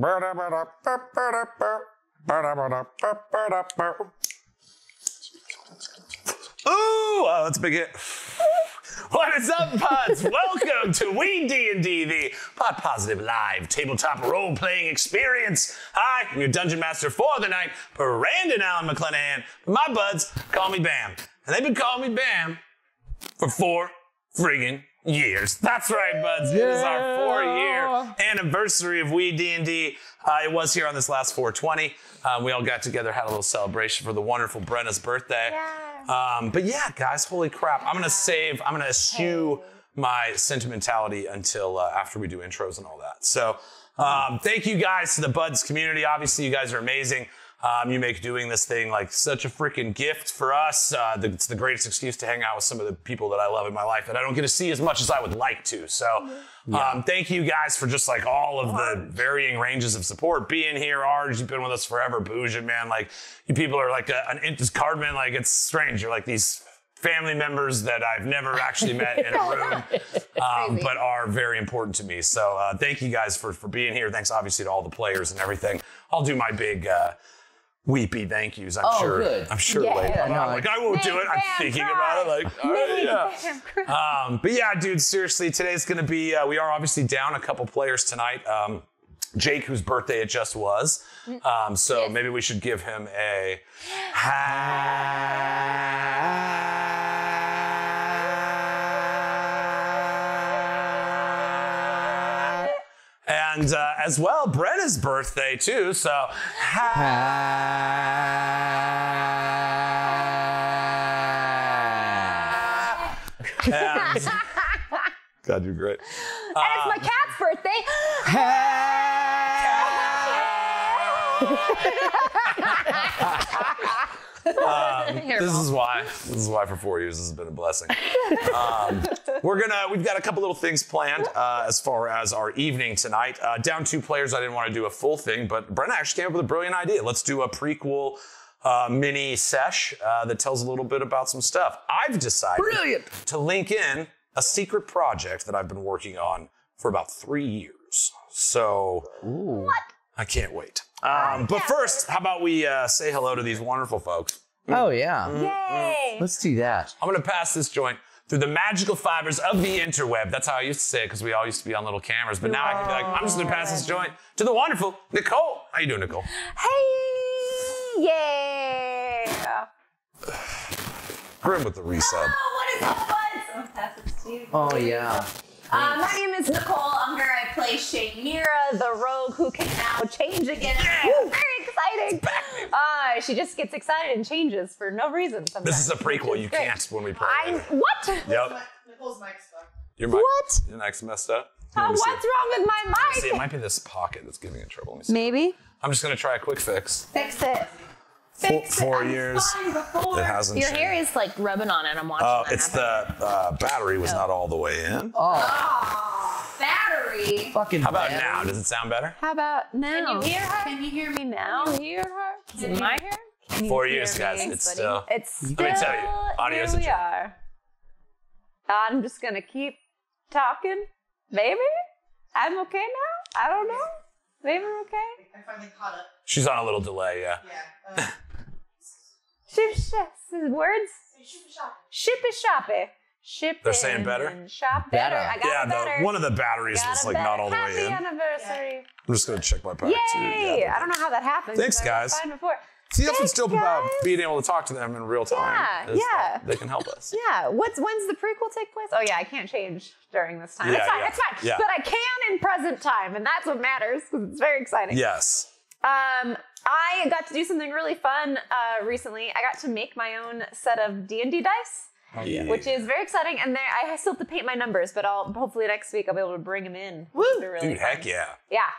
That's a big hit. What is up, pods? Welcome to Weed&d, the pod positive live tabletop role-playing experience. I'm your dungeon master for the night, Brandon Allen McClanahan. My buds call me Bam, and they've been calling me Bam for 4 friggin' years. That's right, buds. It is our 4-year anniversary of Weed&d. It was here on this last 420. We all got together, had a little celebration for the wonderful Brenna's birthday. Yeah. But yeah, guys, holy crap. I'm going to eschew my sentimentality until after we do intros and all that. So thank you guys to the Buds community. Obviously, you guys are amazing. You make doing this thing like such a freaking gift for us. It's the greatest excuse to hang out with some of the people that I love in my life that I don't get to see as much as I would like to. So thank you guys for just like all of the varying ranges of support. Being here, Arj, you've been with us forever. Bougie, man, like you people are like this Cardman, like it's strange. You're like these family members that I've never actually met in a room, but are very important to me. So thank you guys for being here. Thanks obviously to all the players and everything. I'll do my big weepy thank yous, I'm sure. Good. I'm sure later. I'm like, I won't do it. I'm thinking about it. Like, all right, but yeah, dude, seriously, today's going to be, we are obviously down a couple players tonight. Jake, whose birthday it just was. So maybe we should give him a and as well, Brenna's birthday too. So God, you're great. And it's my cat's birthday. This is why for 4 years this has been a blessing. We've got a couple little things planned as far as our evening tonight. Down 2 players, I didn't want to do a full thing, but Brenna actually came up with a brilliant idea. Let's do a prequel mini sesh that tells a little bit about some stuff. I've decided to link in a secret project that I've been working on for about 3 years. So what? I can't wait. But first, how about we say hello to these wonderful folks? Oh, yeah. Yay! Let's do that. I'm going to pass this joint through the magical fibers of the interweb. That's how I used to say it because we all used to be on little cameras. But now I can be like, I'm just going to pass this joint to the wonderful Nicole. How you doing, Nicole? Hey! Yeah! Grim with the resub. Oh, what is up, buds? I'm passing to you. Oh, yeah. My name is Nicole Unger. I play Shaymira, the rogue who can now change again. Yeah. Woo, very exciting. She just gets excited and changes for no reason sometimes. This is a prequel. You can't when we play. What? Yep. Nicole's mic's stuck. Your mic. What? Your mic's messed up. What's wrong with my mic? See, it might be this pocket that's giving it trouble. Let me see. Maybe. I'm just going to try a quick fix. Fix it. 4 years. It hasn't Your changed. hair is like rubbing on it. I'm watching that It's the battery was not all the way in. Battery. Fucking How about now? Does it sound better? How about now? Can you hear her? Can you hear me now? Can you hear her? Is it my hair? 4 years, guys. Thanks, It's buddy. still. It's still, Let me tell you, audio's here a we joke. are. I'm just gonna keep talking. Maybe? I'm okay now? I don't know. Maybe we're okay? I finally caught up. She's on a little delay, yeah. Yeah. Words? Shippy shoppy. Ship They're saying better? and shop better. I got it better. One of the batteries Got was it like better. not all the way Happy in. anniversary. I'm just gonna check my pack too. Yay! Yeah, I don't know how that happens. Thanks, but it was guys. fine before. See, that's what's dope about guys. being able to talk to them in real time. Yeah, is yeah. that They can help us. Yeah. When's the prequel take place? Oh yeah, I can't change during this time. Yeah, It's fine. yeah, It's fine. yeah. But I can in present time, and that's what matters because it's very exciting. Yes. I got to do something really fun recently. I got to make my own set of D&D dice. Yeah. Which is very exciting, and I still have to paint my numbers, but hopefully next week I'll be able to bring them in. Woo! Really Dude, fun. heck yeah. Yeah,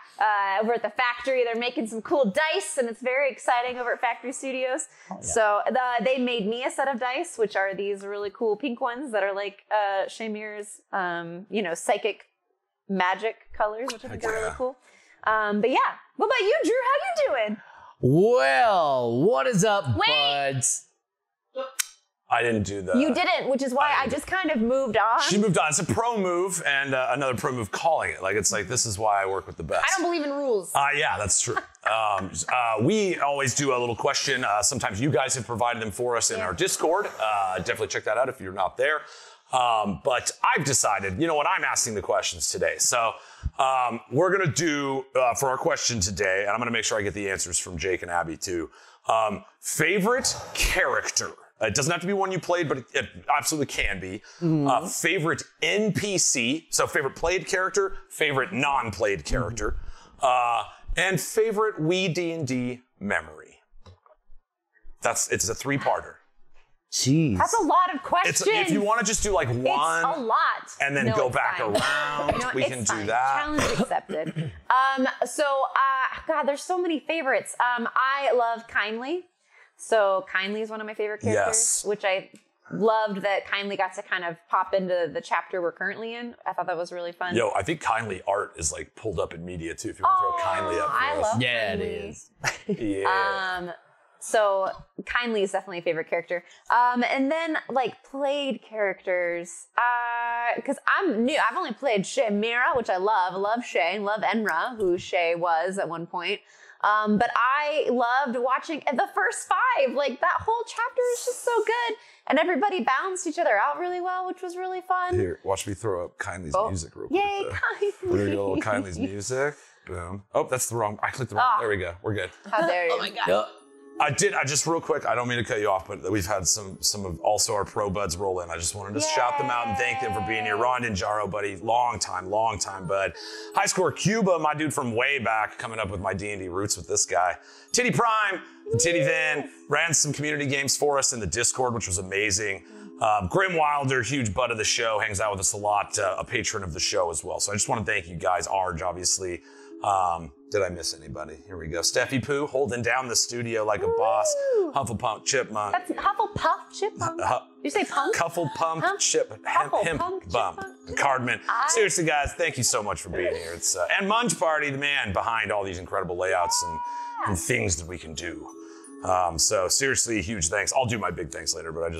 over at the factory, they're making some cool dice, and it's very exciting over at Factory Studios. Oh, yeah. So they made me a set of dice, which are these really cool pink ones that are like Shaymir's, psychic magic colors, which I think are really cool. But yeah, what about you, Drew? How you doing? Well, what is up, buds? I didn't do the. You didn't, which is why I just kind of moved on. She moved on. It's a pro move and another pro move calling it. Like, it's like, this is why I work with the best. I don't believe in rules. Yeah, that's true. We always do a little question. Sometimes you guys have provided them for us in our Discord. Definitely check that out if you're not there. But I've decided, you know what, I'm asking the questions today. So we're going to do, for our question today, and I'm going to make sure I get the answers from Jake and Abby too. Favorite character. It doesn't have to be one you played, but it absolutely can be. Favorite NPC, so favorite played character, favorite non-played character, and favorite WeeDnD memory. It's a three-parter. Jeez. That's a lot of questions. If you want to just do like one, it's a lot, and then go back around, we can do that. Challenge accepted. God, there's so many favorites. I love Kindly. So Kindly is one of my favorite characters, which I loved that Kindly got to kind of pop into the chapter we're currently in. I thought that was really fun. Yo, I think Kindly art is like pulled up in media too. If you want to throw Kindly up for I us. love Yeah, Kindly. it is. Yeah. So Kindly is definitely a favorite character. And then like played characters, because I'm new. I've only played Shay Mira, which I love. I love Shay, love Enra, who Shay was at one point. But I loved watching the first 5. Like that whole chapter is just so good. And everybody balanced each other out really well, which was really fun. Here, watch me throw up Kindly's music real quick. Yay, There. Kindly. We're gonna go Kindly's music. Boom. Oh, that's the wrong. I clicked the wrong. There we go. We're good. How dare you? Oh my God. I just real quick, I don't mean to cut you off, but we've had some of also our pro buds roll in. I just wanted to shout them out and thank them for being here. Ron Ninjaro, buddy, long time bud. High Score Cuba, my dude from way back, coming up with my D&D roots with this guy. Titty Prime, the Titty Van, ran some community games for us in the Discord, which was amazing. Grim Wilder, huge bud of the show, hangs out with us a lot, a patron of the show as well. So I just want to thank you guys. Arj, obviously. Did I miss anybody? Here we go. Steffi Pooh holding down the studio like a boss. Hufflepump Chipmunk. That's Hufflepuff Chipmunk. You say punk? Cufflepump Chip. Hemp Bump. Cardman. Seriously, guys, thank you so much for being here. It's and Munch Party, the man behind all these incredible layouts and things that we can do. So seriously, huge thanks. I'll do my big thanks later, but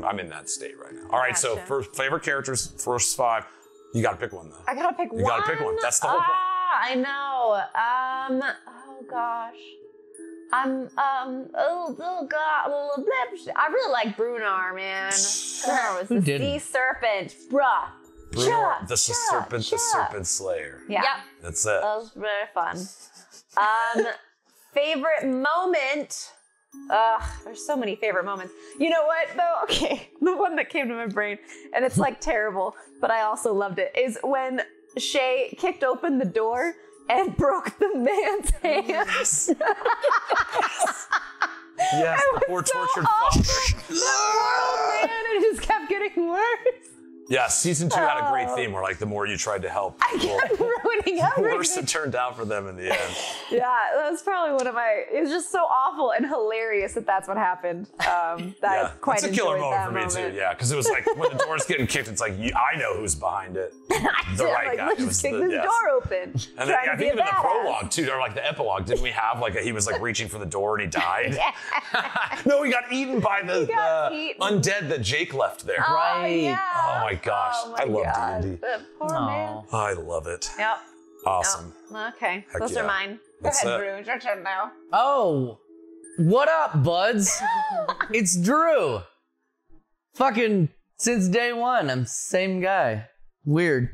I'm in that state right now. All right, so for favorite characters, first 5, you got to pick one though. I gotta pick one. You got to pick one. That's the whole point. I know. Oh gosh. Oh god. I really like Brunar, man. Brunar was the sea serpent, bruh. Brunar, the serpent slayer. Yeah. Yep. That's it. That was very fun. Favorite moment. There's so many favorite moments. You know what though? Okay, the one that came to my brain, and it's like terrible, but I also loved it, is when Shay kicked open the door and broke the man's hand. Yes. Yes, the poor tortured father. Oh man, it just kept getting worse. Yeah, season 2 had a great theme where like the more you tried to help people, I kept ruining the everything. worse it turned out for them in the end. Yeah, that was probably one of my. It was just so awful and hilarious that that's what happened. I quite That's a killer enjoyed moment that for me too. Yeah, because it was like when the door's getting kicked, it's like I know who's behind it. The right guy. Let's just kick this door open. And then I think even the prologue too, or like the epilogue, didn't we have like he was like reaching for the door and he died? No, he got eaten by the undead that Jake left there. Right. Yeah. Oh my gosh, I love D&D. The poor man. I love it. Yep. Awesome. Yep. Okay, Heck those yeah. are mine. That's Go ahead, it. Brew. It's your turn now. Oh, what up, buds? It's Drew. Fucking since day one, I'm same guy. Weird.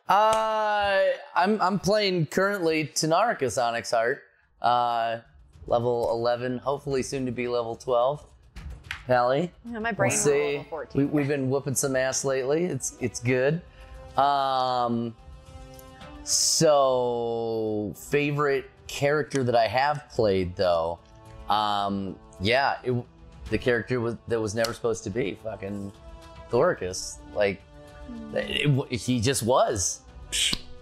I'm playing currently Tanaricus Onyx Heart, level 11, hopefully soon to be level 12. Hallie, Yeah, my brain we'll was see. level 14. We've been whooping some ass lately. It's good. So favorite character that I have played though, yeah, the character that was never supposed to be fucking Thoricus. Like he just was.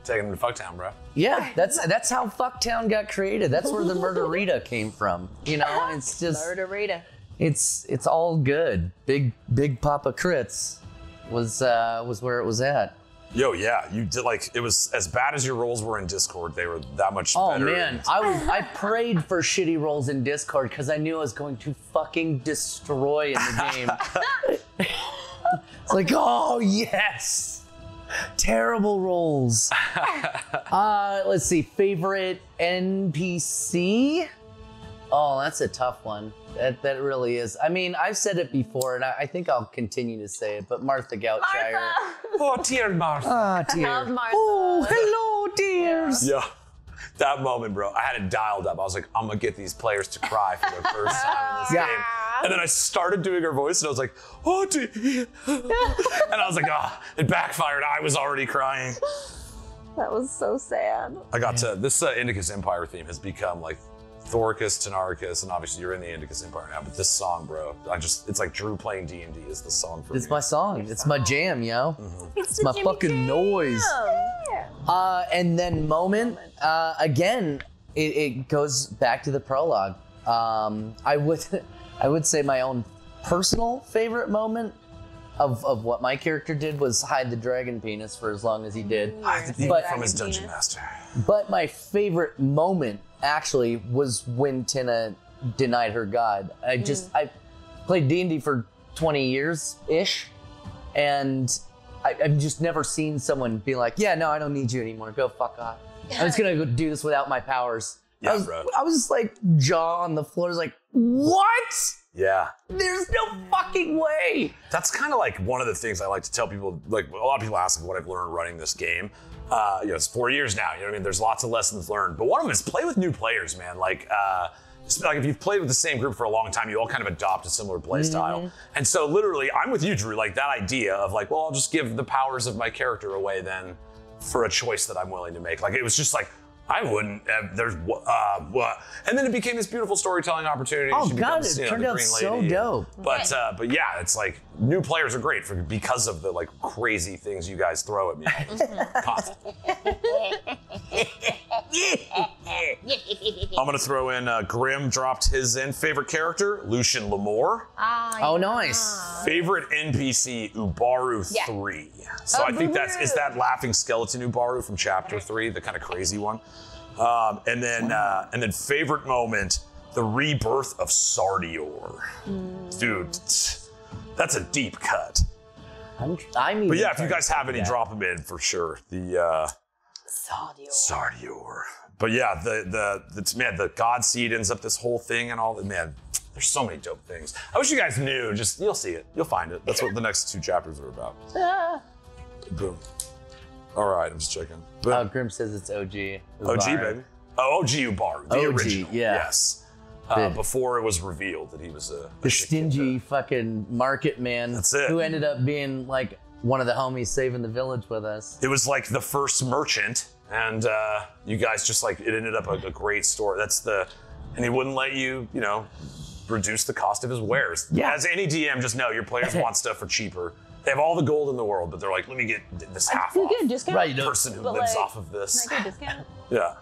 Taking him to Fucktown, bro. Yeah, that's how Fucktown got created. That's where the Murderita came from. You know, it's just Murderita. it's all good. Big Papa Crits was where it was at. Yo, yeah, you did like it was as bad as your rolls were in Discord. They were that much Oh better. man, I prayed for shitty rolls in Discord because I knew I was going to fucking destroy in the game. It's like, oh yes, terrible rolls. Let's see, favorite NPC. Oh, that's a tough one. That really is. I mean, I've said it before, and I think I'll continue to say it. But Martha Goutshire. Martha. Oh, dear Martha. Ah, dear. I love Martha. Oh, hello, dears. Yeah. That moment, bro, I had it dialed up. I was like, I'm gonna get these players to cry for their first time in this Yeah. game. And then I started doing her voice, and I was like, oh, dear. And I was like, ah, it backfired. I was already crying. That was so sad. I got to, this Indicus Empire theme has become like Thoricus, Tenaricus, and obviously you're in the Indicus Empire now, but this song, bro, it's like Drew playing D&D is the song for me. It's my song. It's my jam, yo. It's my Jimmy fucking Jam. noise. And then moment, again, it goes back to the prologue. I would say my own personal favorite moment of what my character did was hide the dragon penis for as long as he did. But from his dungeon master. But my favorite moment actually was when Tina denied her god. I played D&D for 20 years-ish, and I've just never seen someone be like, yeah, no, I don't need you anymore. Go fuck off. I'm just gonna go do this without my powers. Yeah, I was just like jaw on the floor. I was like, what? Yeah. There's no fucking way. That's kind of like one of the things I like to tell people, like a lot of people ask me what I've learned running this game. It's 4 years now, you know what I mean? There's lots of lessons learned, but one of them is play with new players, man. Like if you've played with the same group for a long time, you all kind of adopt a similar play style. And so literally, I'm with you, Drew, like that idea of like, well, I'll just give the powers of my character away then for a choice that I'm willing to make. Like it was just like, I wouldn't. There's what, and then it became this beautiful storytelling opportunity. Oh She god, becomes, it turned out so Lady. dope. But yeah, it's like new players are great because of the like crazy things you guys throw at me. Constantly. I'm gonna throw in Grim dropped his in favorite character Lucian Lamore. Oh, nice. Favorite NPC Ubaru 3. So I think is that laughing skeleton Ubaru from chapter 3, the kind of crazy one. And then favorite moment, the rebirth of Sardior. Dude, that's a deep cut. I mean, But yeah, if you guys have any, drop them in for sure. The Sardior. Sardior. But yeah, the God Seed ends up this whole thing and all that. Man, there's so many dope things. I wish you guys knew. Just you'll see it. You'll find it. That's what the next 2 chapters are about. Boom. All right, I'm just checking. Boom. Grim says it's OG. OG, baby. Oh, OG Ubaru, the OG, original. yeah. Yes. Before it was revealed that he was the shit stingy kid. fucking market man. That's it. Who ended up being like one of the homies saving the village with us. It was like the first merchant, and you guys just like, it ended up a great store. And he wouldn't let you, reduce the cost of his wares. Yeah. As any DM, just know your players want stuff for cheaper. They have all the gold in the world, but they're like, let me get this half Can you off. get a discount? Right, Person who But, lives like, off of this. Can I get a discount? Yeah.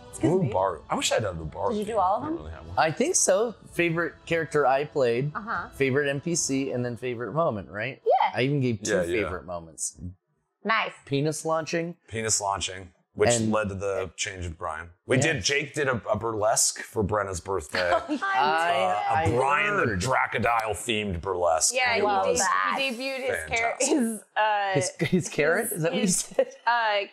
It's good to me. Ubaru. I wish I had done Ubaru. Did you do all of I them? don't really have one. I think so. Favorite character I played, Uh-huh. favorite NPC, and then favorite moment, right? Yeah. I even gave 2 Yeah. favorite moments. Nice. Penis launching. Penis launching, which And- led to the change of Brian. Jake did a burlesque for Brenna's birthday. I Brian the heard. Crocodile themed burlesque. Yeah, And he, it love was that. he debuted his fantastic. His carrot? Is that what you said?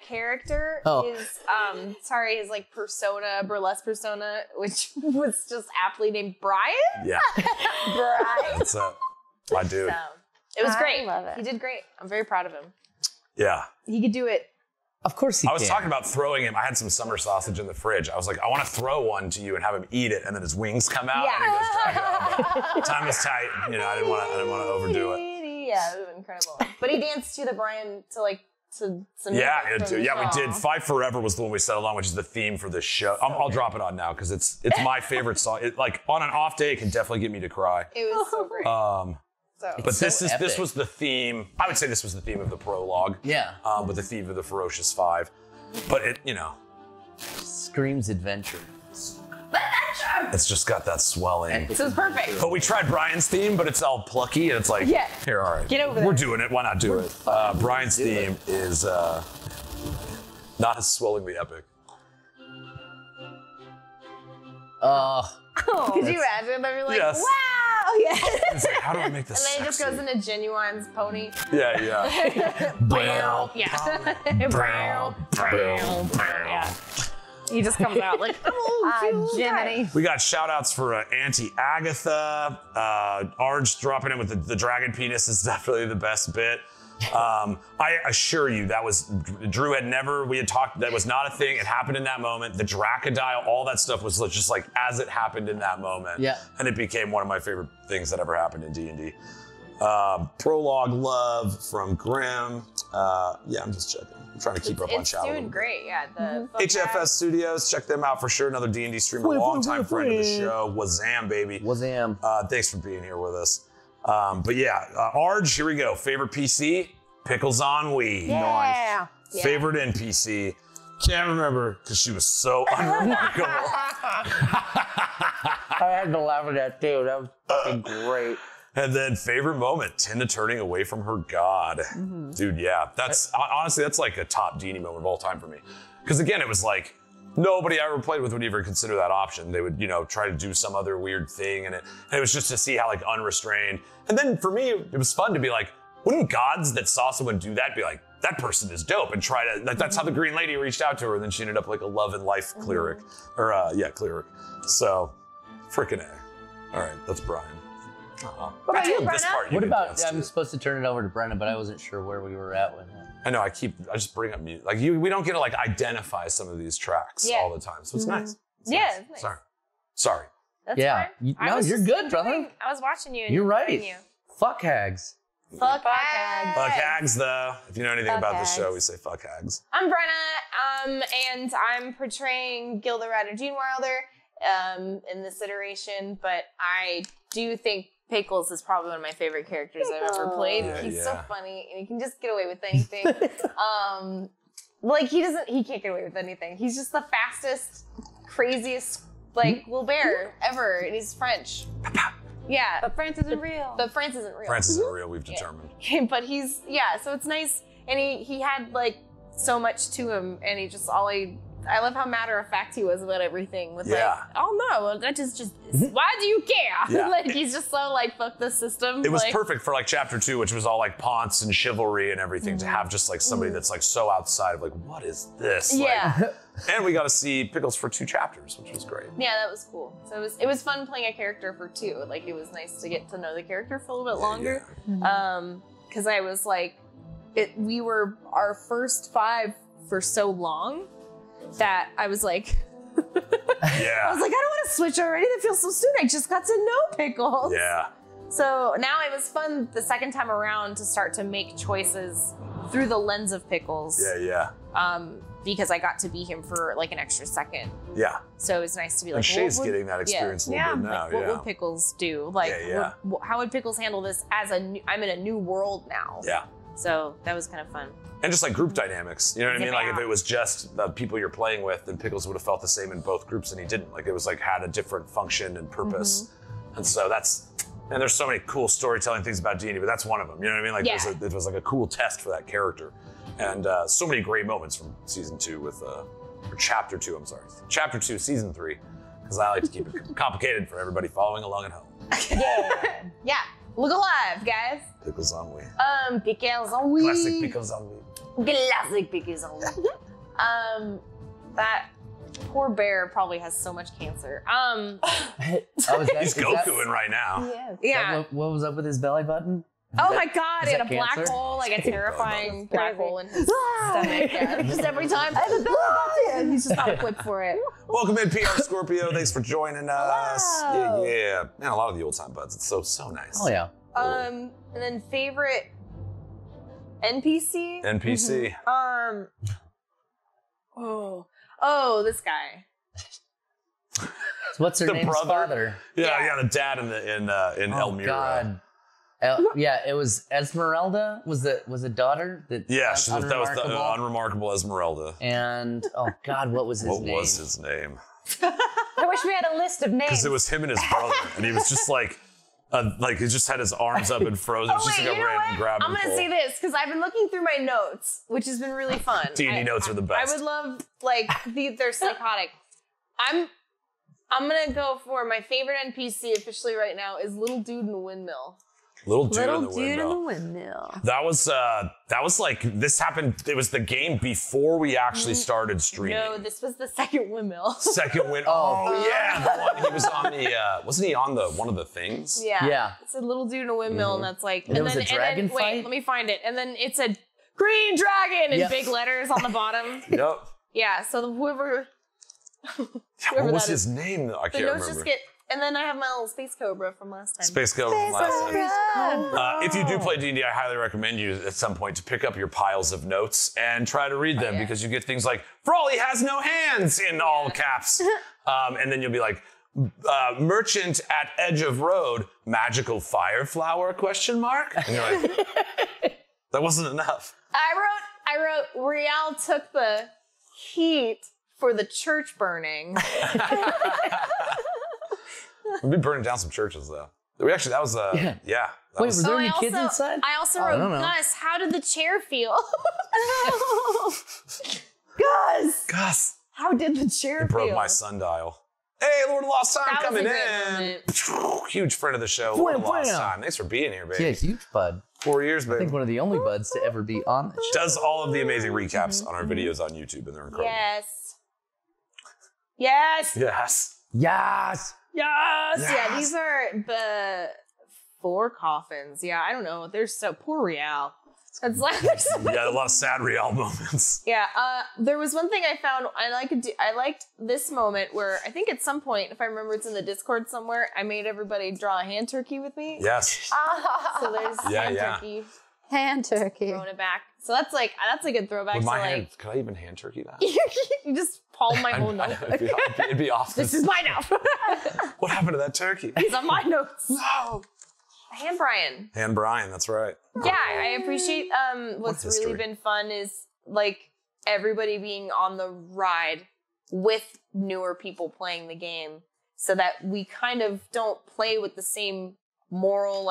character Oh. his like persona, burlesque persona, which was just aptly named Brian. Yeah, Brian. that's my dude. So it was I great. love it. He did great. I'm very proud of him. Yeah. He could do it. Of course he I was can. talking about throwing him. I had some summer sausage in the fridge. I was like, I want to throw one to you and have him eat it, and then his wings come out and he goes drag it on. But time was tight. I didn't want to overdo it. Yeah, it was incredible. But he danced to the Brian to some Yeah, music from the we did. song. Fight Forever was the one we settled on, which is the theme for this show. I'll drop it on now because it's my favorite song. Like on an off day, it can definitely get me to cry. It was so great. But so this epic. was the theme. I would say this was the theme of the prologue. Yeah. With the theme of the Ferocious Five. But it, Screams adventure. it's just got that swelling. So it's perfect. But we tried Brian's theme, but it's all plucky, and it's like, Yeah. here, all right. Get over We're there. doing it. Why not do it? Brian's theme is not as swellingly epic. Oh, Could you imagine? They'd be like, Yes. wow. Oh yeah. It's like, how do I make this And then he just goes sexy? into Genuine's pony. Yeah, yeah. Brow. Yeah. Brow. Yeah. He just comes out like, oh, Jiminy. We got shout outs for Auntie Agatha. Arj dropping in with the dragon penis is definitely the best bit. I assure you that was, Drew had never, we had talked, that was not a thing. It happened in that moment. The Dracodile, all that stuff was just like as it happened in that moment. Yeah. And it became one of my favorite things that ever happened in D&D. Prologue love from Grim. Yeah, I'm just checking. I'm trying to keep up on shout. It's doing great, yeah. The HFS Studios, check them out for sure. Another D&D streamer, longtime friend of the show. Wazam, baby. Wazam. Thanks for being here with us. But yeah, Arj, here we go. Favorite PC, Pickles on Wii. Yeah. Yeah. Favorite NPC, can't remember because she was so unremarkable. I had to laugh at that too. That was fucking great. And then favorite moment, Tina turning away from her god. Dude, yeah, that's honestly, that's like a top D&D moment of all time for me. Because again, it was like, nobody I ever played with would even consider that option. They would, try to do some other weird thing. And it was just to see how like unrestrained. And then for me, it was fun to be like, wouldn't gods that saw someone do that be like, that person is dope, and try to, that's how the Green Lady reached out to her. And then she ended up like a love and life cleric, or cleric. So, frickin' A. All right, that's Brian. What about you, Brenna? What about, I'm supposed to turn it over to Brenna, but I wasn't sure where we were at with it. I know, I just bring up music. Like we don't get to like identify some of these tracks all the time. So it's nice. It's nice. It's nice. Sorry. That's Yeah. fine. No, you're good, brother. I was watching you. And You're right. enjoying you. Fuck hags. Fuck hags. Fuck hags, though. If you know anything Fuck about hags. the show, we say fuck hags. I'm Brenna, and I'm portraying Gilda Ryder Gene Wilder in this iteration, but I do think Pickles is probably one of my favorite characters I've ever played. Yeah, He's yeah. so funny, and he can just get away with anything. He can't get away with anything. He's just the fastest, craziest, little bear ever, and he's French. Yeah. But France isn't real. But France isn't real. France isn't real, we've determined. But he's, so it's nice. And he had so much to him, and he just I love how matter of fact he was about everything. With oh no, that is just, why do you care? Yeah. He's just so fuck the system. It was perfect for chapter 2, which was all ponce and chivalry and everything, to have just somebody that's so outside of what is this? Yeah. And we got to see Pickles for 2 chapters, which was great. Yeah, that was cool. So it was fun playing a character for 2. It was nice to get to know the character for a little bit longer. Because I was we were our first 5 for so long that I was Yeah. I was I don't want to switch already. That feels so soon. I just got to know Pickles. Yeah. So now it was fun the second time around to start to make choices through the lens of Pickles. Yeah. Because I got to be him for an extra second. Yeah. So it was nice to be And Shay's getting that experience a little bit now. what would Pickles do? How would Pickles handle this as I'm in a new world now? Yeah. So that was kind of fun. And just group dynamics, you know what I mean? Yeah. If it was just the people you're playing with, then Pickles would have felt the same in both groups, and he didn't. It was had a different function and purpose. And so and there's so many cool storytelling things about D&D, but that's one of them. You know what I mean? It was a cool test for that character. And so many great moments from season 2 with, or chapter 2, I'm sorry. Chapter 2, season 3, because I like to keep it complicated for everybody following along at home. Yeah. Look alive, guys. Pickles on Wii. Pickles on Wii. Classic Pickles on Wii. Classic Pickles on Wii. That poor bear probably has so much cancer. He's Gokuing right now. Yeah. What was up with his belly button? Oh my God! He had a black cancer? hole, a terrifying black hole in his stomach. Yeah. Just every time, he's just not equipped for it. Welcome in, PR Scorpio. Thanks for joining us. Hello. Yeah. Man, a lot of the old time buds. It's so nice. Oh yeah. And then favorite NPC. NPC. Oh, this guy. So what's her The name's brother? father? Yeah, the dad in Elmira. God. Yeah, it was Esmeralda. Was the daughter that? Yeah, that was the unremarkable? unremarkable Esmeralda. And oh God, what was his name? What was his name? I wish we had a list of names. Because it was him and his brother, and he was just he just had his arms up and frozen. It was just wait, a you know random what? grab. I'm gonna say this because I've been looking through my notes, which has been really fun. D&D notes are the best. I would love they're psychotic. I'm gonna go for my favorite NPC officially right now is Little Dude in the Windmill. Little dude in the Dude windmill. in the windmill. That was like, this happened, it was the game before we actually started streaming. No, this was the second windmill. Second win. Oh, yeah, the one, he was on the, wasn't he on the one of the things? Yeah. Yeah. It's a Little Dude in a Windmill, and that's like... And there was a dragon wait, fight? let me find it. And then it said, Green Dragon in Yep. big letters on the bottom. Yep. Yeah, so whoever What was that his name though? I the can't notes remember. just get... And then I have my little Space Cobra from last time. Space Cobra from last time. If you do play D&D, I highly recommend you at some point to pick up your piles of notes and try to read them because you get things like, Frawley has no hands in all caps. And then you'll be like, merchant at edge of road, magical fire flower, question mark? And you're like, that wasn't enough. I wrote, Rial took the heat for the church burning. We've been burning down some churches though. We actually, that was, Yeah. that Wait, was, was there Oh, any kids inside? I also I wrote, don't know. Gus, how did the chair feel? Gus! Gus, How did the chair it broke feel? my sundial. Hey, Lord of Lost Time That was coming a great in. Huge friend of the show, Lord of Lost Bueno. Time. Thanks for being here, baby. Yeah, huge bud. 4 years, I baby. think one of the only buds to ever be on the show. Does all of the amazing recaps on our videos on YouTube, and they're incredible. Yes. Yes. Yes. Yes! Yes. Yeah, Yes. these are the 4 coffins. Yeah, I don't know. They're so poor Rial. It's like Yeah, a lot of sad real moments. yeah. There was one thing I found. I liked this moment where I think at some point, if I remember, it's in the Discord somewhere. I made everybody draw a hand turkey with me. Yes. So there's Yeah, hand yeah. turkey Hand turkey. throwing it back. So that's a good throwback With to my like hand, could I even hand turkey that? you just palm my whole I note. know, it'd be awesome. This is mine now. What happened to that turkey? These are my notes. No. Hand Brian. And Brian, that's right. Yeah, I appreciate what's really history. been fun is like everybody being on the ride with newer people playing the game so that we kind of don't play with the same moral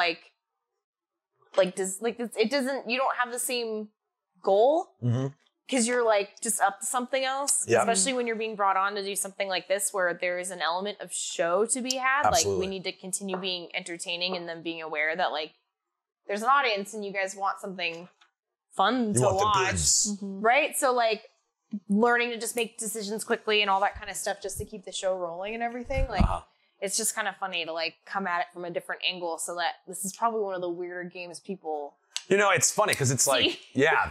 it doesn't you don't have the same goal because you're like just up to something else, Yeah. especially when you're being brought on to do something like this where there is an element of show to be had. Absolutely. Like we need to continue being entertaining and then being aware that like there's an audience and you guys want something fun You to want the watch, goods. right? So like learning to just make decisions quickly and all that kind of stuff just to keep the show rolling and everything. Like it's just kind of funny to like come at it from a different angle so that this is probably one of the weirder games people. You know, it's funny because it's like, See? yeah,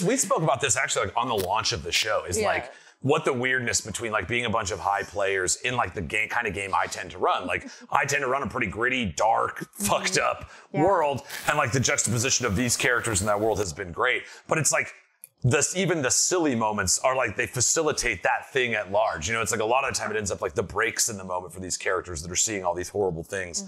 we spoke about this actually like on the launch of the show is Yeah. like what the weirdness between like being a bunch of high players in like the game kind of game I tend to run. Like I tend to run a pretty gritty, dark, fucked up world. And like the juxtaposition of these characters in that world has been great. But it's like even the silly moments are like they facilitate that thing at large. You know, it's like a lot of the time it ends up like the breaks in the moment for these characters that are seeing all these horrible things.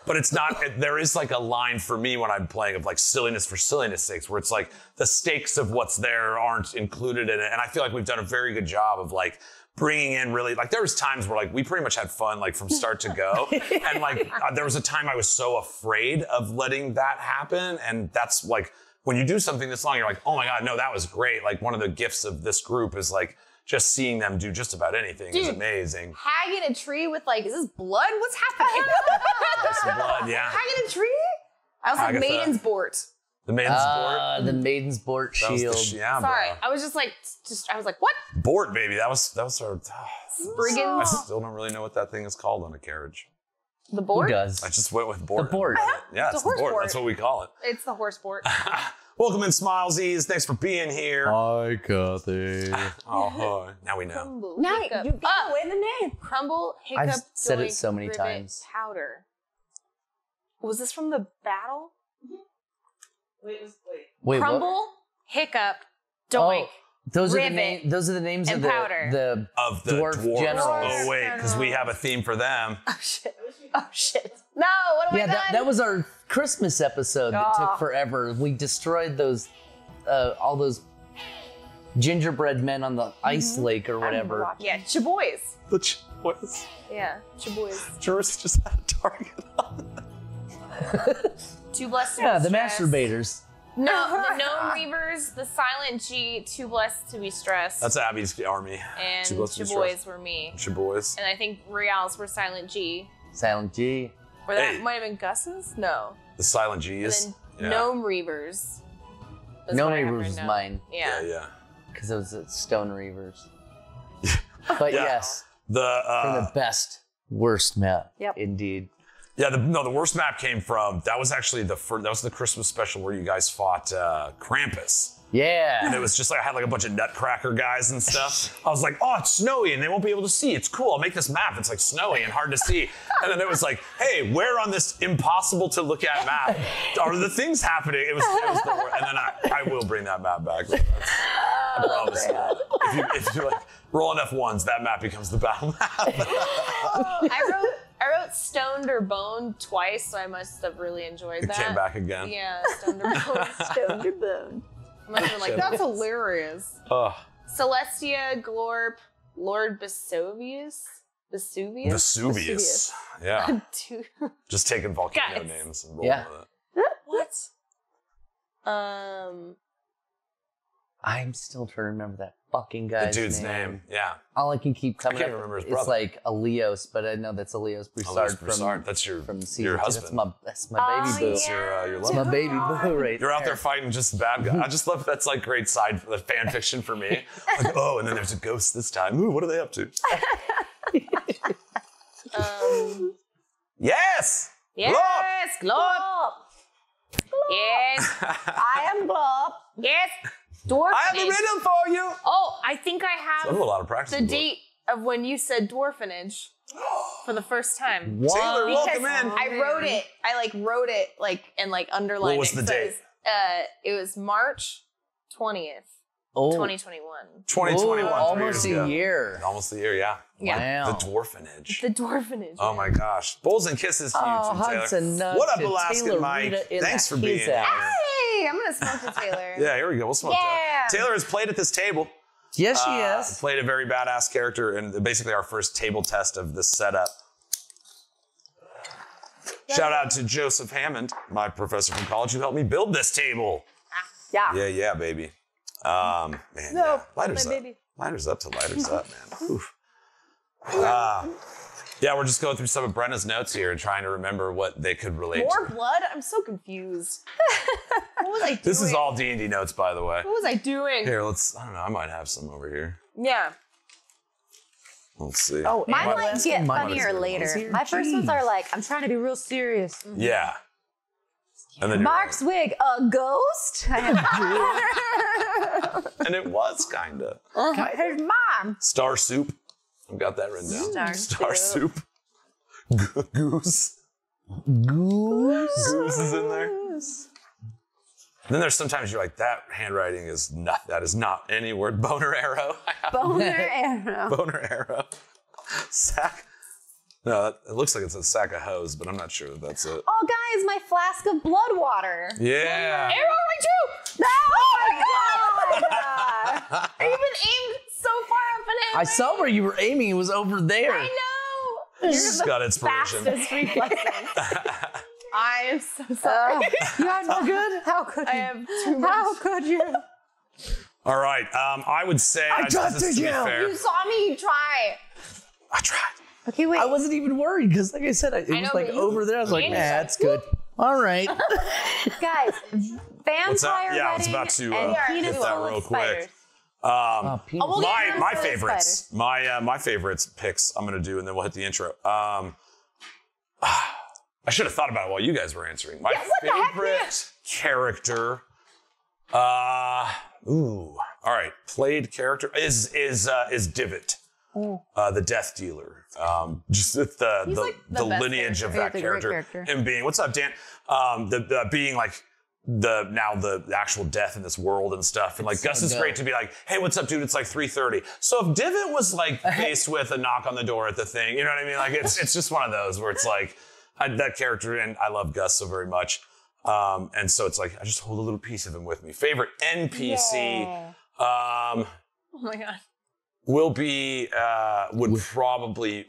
But it's not, there is like a line for me when I'm playing of like silliness for silliness sakes, where it's like the stakes of what's there aren't included in it. And I feel like we've done a very good job of like bringing in really, like there was times where like we pretty much had fun like from start to go. And like there was a time I was so afraid of letting that happen. And that's like, when you do something this long, you're like, oh my God, no, that was great. Like one of the gifts of this group is like just seeing them do just about anything is amazing. Hag in a tree with like, is this blood? What's happening? There's some blood, yeah. Hag in a tree? I was like Agatha. Maiden's Bort. The man's Bort. The Maiden's Bort That was shield. yeah, Sorry, bro. I was just like, I was like, what? Bort, baby. That was our. Brigands? I still don't really know what that thing is called on a carriage. The Who Bort? does? I just went with Bort. The Bort. Yeah, it's the horse Bort. Bort. That's what we call it. It's the horse Bort. Welcome in, Smilesies. Thanks for being here. Hi, Kathy. Oh, hi. Now we know. Crumble, Now hiccup, you gave away the name. crumble, hiccup, I've said it doink, so many rivet, times. powder. Was this from the battle? Wait. Wait, Crumble, hiccup, doink. Oh, those are the rivet, those are the names and of powder. the Of the dwarf dwarves. generals. Oh, wait, because we have a theme for them. Oh shit. Oh shit. No, what have Yeah, I done? that was our Christmas episode that Oh. took forever. We destroyed those, all those gingerbread men on the ice lake or whatever. Yeah, Chaboys. The choice. Yeah, Chaboys. Juris just had a target on. Two blessings. Yeah, the stress. masturbators. No, the Gnome Reavers, the Silent G, Too Blessed to Be Stressed. That's Abby's army. And Too Blessed to Be Chaboys Stressed. were me. Chaboys. And I think Reals were Silent G. Silent G. Or that might have been Gus's? No. The Silent G's. And then Gnome Reavers. Gnome Reavers was mine. Yeah. Yeah. Because it was Stone Reavers. But yes, for the best, worst map. Yep. Indeed. Yeah, the worst map came from, that was actually that was the Christmas special where you guys fought Krampus. Yeah. And it was just like, I had like a bunch of nutcracker guys and stuff. I was like, oh, it's snowy and they won't be able to see. It's cool. I'll make this map. It's like snowy and hard to see. And then it was like, hey, where on this impossible to look at map are the things happening? It was the worst. And then I will bring that map back. I promise. If you like roll enough ones, that map becomes the battle map. I wrote Stoned or Boned twice, so I must have really enjoyed that. It came back again. Yeah, Stoned or Boned. Stoned or Boned. I must have been like, that's hilarious. Oh. Celestia, Glorp, Lord Vesuvius. Vesuvius. Yeah. Just taking volcano Guys. names and rolling with it. What? I'm still trying to remember that fucking guy's The dude's name. Yeah. All I can keep coming can't up remember his it's brother. like Elios, but I know that's Elios Broussard Broussard. That's from season your 2. husband. That's my baby boo. That's your That's love. my baby boo right You're out there. there fighting just the bad guy. I just love that's like great side fan fiction for me. Like, oh, and then there's a ghost this time. Ooh, what are they up to? Yes! Yes, Glorp. Yes, I am Glop. yes. Dwarf. I have the riddle for you! Oh, I think I So I have a have lot of practice. the date of when you said dwarfenage for the first time. Taylor, welcome Because in. I wrote it. I wrote it and underlined What was it. the So date? It was March 20th, Oh, 2021. 2021. almost 3 years a ago. year. Almost a year, yeah. Yeah. Wow. The dwarfenage. The dwarfenage. Oh my gosh. Bowls and kisses to you, Oh, too, Taylor. Hudson Nuts What up, to Alaskan Taylor Mike? Rita in Thanks for his being here. house. Hey, I'm gonna smoke the Taylor. Yeah, here we go. We'll smoke that. Taylor has played at this table. Yes, she is. Played a very badass character, and basically our first table test of this setup. Shout out to Joseph Hammond, my professor from college, who helped me build this table. Yeah. Yeah, baby. Man, yeah. Lighters my up. baby. Lighters up to lighters up, man. Oof. Yeah, we're just going through some of Brenna's notes here and trying to remember what they could relate More to. blood? I'm so confused. What was I doing? This is all D&D notes, by the way. What was I doing? Here, I don't know, I might have some over here. Yeah. Let's see. Oh, Mine and might get Mine funnier is- later. My first ones are like, I'm trying to be real serious. Yeah. And then you're Mark's wig, a ghost? and it was kinda. His mom. Star soup. I've got that written down. Star soup. Goose. Goose is in there. And then there's sometimes you're like, that handwriting is not, that is not any word. Boner arrow. Boner arrow. Boner arrow. Sack. No, it looks like it's a sack of hose, but I'm not sure that that's it. Oh, guys, my flask of blood water. Yeah. Arrow right too! Oh my god! I even aimed so far up and in. I saw where you were aiming. It was over there. I know. She's got inspiration. Fastest reflexes. I am so sorry. You are no good? How could you? I have too much. How could you? All right. I would say I trusted this to be you. fair. You saw me try. I tried. Okay, wait. I wasn't even worried because, like I said, it was know, like but you- over there. I was like, you nah, just like, that's good. All right. Guys, What's that? vampire Yeah, I was wedding about to and hit penis that full real of quick. spiders. Oh, penis. we'll get into My the favorites. My favorites picks I'm gonna do, and then we'll hit the intro. I should have thought about it while you guys were answering. My favorite character. All right. Played character is Divot, the Death Dealer. Just the like the best lineage of character. that He's a great character. character. Him being what's up, Dan? The being like the actual death in this world and stuff. And like Gus is good. great to be like, hey, what's up, dude? It's like 3:30. So if Divot was like faced with a knock on the door at the thing, you know what I mean? Like it's just one of those where it's like that character, and I love Gus so very much. And so it's like I just hold a little piece of him with me. Favorite NPC. Oh my god. will probably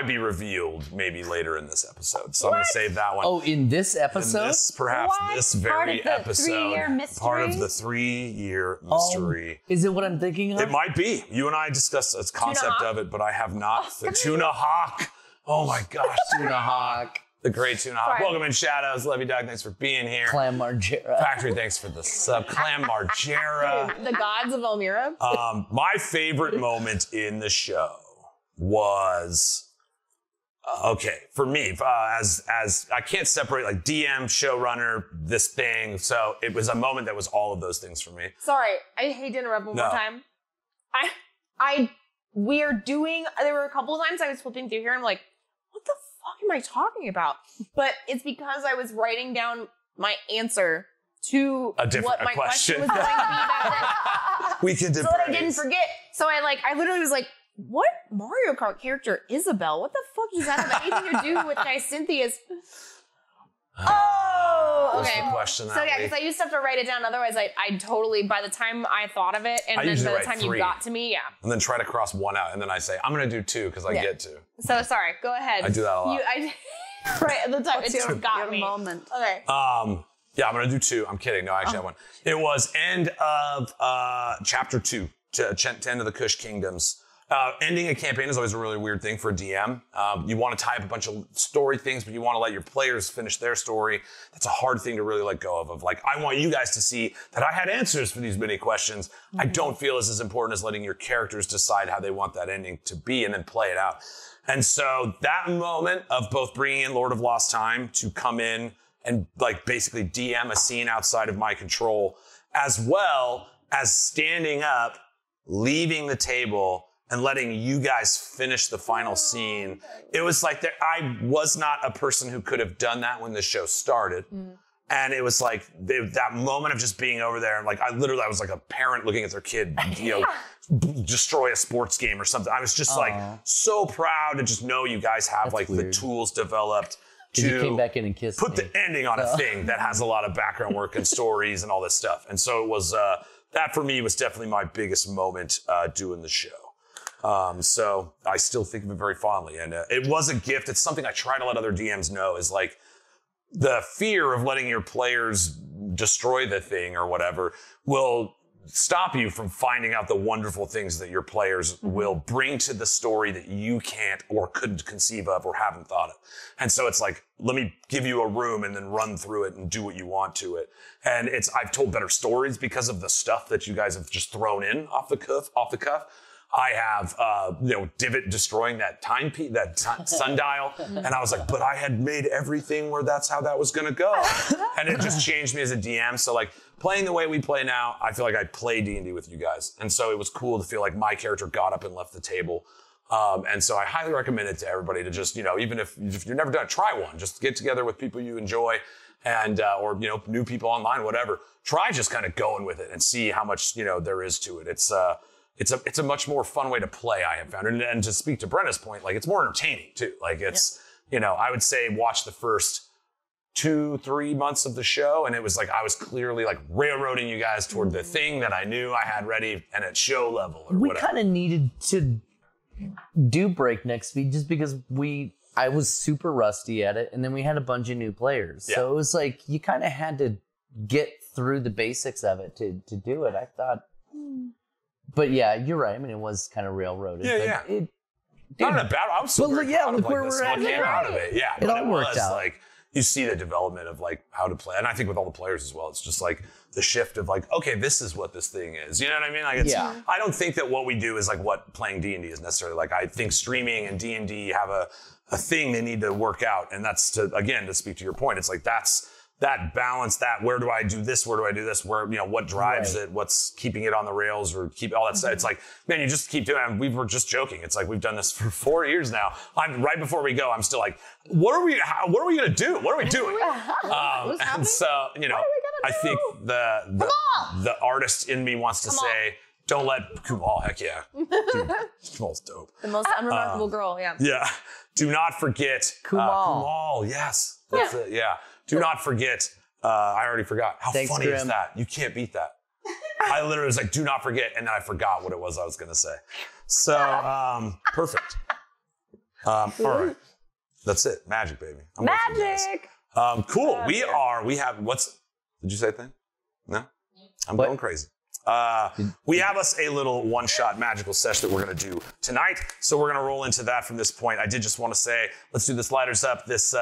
be revealed maybe later in this episode. So I'm going to save that one. Oh, in this episode? In this, perhaps this very episode. 3-year mystery? Part of the 3-year mystery. Is it what I'm thinking of? It might be. You and I discussed the concept of it, but I have not. The Tuna Hawk. Oh my gosh. Tuna Hawk. The great Tuna Hawk. Welcome in, Shadows. Levy Dog, thanks for being here. Clam Margera. Factory, thanks for the sub. Clam Margera. The gods of Elmira. My favorite moment in the show was, okay, for me, as I can't separate like DM, showrunner, this thing. So it was a moment that was all of those things for me. Sorry, I hate to interrupt one more time. There were a couple of times I was flipping through here and I'm like, what the fuck am I talking about? But it's because I was writing down my answer to what my question was going to be about. We can so that I didn't forget. So I literally was like, what Mario Kart character Isabelle? What the fuck does that have anything to do with my Cynthia's? Oh, okay. The question so yeah, because I used to have to write it down. Otherwise, I totally, by the time I thought of it, and then by the time 3, you got to me, and then try to cross one out, and then I say, I'm going to do 2 because I get to. So sorry, go ahead. I do that a lot. Right at the time, it just got me. Moment. Okay. Yeah, I'm going to do 2. I'm kidding. No, I actually have one. It was end of chapter 2, to end of the Kush Kingdoms. Ending a campaign is always a really weird thing for a DM. You want to tie up a bunch of story things, but you want to let your players finish their story. That's a hard thing to really let go of. Like, I want you guys to see that I had answers for these many questions. Mm-hmm. I don't feel it's as important as letting your characters decide how they want that ending to be and then play it out. And so that moment of both bringing in Lord of Lost Time to come in and like basically DM a scene outside of my control, as well as standing up, leaving the table, and letting you guys finish the final scene. It was like I was not a person who could have done that when the show started. And it was like that moment of just being over there. Like I was like a parent looking at their kid, destroy a sports game or something. I was just like so proud to just know you guys have the tools developed to you came back in and kissed put me. the ending on a thing that has a lot of background work and stories and all this stuff. And so it was, that for me was definitely my biggest moment doing the show. So I still think of it very fondly, and it was a gift. It's something I try to let other DMs know is like the fear of letting your players destroy the thing or whatever will stop you from finding out the wonderful things that your players will bring to the story that you can't or couldn't conceive of or haven't thought of. And so it's like, let me give you a room and then run through it and do what you want to it. And I've told better stories because of the stuff that you guys have just thrown in off the cuff. I have, Divot destroying that sundial. And I was like, but I had made everything where that's how that was going to go. And it just changed me as a DM. So like playing the way we play now, I feel like I play D&D with you guys. And so it was cool to feel like my character got up and left the table. And so I highly recommend it to everybody to just, even if you've never done it, try one. Just get together with people you enjoy and, or new people online, whatever. Try just kind of going with it and see how much, there is to it. It's a much more fun way to play, I have found. And to speak to Brenna's point, like it's more entertaining too. Like it's, I would say watch the first 2-3 months of the show. And it was like, I was clearly like railroading you guys toward the thing that I knew I had ready and at show level or whatever. We kind of needed to do breakneck speed just because I was super rusty at it. And then we had a bunch of new players. Yeah. So it was like, you kind of had to get through the basics of it to do it. I thought, but yeah, you're right. I mean, it was kind of railroaded. Yeah, yeah. Not in a bad. I was so very proud of where we're at. Came out of it. Yeah, it all worked out. Like you see the development of like how to play, and I think with all the players as well, it's just like the shift of like, okay, this is what this thing is. You know what I mean? Like, it's, I don't think that what we do is like what playing D&D is necessarily like. I think streaming and D&D have a thing they need to work out, and that's to speak to your point. It's like that balance, that where do I do this, where do I do this, where, what drives it, what's keeping it on the rails or keep all that stuff. It's like, man, you just keep doing it. We were just joking. It's like, we've done this for 4 years now. Right before we go, I'm still like, what are we going to do? What are we doing? And so, I think the artist in me wants to say, don't let Kumal, heck yeah. Dude, Kumal's dope. The most unremarkable girl, yeah. Yeah. Do not forget Kumal, yes. That's it, yeah. Do not forget, I already forgot. How funny is that? You can't beat that. I literally was like, do not forget. And then I forgot what it was I was going to say. So, perfect. All right. That's it. Magic, baby. Magic. Cool. We have, did you say a thing? No? I'm going crazy. We have us a little one-shot magical sesh that we're going to do tonight. So we're going to roll into that from this point. I did just want to say, let's do this lighters up, this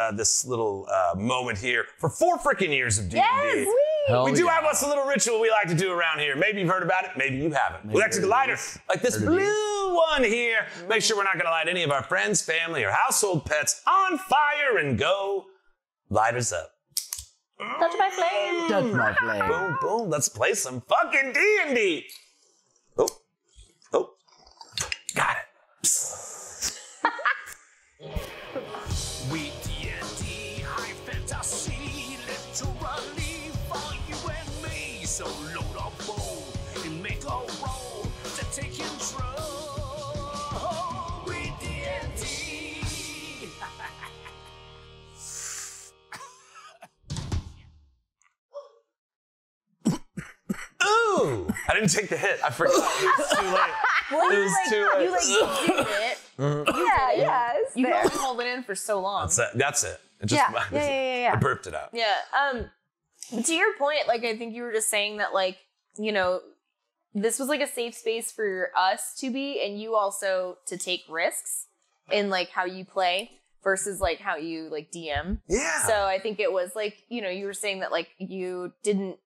little moment here for 4 freaking years of D&D. Yes, we do have us a little ritual we like to do around here. Maybe you've heard about it, maybe you haven't. We like to light it like this blue one here. Make sure we're not going to light any of our friends, family, or household pets on fire and go lighters up. Touch my flame. Touch my flame. Boom, boom. Let's play some fucking D&D. Oh. Got it. WeeDnD, high fantasy, literally for you and me. So load up bowl and make a roll to take control. WeeDnD. Ooh. I didn't take the hit. I forgot. It was too late. Well, It was too late. You like did it. Yeah, it's You there. can only hold it in for so long. That's it. It just, Yeah. I burped it out. Yeah. To your point, like I think you were just saying that, like, you know, this was like a safe space for us to be, and you also to take risks in like how you play versus like how you like DM. Yeah. So I think it was like, you know, you were saying that like you didn't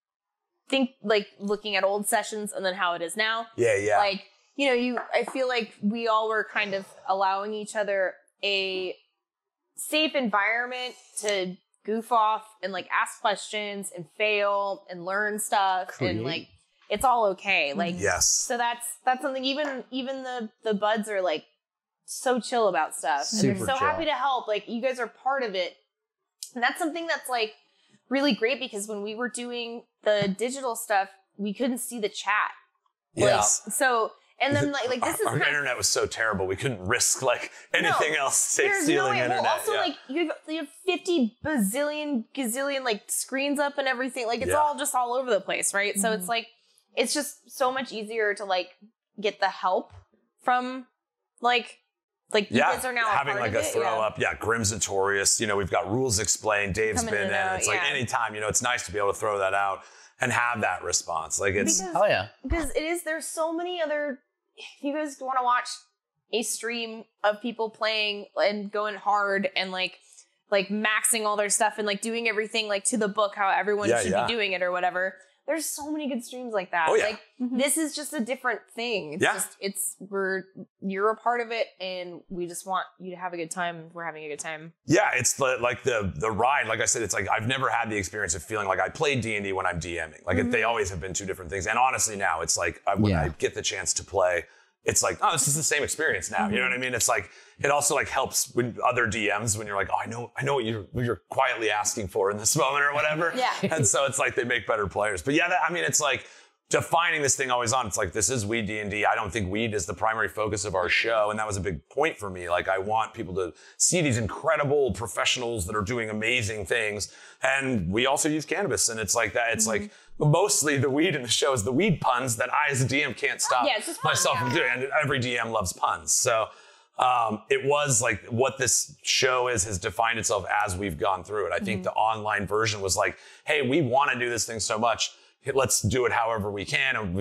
think like looking at old sessions and then how it is now. Yeah. Like, you know, I feel like we all were kind of allowing each other a safe environment to goof off and like ask questions and fail and learn stuff and like it's all okay. Like, yes. So that's something. Even the buds are like so chill about stuff and Super they're so chill. happy to help. Like, you guys are part of it, and that's something that's like really great because when we were doing the digital stuff, we couldn't see the chat. Yes. So. And then like this is our internet was so terrible we couldn't risk like anything else stealing internet. Well, also like you have 50 bazillion gazillion like screens up and everything. Like it's all just all over the place, right? So it's like it's just so much easier to like get the help from like you guys are now having a part like of a it. throw up. Yeah, Grim's Notorious. You know, we've got rules explained. Dave's Coming been in in. and out, It's like anytime, you know, it's nice to be able to throw that out and have that response. Like it's Because it is, there's so many other, if you guys want to watch a stream of people playing and going hard and like maxing all their stuff and like doing everything like to the book, how everyone should be doing it or whatever. There's so many good streams like that. Oh, yeah. Like this is just a different thing. It's you're a part of it and we just want you to have a good time. We're having a good time. Yeah, it's the ride. Like I said, it's like I've never had the experience of feeling like I played D&D when I'm DMing. Like they always have been two different things. And honestly, now it's like when I get the chance to play, it's like, oh, this is the same experience now. You know what I mean? It's like it also like helps when other DMs when you're like, oh, I know what you're quietly asking for in this moment or whatever. Yeah. And so it's like they make better players. But yeah, I mean, it's like defining this thing always on. It's like, this is WeeD&D. I don't think weed is the primary focus of our show. And that was a big point for me. Like, I want people to see these incredible professionals that are doing amazing things. And we also use cannabis. And it's like that. It's like mostly the weed in the show is the weed puns that I as a DM can't stop myself from doing. And every DM loves puns. So it was like what this show has defined itself as we've gone through it. I think the online version was like, hey, we want to do this thing so much. Let's do it however we can. And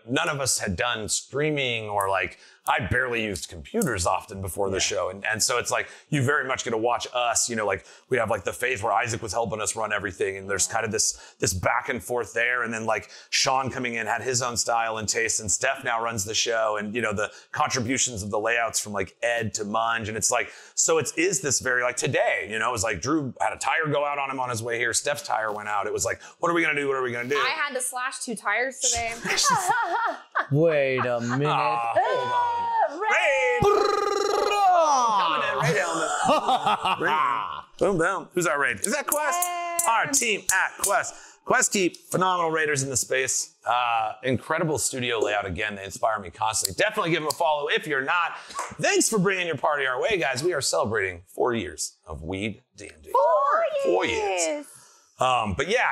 none of us had done streaming or like, I barely used computers often before the show. And so it's like, you very much get to watch us, you know, like we have like the phase where Isaac was helping us run everything. And there's kind of this back and forth there. And then like Sean coming in had his own style and taste, and Steph now runs the show. And, you know, the contributions of the layouts from like Ed to Munge. And it's like, so it is this very like today, you know, it was like Drew had a tire go out on him on his way here. Steph's tire went out. It was like, what are we going to do? What are we going to do? I had to slash 2 tires today. Wait a minute. Hold on. Raid! Coming in, raid helmet. Boom, boom. Who's our raid? Is that Quest? Our team at Quest. Quest Keep, phenomenal raiders in the space. Incredible studio layout again. They inspire me constantly. Definitely give them a follow if you're not. Thanks for bringing your party our way, guys. We are celebrating 4 years of WeeD&D. 4 years. But yeah,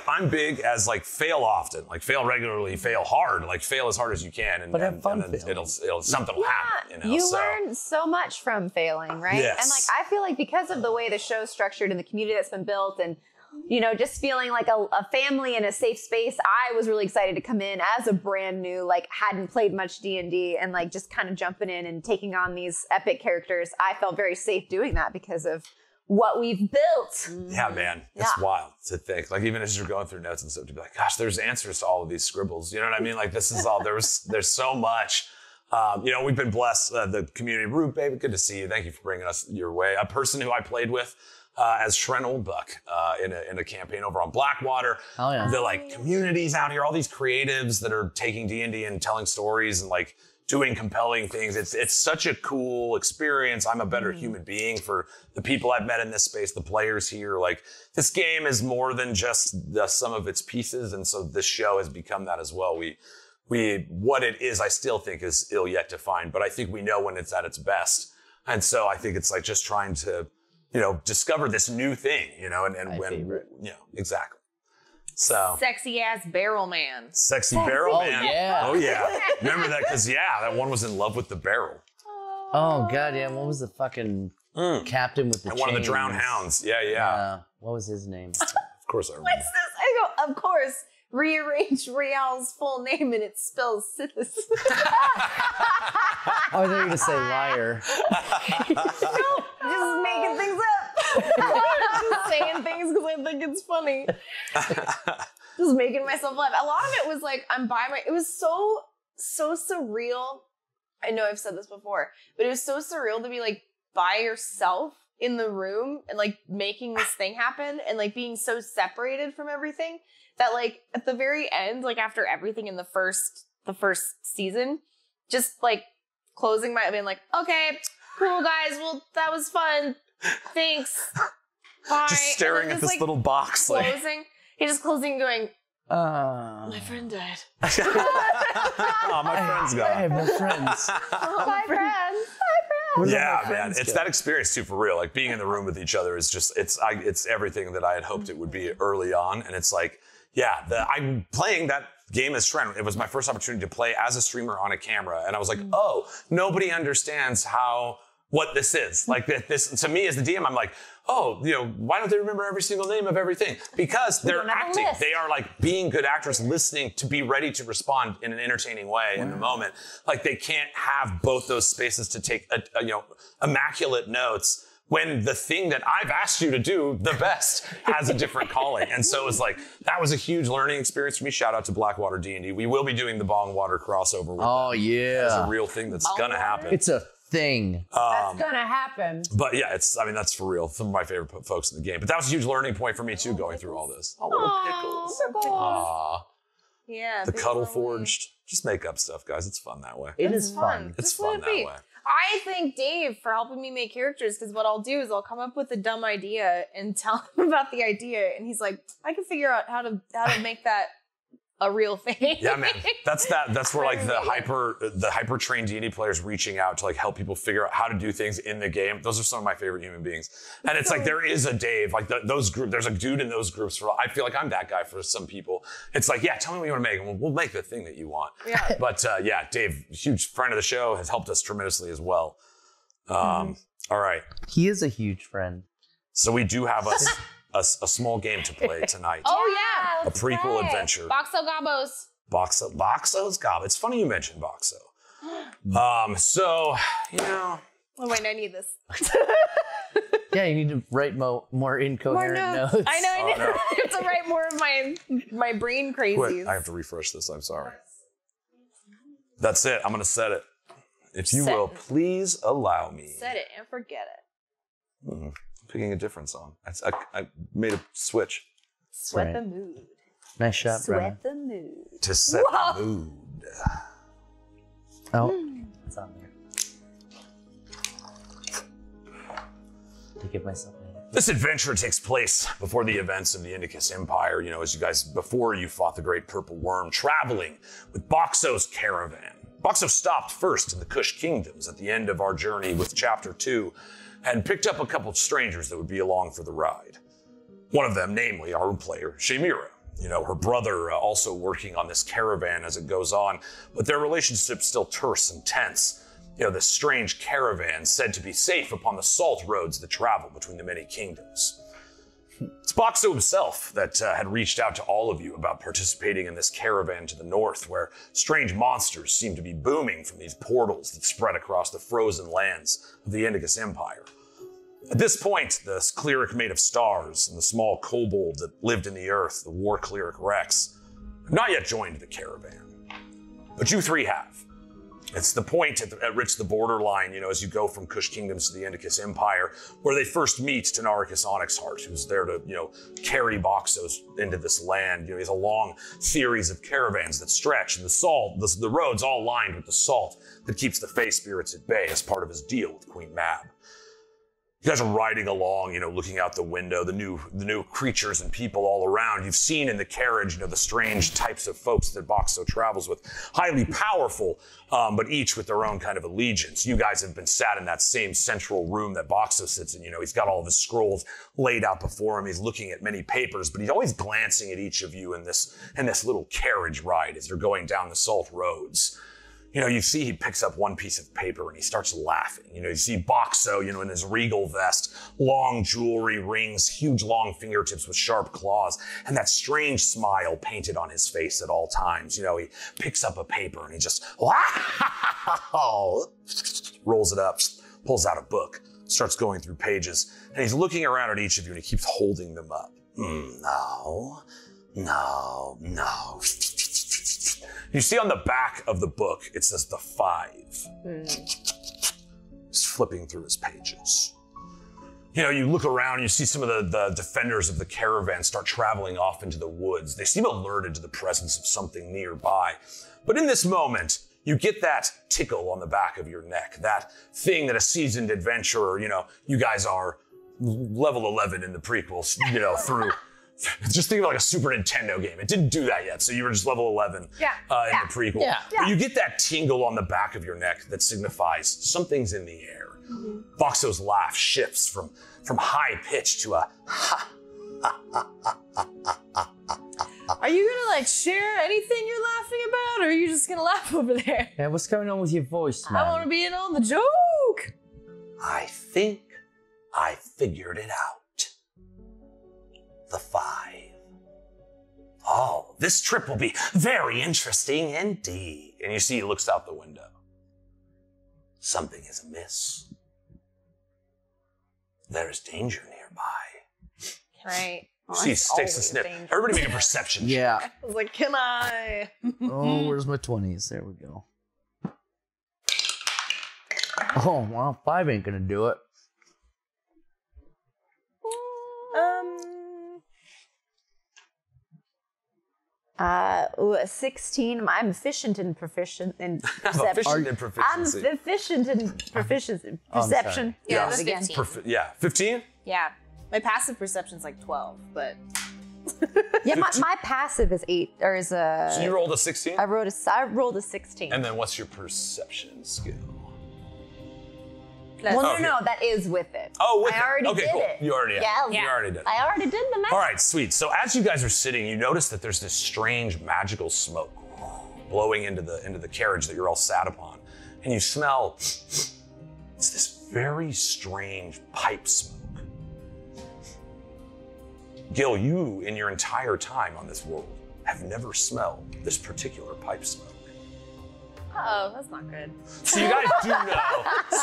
I'm big as like fail often, like fail regularly, fail hard, like fail as hard as you can, and, But have fun and then failing. something will happen. You so. learn so much from failing, right? Yes. And like I feel like because of the way the show's structured and the community that's been built, and just feeling like a family and a safe space, I was really excited to come in as a brand new, like hadn't played much D&D, and like just kind of jumping in and taking on these epic characters. I felt very safe doing that because of what we've built. Yeah, man, it's wild to think. Like even as you're going through notes and stuff, to be like, gosh, there's answers to all of these scribbles. You know what I mean? Like this is all there's so much. We've been blessed. The community, Root, baby, good to see you. Thank you for bringing us your way. A person who I played with as Shren Oldbuck in a campaign over on Blackwater. Oh yeah. The like communities out here, all these creatives that are taking D&D and telling stories and like doing compelling things. It's such a cool experience. I'm a better human being for the people I've met in this space, the players here. Like this game is more than just the sum of its pieces. And so this show has become that as well. What it is, I still think is ill yet to find, but I think we know when it's at its best. And so I think it's like just trying to, discover this new thing, and when, exactly. So Sexy ass barrel man. Sexy barrel man. Yeah. Oh yeah. Remember that? Because that one was in love with the barrel. Oh god, yeah. What was the fucking captain with the And one of the chains? drowned hounds. Yeah. What was his name? Of course I remember. What's this? I go, of course. Rearrange Rial's full name and it spells Sithis. Oh, I thought you were gonna say liar. Nope, just making things up. Just saying things because I think it's funny. Just making myself laugh. A lot of it was like it was so surreal. I know I've said this before, but it was so surreal to be like by yourself in the room and like making this thing happen and like being so separated from everything that like at the very end, like after everything in the first season, just like closing being like, okay, cool guys, well that was fun. Thanks. Bye. Just staring at this like, little box. Closing. He's just closing going, my friend died. Oh, my friend's I gone. have no friends. Bye, friends. Where'd all Yeah, my man. friends It's go? that experience too, for real. Like being in the room with each other is just, it's everything that I had hoped it would be early on. And it's like, I'm playing that game as Shren. It was my first opportunity to play as a streamer on a camera. And I was like, oh, nobody understands what this is. Like this, to me as the DM, I'm like, oh, why don't they remember every single name of everything? Because they're don't have a acting. list. They are like being good actors, listening to be ready to respond in an entertaining way in the moment. Like they can't have both those spaces to take immaculate notes when the thing that I've asked you to do the best has a different calling. And so it was like, that was a huge learning experience for me. Shout out to Blackwater D&D. We will be doing the Bongwater crossover with Oh them. yeah. That's a real thing that's gonna happen. It's a thing. That's gonna happen. But yeah, that's for real. Some of my favorite folks in the game. But that was a huge learning point for me too, going through all this. Oh, little pickles. Aw. Yeah. The big Cuddle lovely. Forged. Just make up stuff, guys. It's fun that way. It is fun. It's Just let fun it that be. way. I thank Dave for helping me make characters because what I'll do is I'll come up with a dumb idea and tell him about the idea, and he's like, I can figure out how to make that a real thing. Yeah, man. That's where like the hyper trained D&D players reaching out to like help people figure out how to do things in the game. Those are some of my favorite human beings. And it's like there is a Dave, like those groups. There's a dude in those groups. I feel like I'm that guy for some people. It's like, yeah, tell me what you want to make, and we'll make the thing that you want. Yeah. But Dave, huge friend of the show, has helped us tremendously as well. All right. He is a huge friend. So we do have a small game to play tonight. Oh yeah. A prequel adventure. Boxxo Gobos. Boxxo's Gob. It's funny you mentioned Boxxo. So, Oh wait, I need this. Yeah, you need to write more incoherent notes. I know. I no. have to write more of my brain quick, crazies. I have to refresh this. I'm sorry. That's it. I'm going to set it. If you Set will, it. please allow me. Set it and forget it. Picking a different song. I made a switch Sweat Right. the mood. Nice shot, brother. Sweat the mood. to set the mood. Oh, it's on there. To give myself a... This adventure takes place before the events of the Indicus Empire. As you guys, before you fought the Great Purple Worm, traveling with Boxxo's caravan. Boxxo stopped first in the Kush Kingdoms at the end of our journey with Chapter 2 and picked up a couple of strangers that would be along for the ride. One of them, namely our player, Shamira. You know, her brother also working on this caravan as it goes on, but their relationship's still terse and tense. You know, this strange caravan said to be safe upon the salt roads that travel between the many kingdoms. It's Boxxo himself that had reached out to all of you about participating in this caravan to the north, where strange monsters seem to be booming from these portals that spread across the frozen lands of the Indicus Empire. At this point, the cleric made of stars and the small kobold that lived in the earth, the war cleric Rex, have not yet joined the caravan. But you three have. It's the point at which the borderline, you know, as you go from Kush Kingdoms to the Indicus Empire, where they first meet Tenarchus Onyxheart, who's there to, you know, carry Boxxo into this land. You know, he has a long series of caravans that stretch, and the roads all lined with the salt that keeps the Fey spirits at bay as part of his deal with Queen Mab. You guys are riding along, you know, looking out the window, the new creatures and people all around. You've seen in the carriage, you know, the strange types of folks that Boxxo travels with. Highly powerful, but each with their own kind of allegiance. You guys have been sat in that same central room that Boxxo sits in. You know, he's got all of his scrolls laid out before him. He's looking at many papers, but he's always glancing at each of you in this little carriage ride as you're going down the salt roads. You know, you see he picks up one piece of paper and he starts laughing. You know, you see Boxxo, you know, in his regal vest, long jewelry, rings, huge long fingertips with sharp claws, and that strange smile painted on his face at all times. You know, he picks up a paper and he just, rolls it up, pulls out a book, starts going through pages, and he's looking around at each of you and he keeps holding them up. No. You see on the back of the book, it says the 5. He's flipping through his pages. You know, you look around, you see some of the defenders of the caravan start traveling off into the woods. They seem alerted to the presence of something nearby. But in this moment, you get that tickle on the back of your neck, that thing that a seasoned adventurer, you know, you guys are level 11 in the prequels, you know, through... Just think of like a Super Nintendo game. It didn't do that yet, so you were just level 11 in the prequel. Yeah. But you get that tingle on the back of your neck that signifies something's in the air. Boxxo's laugh shifts from high pitch to a ha. Are you gonna like share anything you're laughing about, or are you just gonna laugh over there? Yeah, what's going on with your voice, man? I want to be in on the joke. I think I figured it out. The 5. Oh, this trip will be very interesting indeed. And you see he looks out the window. Something is amiss. There is danger nearby. Right. She takes a sniff. Everybody make a perception check. Yeah. I was like, can I? Oh, where's my 20s? There we go. Oh, well, 5 ain't gonna do it. A 16. I'm efficient and proficient in perception. Efficient in proficiency. I'm efficient in proficiency. Perception. Yeah, Yes, again. 15. 15? Yeah. My passive perception's like 12, but... Yeah, my passive is 8, or is a... So you rolled a 16? I rolled a 16. And then what's your perception skill? Well, no, that is with it. Oh, with I already okay, did cool. it. You already did. Yeah. You already did. I already did the math. All right, sweet. So as you guys are sitting, you notice that there's this strange magical smoke blowing into the carriage that you're all sat upon. And you smell, it's this very strange pipe smoke. Gil, you, in your entire time on this world, have never smelled this particular pipe smoke. Uh-oh, that's not good. So you guys do know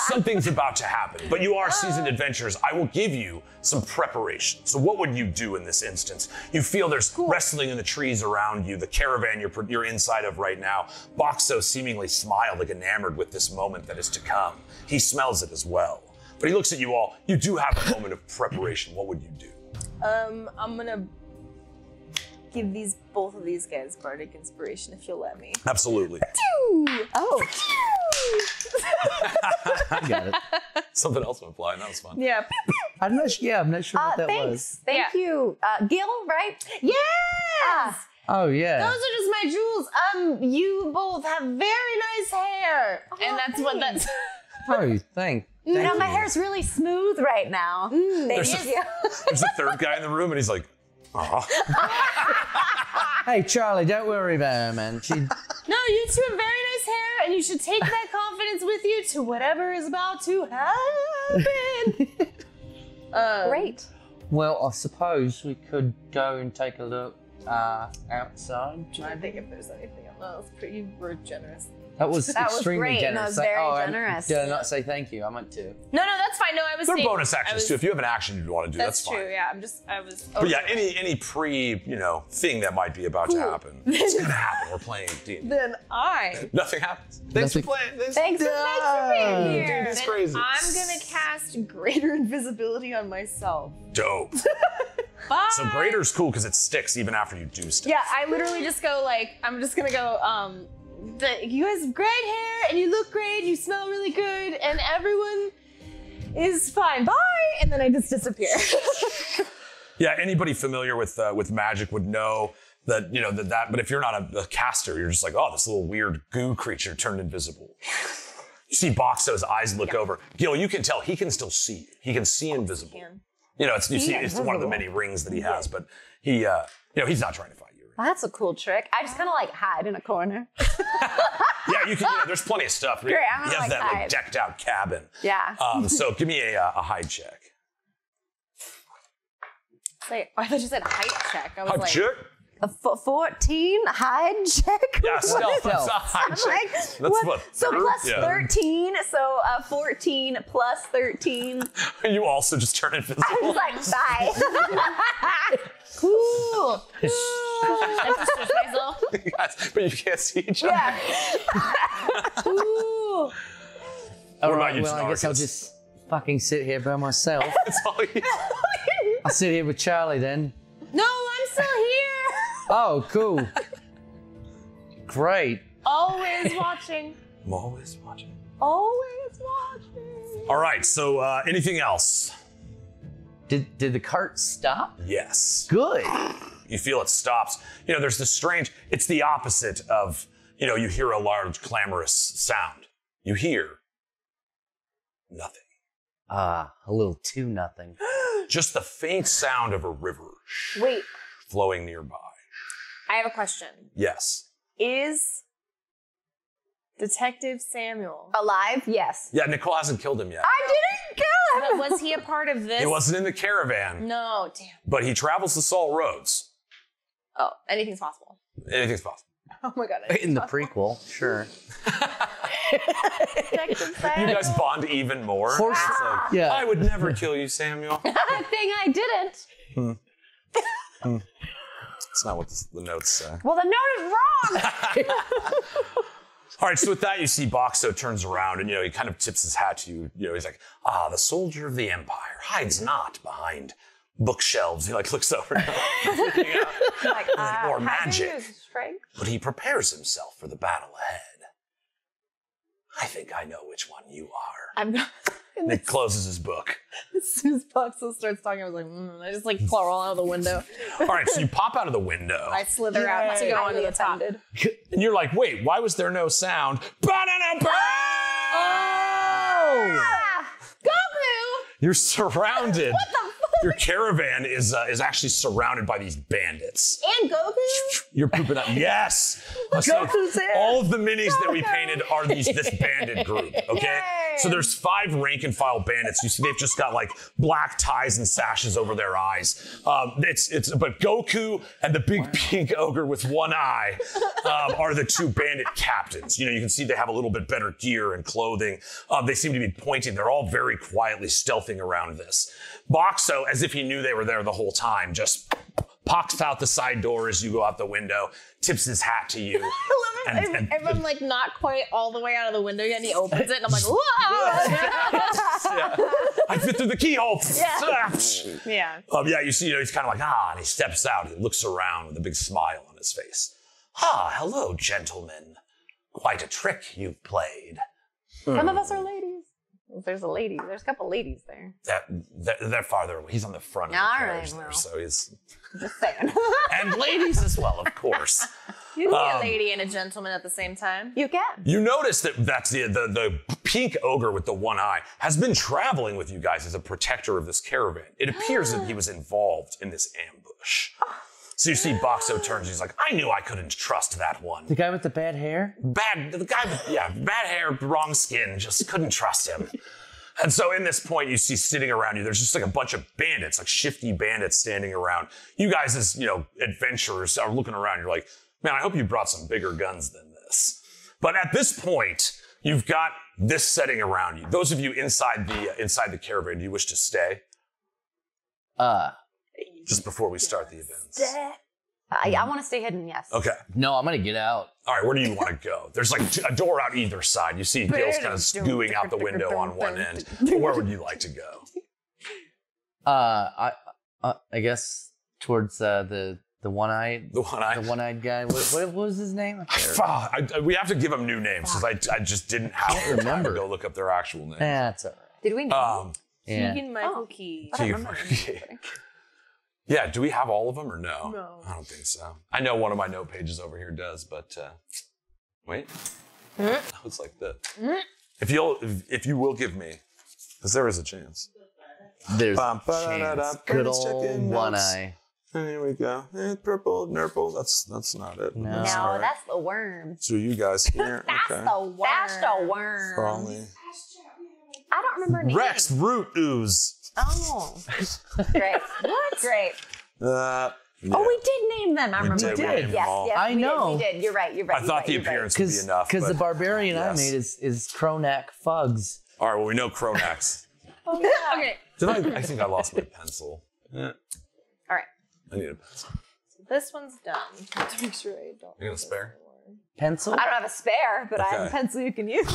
something's about to happen, but you are seasoned adventurers. I will give you some preparation. So what would you do in this instance? You feel there's wrestling in the trees around you, the caravan you're inside of right now. Boxxo seemingly smiled, like enamored with this moment that is to come. He smells it as well. But he looks at you all. You do have a moment of preparation. What would you do? I'm gonna give both of these guys bardic inspiration if you'll let me. Absolutely. Oh. I got it. Something else went flying. That was fun. Yeah. I'm not sure what that was. Thank you. Gil, right? Yes! Oh, yeah. Those are just my jewels. You both have very nice hair. Oh, and that's what that's... Oh, thank You know, my hair's really smooth right now. Thank you. There's a third guy in the room, and he's like, "Oh, Hey, Charlie, don't worry about her, man. She. No, you two have very nice hair, and you should take that confidence with you to whatever is about to happen. Great. Well, I suppose we could go and take a look outside. I think if there's anything else, you were generous. That was That was extremely great. generous. That was very oh, generous. Did I not say thank you? I meant to. No, that's fine. No, I was they're saying. bonus actions too. If you have an action you'd want to do, that's fine. true. Yeah, I was. But yeah, any thing that might be about to happen, it's gonna happen. We're playing D&D. Then Nothing happens. Thanks for playing. Thanks for being here. Dude, it's crazy. I'm gonna cast greater invisibility on myself. Dope. Bye. So greater's cool because it sticks even after you do stuff. Yeah, I literally just go like, I'm just gonna go, you guys have great hair and you look great, you smell really good, and everyone is fine. Bye! And then I just disappear. Yeah, anybody familiar with magic would know that, that, but if you're not a caster, you're just like, oh, this little weird goo creature turned invisible. You see Boxxo's eyes look over. Gil, you can tell he can still see you. He can see invisible. It's one of the many rings that he has, but he, he's not trying to fight you. That's a cool trick. I just kind of like hide in a corner. Yeah, you can. There's plenty of stuff. Great, I'm he has gonna, that hide. decked out cabin. Yeah. So give me a hide check. I thought you said height check. I was Hide like, check? A 14 hide check? Yeah, stealth. That's a hide I'm check. like, That's what? So three? plus Yeah. 13, so 14 plus 13. You also just turn invisible. I was like, bye. cool. I just touched myself. Yes, but you can't see each other. Yeah. Ooh. What about you, well, I guess I'll Snarkus? just fucking sit here by myself. That's all you. I'll sit here with Charlie then. No, I'm still here. Oh, cool. Great. Always watching. I'm always watching. Always watching. All right, so anything else? Did the cart stop? Yes. Good. You feel it stops. There's this strange, it's the opposite of, you hear a large clamorous sound. You hear nothing. A little too nothing. Just the faint sound of a river Wait, flowing nearby. I have a question. Yes. Is Detective Samuel, Alive? Yes. Yeah, Nicole hasn't killed him yet. I didn't kill him. but was he a part of this? He wasn't in the caravan, No, damn. but he travels the salt roads. Oh, anything's possible. Anything's possible. Oh my god. In the prequel, sure. Detective You Samuel. guys bond even more. Of course. It's like, Yeah. I would never kill you, Samuel. Good thing I didn't. That's not what the notes say. Well, the note is wrong. All right, so with that, you see Boxxo turns around and, he kind of tips his hat to you. He's like, the soldier of the Empire hides not behind bookshelves. He looks over. Like, Or how do magic. you use strength? But he prepares himself for the battle ahead. I think I know which one you are. I'm not. And he closes his book. As soon as Boxxo starts talking, I was like, I just crawl out of the window. All right, so you pop out of the window. I slither out to go onto the top. And you're like, wait, why was there no sound? Ba-da-da-ba! Ah! Goku! You're surrounded. What the fuck? Your caravan is actually surrounded by these bandits. And Goku? You're pooping out. Yes. So all of the minis that we painted are this bandit group. Okay. Yay. So there's 5 rank and file bandits. You see, they've just got black ties and sashes over their eyes. But Goku and the big pink ogre with one eye are the 2 bandit captains. You can see they have a little bit better gear and clothing. They seem to be pointing. They're all very quietly stealthing around this. Boxxo, as if he knew they were there the whole time, just pops out the side door as you go out the window, tips his hat to you. If I'm not quite all the way out of the window yet, and he opens it, and I'm like, whoa! Yeah. I fit through the keyhole. Yeah. You see, he's kind of and he steps out and looks around with a big smile on his face. Hello, gentlemen. Quite a trick you've played. Some of us are ladies. There's a couple ladies there. They're farther away. He's on the front of the All carriage right, there, well. so he's... Just saying. And ladies as well, of course. You can be a lady and a gentleman at the same time. You can. You notice that's the pink ogre with the one eye has been traveling with you guys as a protector of this caravan. It appears that he was involved in this ambush. So you see Boxxo turns, he's like, I knew I couldn't trust that one. The guy with the bad hair? The guy with, bad hair, wrong skin, just couldn't trust him. And so in this point, you see sitting around you, there's just like a bunch of bandits, like shifty bandits standing around. You guys as, adventurers are looking around, you're like, man, I hope you brought some bigger guns than this. But at this point, you've got this setting around you. Those of you inside the caravan, do you wish to stay? Just before we start the events. I want to stay hidden, yes. Okay. No, I'm gonna get out. All right, where do you want to go? There's like a door out either side. You see Gil's kind of skewing out the window on one end. Where would you like to go? I guess towards the one-eyed. The one-eyed? The one-eyed guy. What was his name? We have to give them new names because I just didn't have the time to go look up their actual names. That's all right. Did we know? Yeah. Keegan Michael Key. Yeah, do we have all of them or no? No. I don't think so. I know one of my note pages over here does, but wait. It's like this. If you will give me, because there is a chance. There's a chance. Good old one eye. And here we go. Purple, nurple. That's not it. No. No, all right. that's the worm. So you guys here. That's okay. the worm. That's the worm. Probably. I don't remember names. Rex Root Ooze. Oh. Great. What? Great. Yeah. Oh, we did name them. I remember. did. We Yes, did. yes, I know. We did. You're right. You're right. I thought the appearance would be enough. Because the but- barbarian I Yes. made is Kronak Fugs. All right, well, we know Kronax. Oh, yeah. Okay. I think I lost my pencil. Yeah. All right. I need a pencil. This one's done. I have to make sure I don't. You got a spare? Pencil? I don't have a spare, but I have a Okay. pencil you can use.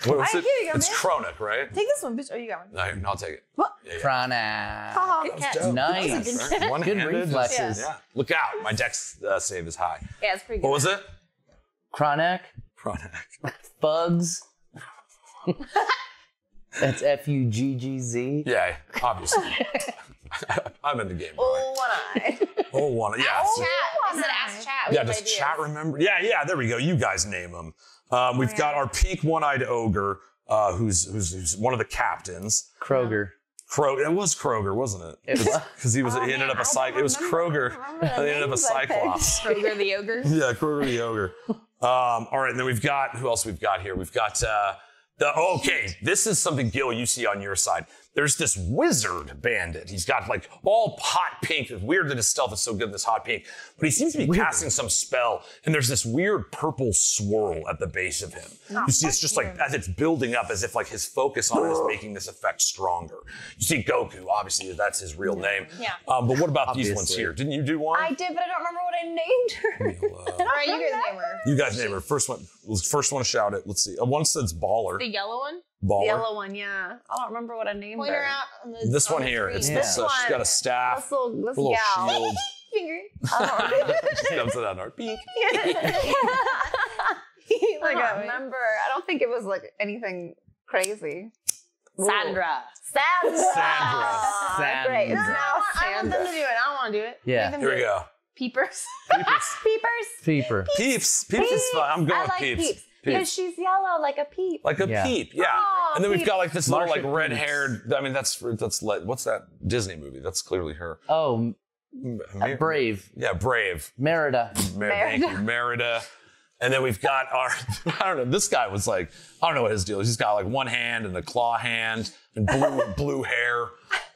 What was I it? give you, It's man. Kronak, right? Take this one, bitch. Oh, you got one. No, I'll take it. What? Yeah, yeah. Kronak. Good catch. dope. Nice. Right? One-handed. Good reflexes. Yeah. Look out. My dex save is high. Yeah, it's pretty good. What was it? Kronak Kronak. Fugs. That's Fuggz. Yeah, obviously. I'm in the game. Oh, one eye. Oh, one. Yeah. Ask so- chat. I said ask chat. We Yeah, have does ideas. chat remember? Yeah, there we go. You guys name them. We've got our pink one-eyed ogre, who's one of the captains. Kroger. It was Kroger, wasn't it? It was. Because he ended up a cyclops. It was Kroger. He ended up a cyclops. Kroger the ogre. Yeah, Kroger the ogre. All right, and then we've got, who else we've got here? We've got okay, this is something, Gil, you see on your side. There's this wizard bandit. He's got like all hot pink. It's weird that his stealth is so good in this hot pink, but he seems to be casting some spell, and there's this weird purple swirl at the base of him. You see, it's just like as it's building up, as if like his focus on it is making this effect stronger. You see Goku, obviously that's his real name. Yeah. But what about these ones Obviously. here? Didn't you do one? I did, but I don't remember what I named her. All right, you guys name her. You guys name her. First one, shout it. Let's see. One says baller. The yellow one. Baller. The yellow one, yeah. I don't remember what I named Point her. her out. On the, This on one the here. It's screen. this. She's got a staff, This little a little gal. shield. Finger. Jumps it on our beak. I don't remember. I don't think it was like anything crazy. Sandra. Sandra. Great. It's Sandra. now I want them to Sandra. do it. I don't want to do it. Yeah. Make them Here do we it. go. Peepers. Peepers. Peeper. Peeps. Peeps is fun. I'm going I with like peeps. Because she's yellow like a peep. Like a Yeah. peep, yeah. Aw, And then we've Peeps. got like this little like Marsha red-haired. I mean, that's what's that Disney movie? That's clearly her. Oh, Brave. Yeah, Brave. Merida. Thank you, Merida. And then we've got our, I don't know, this guy was like, I don't know what his deal is. He's got like one hand and a claw hand and blue hair.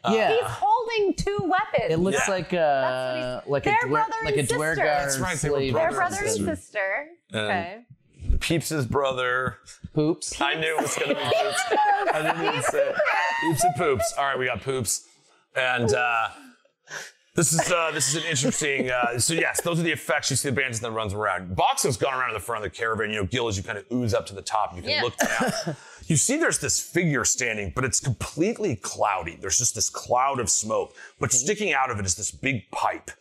Yeah. He's holding two weapons. It looks Yeah. like That's what a They're brother like a and sister. Dwergar That's right, they were slave. They're brother brother and and sister. sister. And Okay. Peeps' brother. Poops. I knew it was going to be Poops. I didn't even say it. Peeps and Poops. All right, we got Poops. And this is an interesting, so yes, those are the effects. You see the bandits that runs around. Boxxo's gone around in the front of the caravan. You know, Gil, as you kind of ooze up to the top, you can Yeah. look down. You see there's this figure standing, but it's completely cloudy. There's just this cloud of smoke, but sticking out of it is this big pipe.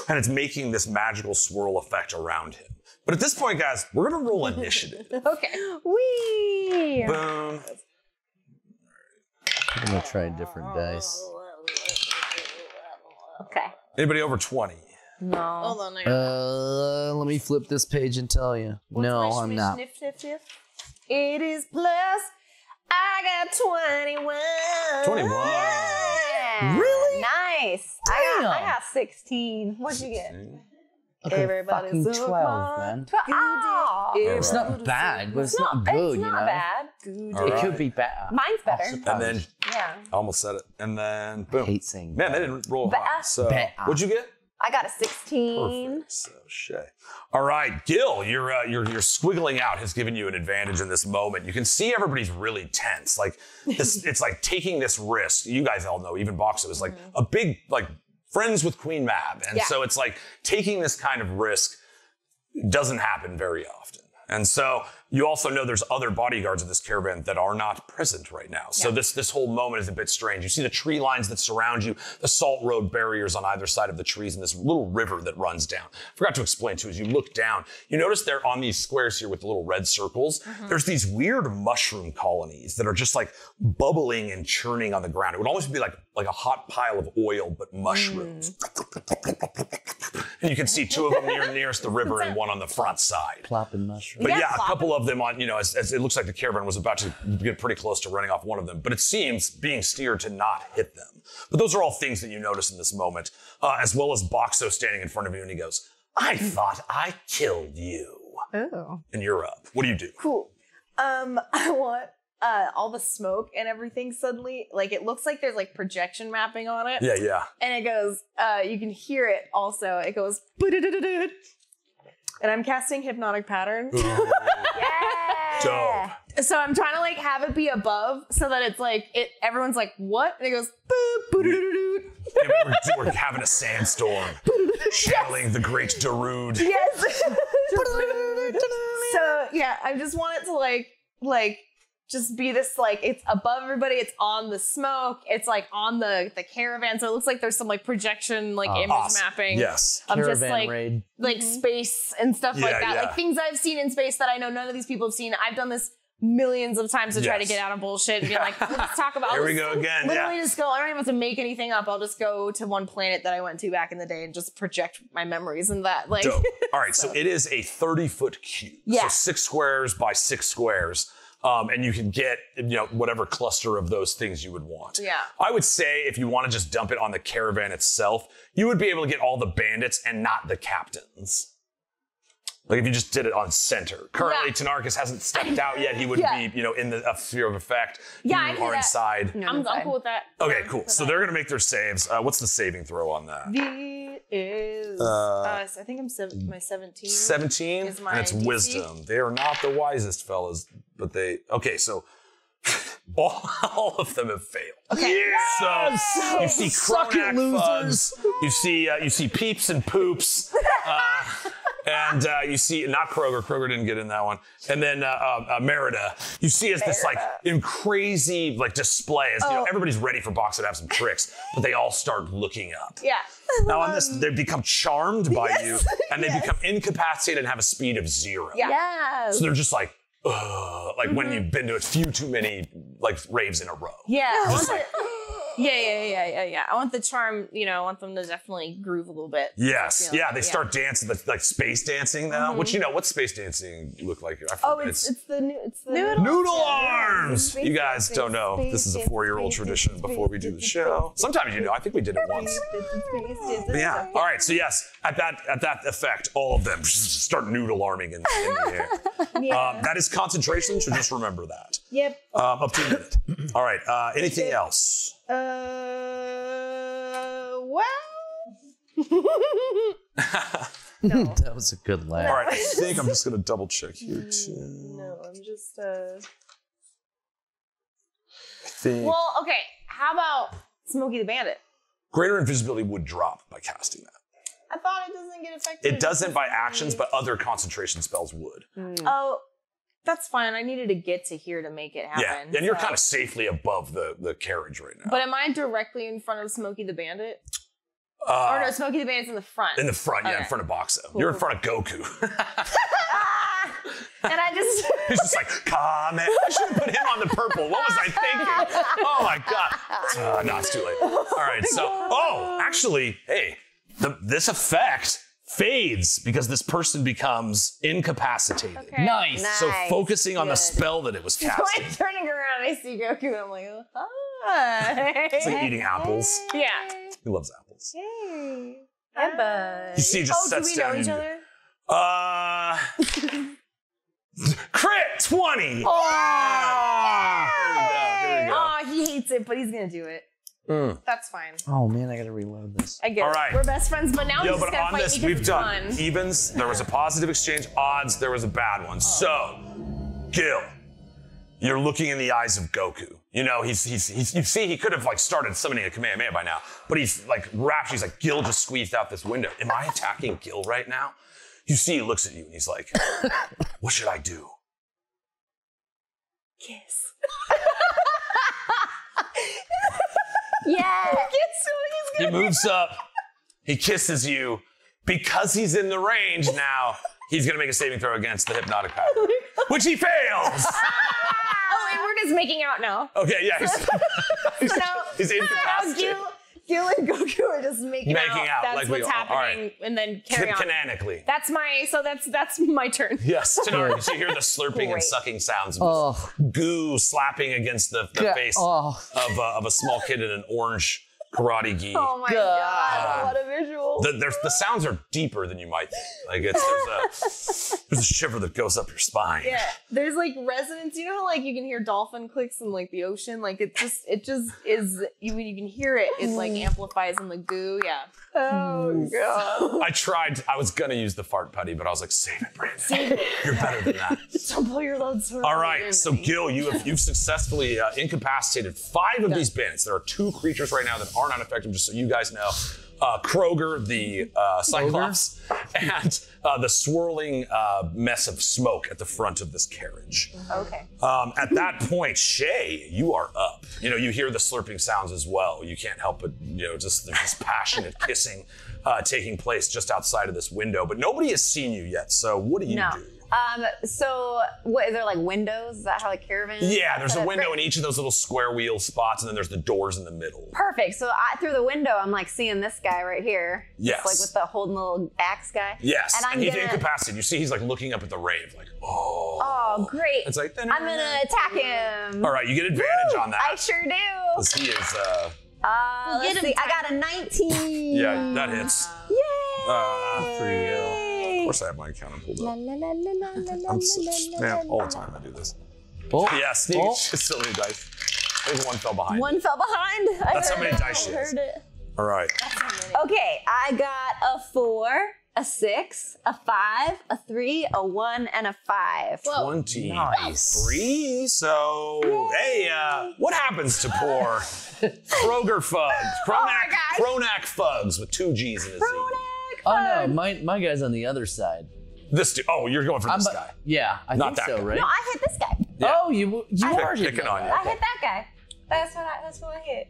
And it's making this magical swirl effect around him. But at this point, guys, we're going to roll initiative. Okay. Wee. Boom. I'm gonna try different dice. Okay. Anybody over 20? No. Hold on, I got Let me flip this page and tell you. What's No, my I'm not. sniff, sniff, sniff? It is plus. I got 21. 21. Yeah. Really? Nice. I got 16. What'd you get? Okay, Everybody's fucking so 12, smart. man. Oh. It's not bad, but it's not good, It's you not know? bad. All It right. could be bad. Mine's better. And then Yeah. I almost said it. And then I boom. hate saying Man, bad. they didn't roll Ba- high. So Ba- what'd you get? I got a 16. Perfect. So Shay. All right, Gil, you're squiggling out has given you an advantage in this moment. You can see everybody's really tense. Like this, it's like taking this risk. You guys all know, even Boxxo is like a big like friends with Queen Mab, and so it's like taking this kind of risk doesn't happen very often. And so you also know there's other bodyguards in this caravan that are not present right now. So this whole moment is a bit strange. You see the tree lines that surround you, the salt road barriers on either side of the trees, and this little river that runs down. Forgot to explain too, as you look down, you notice there on these squares here with the little red circles, there's these weird mushroom colonies that are just like bubbling and churning on the ground. It would almost be like a hot pile of oil, but mushrooms. And you can see two of them nearest the river and one on the front side. Plopping mushroom. But yeah, a couple of them on, as it looks like the caravan was about to get pretty close to running off one of them, but it seems being steered to not hit them. But those are all things that you notice in this moment, as well as Boxxo standing in front of you, and he goes, I thought I killed you. Oh. And you're up. What do you do? Cool. I want all the smoke and everything suddenly, like it looks like there's like projection mapping on it. Yeah. And it goes, you can hear it also. It goes, "Ba-da-da-da-da." And I'm casting Hypnotic Pattern. Yeah. Dope. So I'm trying to like have it be above so that it's like, everyone's like, what? And it goes, "Boo, boo-doo-doo-doo." We're having a sandstorm, channeling the great Darude. Yes. So yeah, I just want it to like just be this like it's above everybody. It's on the smoke. It's like on the caravan. So it looks like there's some like projection like image Awesome. mapping. Yes. Of just Caravan like raid. space and stuff like that. Yeah. Like things I've seen in space that I know none of these people have seen. I've done this millions of times to try to Yes. get out of bullshit and be like, let's talk about. Here we go again. Literally Yeah. just go. I don't even have to make anything up. I'll just go to one planet that I went to back in the day and just project my memories and that. Like, Dope. All right, so it is a 30-foot cube. Yeah. So 6 squares by 6 squares. And you can get, whatever cluster of those things you would want. Yeah. I would say if you want to just dump it on the caravan itself, you would be able to get all the bandits and not the captains. Like if you just did it on center. Currently, Tanarchus hasn't stepped out yet. He would be, in the sphere of effect. Yeah, I you can do are that. inside. I'm cool with that. Okay, cool. So they're going to make their saves. What's the saving throw on that? V is I think I'm my 17. 17, is my and it's DC. wisdom. They are not the wisest fellas, but okay, so all of them have failed. Okay. So you see Cronak Fuds, you see Peeps and Poops, and you see not Kroger. Kroger didn't get in that one, and then Merida. You see as this like in crazy like display as everybody's ready for Boxxo to have some tricks, but they all start looking up. Yeah. Now on this, they become charmed by you, and they become incapacitated and have a speed of 0. Yeah. Yes. So they're just like, like when you've been to a few too many like raves in a row. Yeah. Just like, Yeah. I want the charm, I want them to definitely groove a little bit. yes, Yeah, yeah, they start dancing, like space dancing now. Which what's space dancing look like? I forget. It's the Noodle arms! You guys don't know. This is a 4-year-old tradition before we do the show. Sometimes you know. I think we did it once. But yeah. All right. So yes, at that effect, all of them start noodle arming in the air. Yeah. That is concentration, so just remember that. Yep. Up to a minute. All right. Anything else? Well. That was a good laugh. All right. I think I'm just gonna double check here too. No, I'm just. I think Well, okay. How about Smokey the Bandit? greater invisibility would drop by casting that. I thought it doesn't get affected. It doesn't by actions, but other concentration spells would. Oh, that's fine. I needed to get to here to make it Yeah, happen. and you're so- kind of safely above the carriage right now. But am I directly in front of Smokey the Bandit? Or no, Smokey the Bandit's in the front. in the front, yeah, in Okay. front of Boxxo. You're in front of Goku. And I just. He's just like, come in. I should have put him on the purple. What was I thinking? Oh my God. No, it's too late. All right, so, actually, hey, This effect fades because this person becomes incapacitated. Okay. Nice. So Nice. focusing on the Good. spell that it was So casting. I'm turning around, I see Goku, and I'm like, hi. It's like eating apples. Yeah. He loves apples. Hey. Hi, bud. You see, he just Oh, do sets we know down. each and- other? Crit 20. Oh, Here we go. oh, he hates it, but he's gonna do it. Mm. That's fine. Oh man, I gotta reload this. I get All it. right. We're best friends, but now Yo, he's just but gonna on fight this, me we've because done it's fun. evens. There was a positive exchange. Odds, there was a bad one. So, Gil, you're looking in the eyes of Goku. You know, you see, he could have like started summoning a Kamehameha by now, but he's like rapt. He's like, Gil just squeezed out this window. Am I attacking Gil right now? You see, he looks at you and he's like, what should I do? Kiss. Yeah. He moves up. He kisses you. Because he's in the range now, he's going to make a saving throw against the hypnotic power, which he fails. Oh, and we're just making out now. Okay, yeah. He's now incapacitated. Gil and Goku are just making out That's like we what's are. All happening, and then carry on. Canonically. That's my turn. Yes. So you hear the slurping and Great. sucking sounds of Oh. goo slapping against the face Oh. of a small kid in an orange karate gi. Oh my God. god! What a visual. The sounds are deeper than you might think. Like there's a shiver that goes up your spine. Yeah, there's like resonance. You know how like you can hear dolphin clicks in like the ocean. Like it just is. When you can hear it, it like amplifies in the goo. Yeah. Oh god. I was gonna use the fart putty, but I was like, save it, Brandon. You're better than that. Don't pull your load so All right, so Gil, you've successfully incapacitated 5 of these bandits. There are 2 creatures right now that are not effective, just so you guys know. Kroger, the Cyclops, and the swirling mess of smoke at the front of this carriage. Okay. At that point, Shay, you are up. You know, you hear the slurping sounds as well. You can't help but, just there's this passionate kissing taking place just outside of this window. But nobody has seen you yet, so what do you No. do? So what, is there like windows? Is that how like caravan? Yeah, there's a That's window great. in each of those little square wheel spots, and then there's the doors in the middle. Perfect. So through the window, I'm like seeing this guy right here. Yes. Just, like with the holding little axe guy. Yes, And I'm he's gonna. incapacitated. You see he's like looking up at the rave, like, oh. Oh, great. It's like, I'm gonna attack him. All right, you get advantage on that. I sure do. 'Cause he is, Let's see. I got a 19. yeah, that hits. Yay! For you. Of course I have my counter pulled up. Man, all the time I do this. Oh. Yeah, sneak. Oh. Just silly dice. I think one fell behind. One fell behind. That's how I many heard dice it. she has. Heard it. All right. Okay, I got a 4, a 6, a 5, a 3, a 1, and a 5. 20. Nice. 3. So, hey, what happens to poor Kroger Fugs? Kronak Fugs with 2 G's in his name. Oh no, my guy's on the other side. This dude. Oh, you're going for this guy. Yeah, I Not think that so, guy. right? No, I hit this guy. Yeah. Oh, you are hitting Picking on that you. guy. I hit that guy. That's what I hit.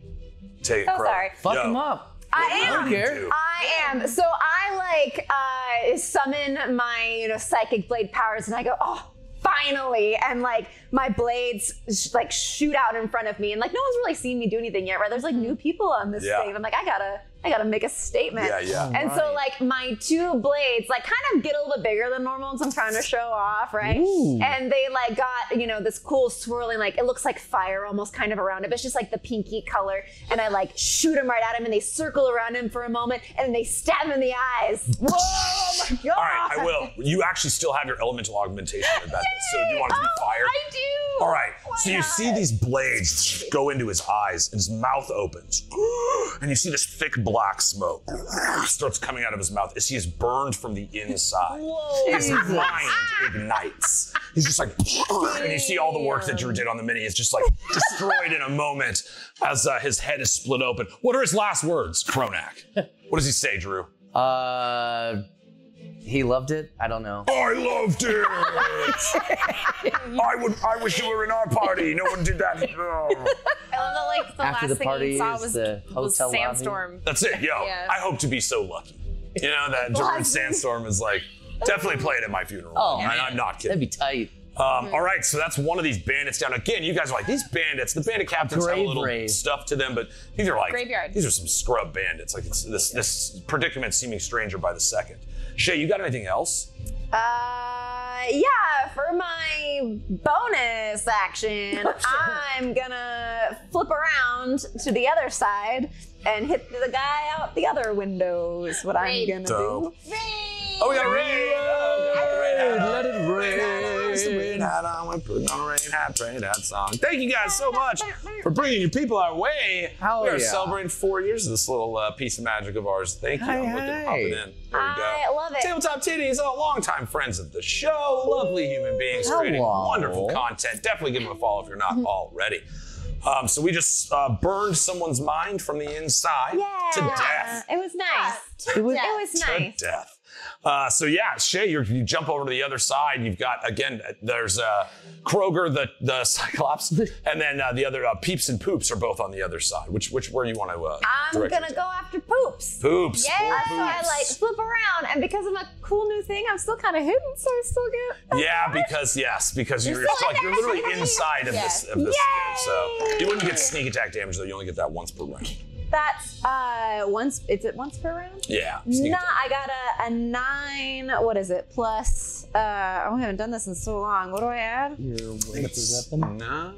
Take it, So Kroger. sorry. Fuck Yo, him up. I I am. don't care. I am. So I like summon my psychic blade powers, and I go, oh, finally! And like my blades like shoot out in front of me, and like no one's really seen me do anything yet, right? There's like new people on this Yeah. thing. I'm like, I gotta make a statement. Yeah. And so like my 2 blades like kind of get a little bit bigger than normal, so I'm trying to show off, right? Ooh. And they like got this cool swirling, like it looks like fire almost kind of around it, but it's just like the pinky color. And I like shoot them right at him, and they circle around him for a moment, and then they stab him in the eyes. Whoa! Oh my god! All right, I will. You actually still have your elemental augmentation in that. So do you want it to be fire? I do. All right. Why So you not? see these blades go into his eyes, and his mouth opens, and you see this thick black smoke starts coming out of his mouth as he is burned from the inside. Whoa! His mind ignites. He's just like, and you see all the work that Drew did on the mini is just like destroyed in a moment as his head is split open. What are his last words, Kronak? What does he say, Drew? He loved it. I don't know. I loved it. I wish you were in our party. No one did that. No. I love that like the After last the thing party he saw is was, the was hotel lobby. Sandstorm. That's it, yo. Yeah. I hope to be so lucky. You know that Jordan Sandstorm is like definitely played at my funeral. Oh, and man. I'm not kidding. That'd be tight. All right, so that's one of these bandits down. Again, you guys are like, these bandits, the bandit captains have a little Grave. stuff to them, but these are like, Graveyard. these are some scrub bandits. Like, it's this predicament seeming stranger by the second. Shay, you got anything else? Yeah, for my bonus action, I'm gonna flip around to the other side and hit the guy out the other window is what I'm gonna do. Oh, we got a raid! Let it rain. Rain hat on, we're putting on a rain hat song. Thank you guys so much for bringing your people our way. Hell we are yeah. celebrating 4 years of this little piece of magic of ours. Thank you. I'm looking Hey. popping in. There we go. I love it. Tabletop Titties, longtime friends of the show, lovely human beings creating Hello. wonderful content. Definitely give them a follow if you're not already. So we just burned someone's mind from the inside to death. It was nice. It was nice. To death. So yeah, Shay, you jump over to the other side. You've got, again, there's Kroger, the Cyclops, and then the other Peeps and Poops are both on the other side. Where you want to I'm direct gonna your go after Poops. Poops. Yeah, Poor so I Poops. like flip around, and because of my cool new thing, I'm still kind of hidden, so I still get. Yeah, because you're still like you're in there. literally inside of this game. So you wouldn't get sneak attack damage though. You only get that once per round. That's once. Is it once per round? Yeah. Nah, I got a 9. What is it? Plus, I haven't done this in so long. What do I add? Your weapon. 9.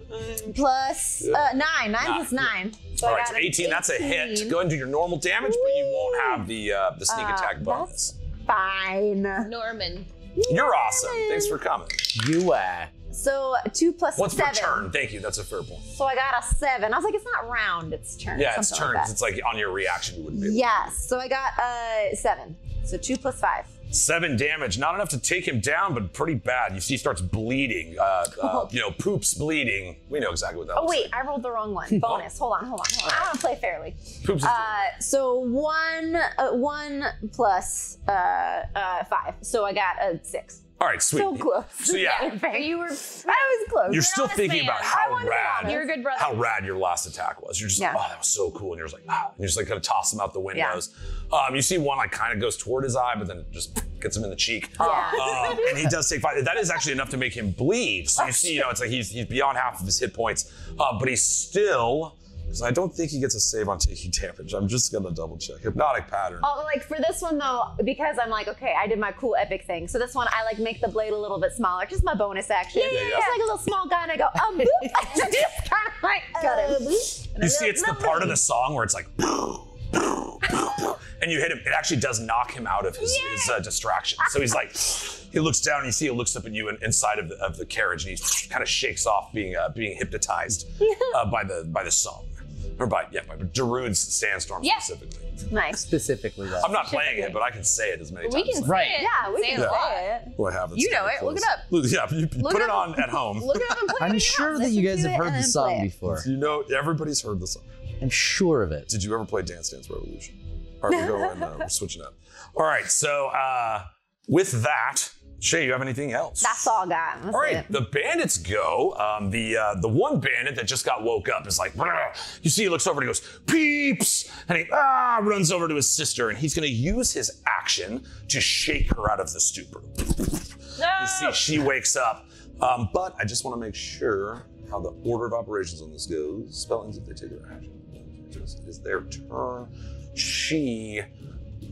Plus 9. 9 plus 9. So All I right, got so 18. That's a hit. 18. Go ahead and do your normal damage, but you won't have the sneak attack bonus. Fine. Norman. You're awesome. Thanks for coming. You are. So 2 plus Once 7. per turn. Thank you. That's a fair point. So I got a 7. I was like, it's not round, it's turn. Yeah, it's something turns. like that. It's like on your reaction, you wouldn't be able to. Yes. So I got 7. So 2 plus 5. 7 damage. Not enough to take him down, but pretty bad. You see he starts bleeding. Poops bleeding. We know exactly what that Oh was. wait, I rolled the wrong one. Bonus. Hold on. I want to play fairly. Poops is So 1 plus 5. So I got a 6. All right, sweet. So close. So yeah, You were. I was close. you're still thinking about You're a good brother. how rad your last attack was. You're just like, Yeah. oh, that was so cool. And you're just like, and you're just like kind of toss him out the windows. You see one like kind of goes toward his eye, but then just gets him in the cheek. And he does take 5. That is actually enough to make him bleed. So you see, it's like he's beyond half of his hit points, but he's still. Because I don't think he gets a save on taking damage. I'm just gonna double check. Hypnotic pattern. Oh, like for this one though, because I'm like, okay, I did my cool epic thing. So this one, I like make the blade a little bit smaller, just my bonus action. Yeah. It's like a little small guy, and I go, boop. I just kind of like got him. You see, it's the part of the song where it's like, and you hit him. It actually does knock him out of his distraction. So he's like, he looks down and you see he looks up at you inside of the carriage, and he kind of shakes off being hypnotized by the song. Or by Darude's Sandstorm specifically. Nice. Specifically that. I'm not playing it, but I can say it as many We times. can as Right. say it. Yeah, we Say can it a lot. say it. I have it. You know it. Look it up. Yeah, you put it it on up. at home. Look it up and play I'm it. sure that you guys have heard the song before. You know, everybody's heard the song. I'm sure of it. Did you ever play Dance Dance Revolution? All right, we're going. We're switching up. All right, so with that, Shay, you have anything else? That's all I got. That's All right, it. the bandits go. The one bandit that just got woke up is like, "Brr." You see, he looks over and he goes, "Peeps!" And he runs over to his sister, and he's going to use his action to shake her out of the stupor. You see, she wakes up. But I just want to make sure how the order of operations on this goes. Spellings, if they take their action. It is their turn.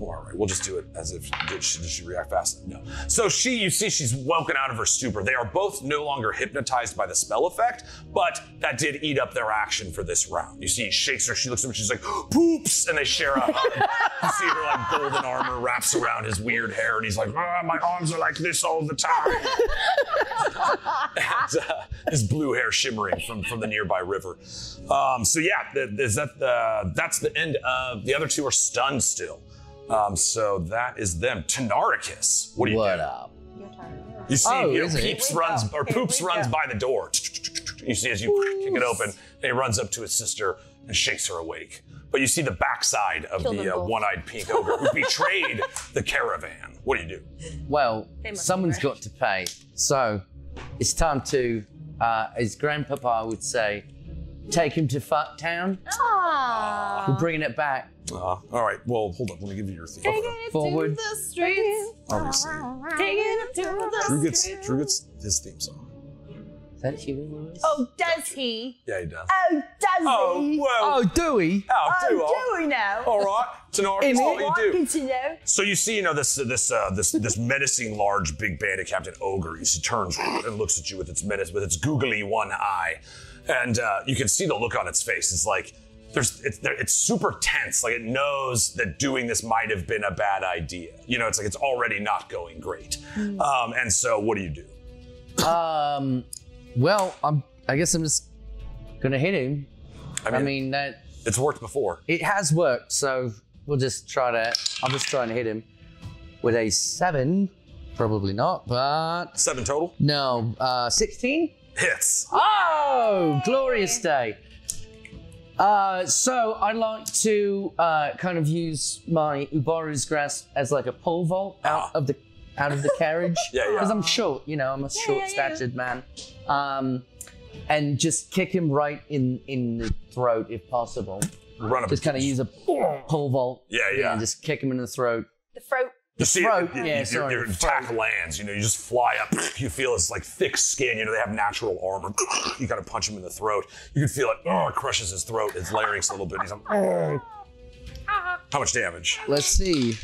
All right, we'll just do it as if, did she react fast? No. So you see she's woken out of her stupor. They are both no longer hypnotized by the spell effect, but that did eat up their action for this round. You see, he shakes her, she looks at him, she's like, "Poops!" And they share a hug. You see her like golden armor wraps around his weird hair, and he's like, "My arms are like this all the time." And his blue hair shimmering from the nearby river. So yeah, that's the end of, the other two are stunned still. So that is them. Tanaricus, what do you What do? up? You see, is it? Poops runs by the door. You see as you kick it open, and he runs up to his sister and shakes her awake. But you see the backside of Kill them the both. one-eyed pink ogre who betrayed the caravan. What do you do? Well, must someone's be got to pay. So it's time to, as Grandpapa would say, take him to Fuck Town. Aww. We're bringing it back. All right, well, hold up. Let me give you your theme. Forward. The streets. Obviously. Taking it to the Drew gets his theme song. that Huey Lewis? Oh, does he? Yeah, he does. Oh, does he? well. Oh, do we? Do we know? All right. To know In what it? you do. Good to know. So you see, this menacing, large, big bandit captain ogre. He turns and looks at you with its googly one eye, and you can see the look on its face. It's like it's super tense. Like it knows that doing this might have been a bad idea. It's like it's already not going great. And so, what do you do? Well, I guess I'm just gonna hit him. I mean that it's worked before. it has worked, so I'll just try and hit him with a 7. Probably not, but 7 total? no, 16. Hits. Oh, glorious day. So I'd like to kind of use my Ubaru's grasp as like a pole vault out of the carriage. Yeah. Because I'm short, I'm a short-statured man. And just kick him right in the throat if possible. Run up. Just kind of use a pole vault. Yeah. And just kick him in the throat. The throat. You see, throat. your attack lands. You just fly up. You feel his like thick skin. They have natural armor. You gotta punch him in the throat. You can feel it. It crushes his throat. His larynx a little bit. He's like, How much damage? Let's see.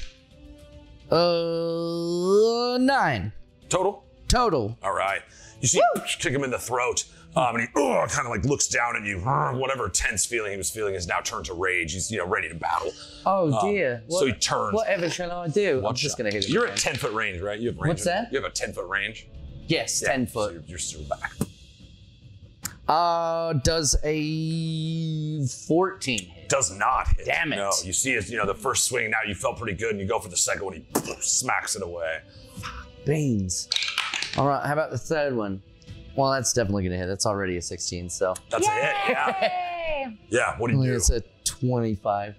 9 Total. total. All right. You see, kick him in the throat. And he kind of like looks down at you. Whatever tense feeling he was feeling has now turned to rage. He's ready to battle. Oh dear. So he turns. Whatever shall I do? I'm just gonna hit him. You're again. at 10-foot range, right? You have range. What's that? You have a 10-foot range. Yes, Yeah, 10 so foot. you're still back. Does a 14 hit? Does not hit. Damn it. No, you see it, the first swing now you felt pretty good and you go for the second one, he smacks it away. Beans. All right, how about the third one? Well, that's definitely gonna hit. That's already a 16, so. That's a hit, yeah. Yay! Yeah, what do you do? It's a 25.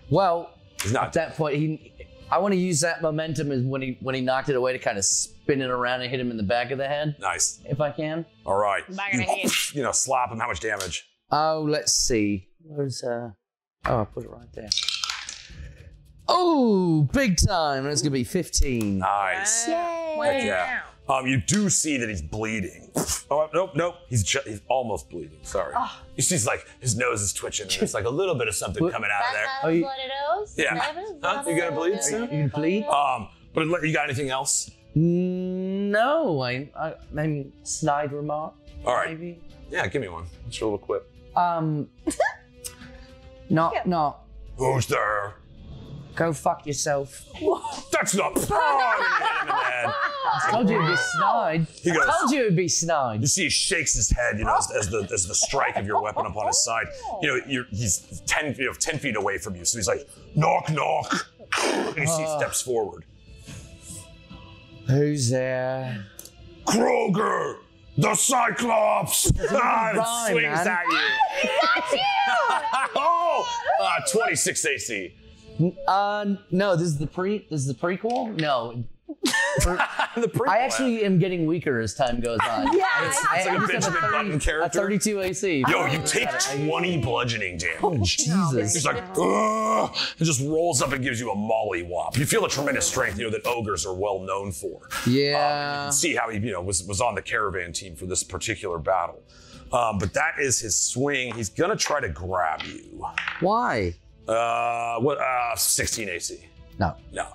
Well, He's not. at that point, I want to use that momentum as when he knocked it away to kind of spin it around and hit him in the back of the head, Nice. if I can. All right. Back of the head. Slap him. How much damage? Oh, let's see. Where's I put it right there. Oh, big time. That's gonna be 15. Nice. Yay! Heck yeah. You do see that he's bleeding. Oh, nope. He's almost bleeding. Sorry. You see, his nose is twitching. And there's like a little bit of something coming out of there. Are you- Yeah. Huh? You gonna bleed soon? You gonna bleed? But you got anything else? No, I mean, snide remark. All right. Maybe. Yeah, give me one. What's your little quip? No. Who's there? Go fuck yourself. That's not. Oh, you hit him in the head. Told you it'd be snide. He goes. Told you it'd be snide. You see, he shakes his head, as the strike of your weapon upon his side. He's 10 feet away from you, so he's like, knock, knock, and you see he steps forward. Who's there? Kroger, the Cyclops. And rhyme, swings man. at you. Oh, 26 AC. No, this is the prequel? No. The prequel. I actually am getting weaker as time goes on. Yeah, It's like a Benjamin Button A character. 32 AC. Yo, you take 20 bludgeoning damage. Jesus. He's like, ugh, and just rolls up and gives you a mollywop. You feel a tremendous strength, that ogres are well known for. Yeah. See how he, was on the caravan team for this particular battle. But that is his swing. He's gonna try to grab you. Why? 16 AC. No. No.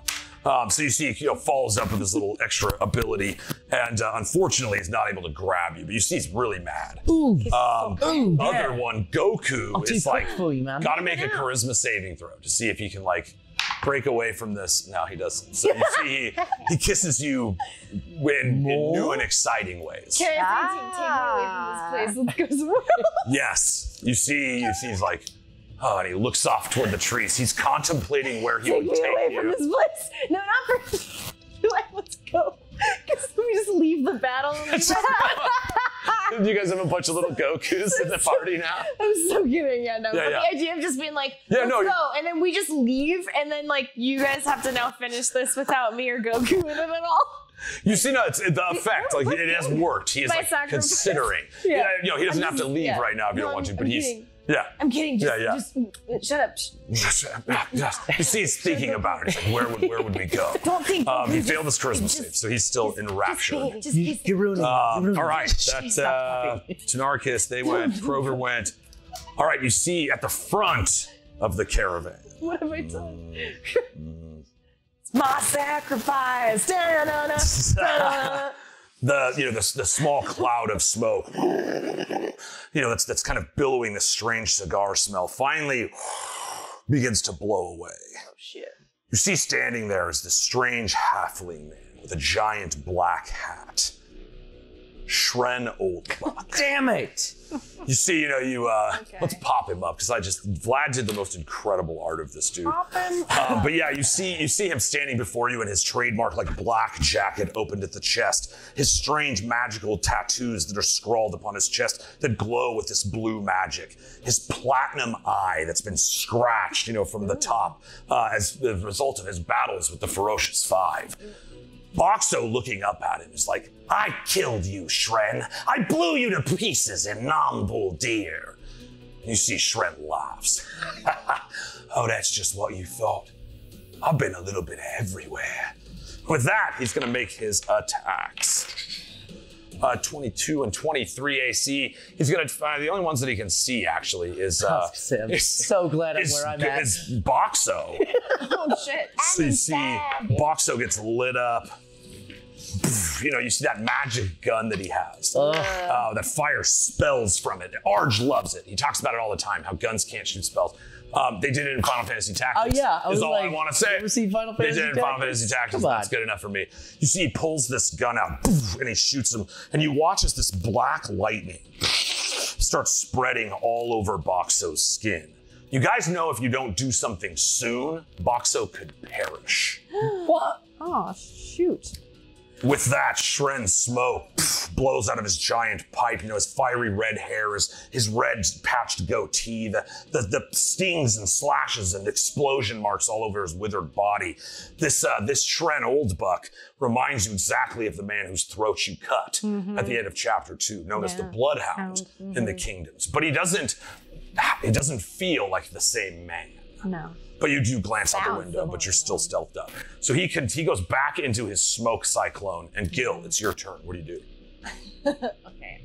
So you see, he follows up with this little extra ability, and unfortunately, he's not able to grab you. But you see, he's really mad. Ooh. Other one, Goku, too is quick for you, man. gotta make a charisma saving throw to see if he can break away from this. No, he doesn't. So you see, he kisses you in new and exciting ways. Take me away from this place. Let's go somewhere else. Yes. You see, he's like, oh, and he looks off toward the trees. He's contemplating where he would Take me take away from you. this place. No, not for. Let's go. Because we just leave the battle. You guys have a bunch of little Gokus in the party now? I'm so kidding. Yeah, no. Yeah, but yeah. the idea of just being like, Yeah, let's no, go, and then we just leave, and then you guys have to now finish this without me or Goku in it at all. You see, no, it's the effect. It has worked. He is By sacrifice. considering. Yeah. He doesn't have to leave right now if you don't want to, but Yeah. I'm kidding. Just, Yeah. just shut up. You see, he's thinking about it. He's like, where would we go? Don't think. He failed his charisma save, so he's still enraptured. You're ruining it. All right, that's Tanarchus. They went. Kroger went. All right, you see at the front of the caravan. What have I done? It's my sacrifice. Da-na-na. The small cloud of smoke, that's kind of billowing this strange cigar smell, finally begins to blow away. Oh shit. You see standing there is this strange halfling man with a giant black hat. Shren Oldbuck. Damn it! You see, let's pop him up, because Vlad did the most incredible art of this dude. But yeah, you see him standing before you in his trademark black jacket opened at the chest, his strange magical tattoos that are scrawled upon his chest that glow with this blue magic, his platinum eye that's been scratched, from the top as the result of his battles with the Ferocious Five. Boxxo looking up at him is like, I killed you, Shren. I blew you to pieces in Nambull Deer. You see Shren laughs. Oh, that's just what you thought. I've been a little bit everywhere. With that, he's going to make his attacks. 22 and 23 AC. He's going to find the only ones that he can see, actually, is... I'm so glad I'm where I'm at. Is Boxxo. Oh shit. So you see Boxxo gets lit up. You see that magic gun that he has. That fire spells from it. Arj loves it. He talks about it all the time, how guns can't shoot spells. They did it in Final Fantasy Tactics. Oh yeah, is all I want to say. You ever seen Final Fantasy They did it in Final Fantasy Tactics. That's good enough for me. You see he pulls this gun out, and he shoots him, and you watch as this black lightning starts spreading all over Boxxo's skin. You guys know if you don't do something soon, Boxxo could perish. What? Oh, shoot. With that, Shren's smoke blows out of his giant pipe. His fiery red hair, his red patched goatee, the stings and slashes and explosion marks all over his withered body. This Shren Oldbuck reminds you exactly of the man whose throat you cut at the end of chapter 2, known as the Bloodhound in the Kingdoms. But he doesn't feel like the same man. No. But you do glance out the window, but you're still stealthed up. So he goes back into his smoke cyclone. And Gil, it's your turn. What do you do? Okay.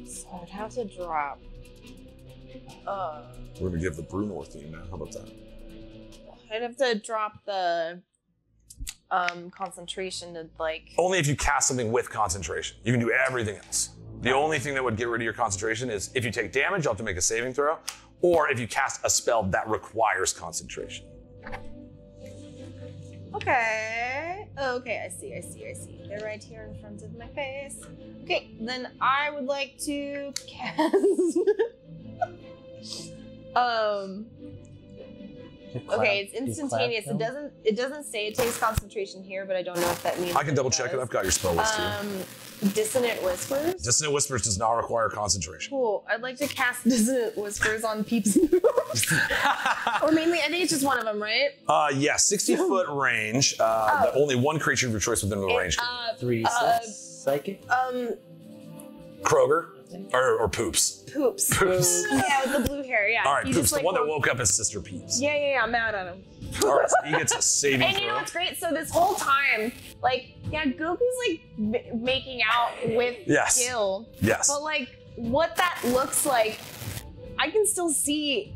So I'd have to drop. We're gonna give the Brunor theme now. How about that? I'd have to drop the concentration to Only if you cast something with concentration. You can do everything else. The only thing that would get rid of your concentration is if you take damage, you'll have to make a saving throw, or if you cast a spell that requires concentration. Okay. Okay, I see. They're right here in front of my face. Okay, then I would like to cast okay, it's instantaneous. It doesn't say it takes concentration here, but I don't know if that means I can double check it. I've got your spell list here. Dissonant Whispers. Dissonant Whispers does not require concentration. Cool. I'd like to cast Dissonant Whispers on Peeps. Or mainly, I think it's just one of them, right? Yeah, 60-foot range. Only one creature of your choice within the range. 3 psychic. Kroger or Poops. Poops. Yeah, with the blue hair. Yeah. All right, He Poops, just, the one that woke up his sister Peeps. Yeah. I'm mad at him. All right, so he gets a saving And you throw. know what's great? So this whole time, Goku's making out with Gil. Yes. But what that looks like, I can still see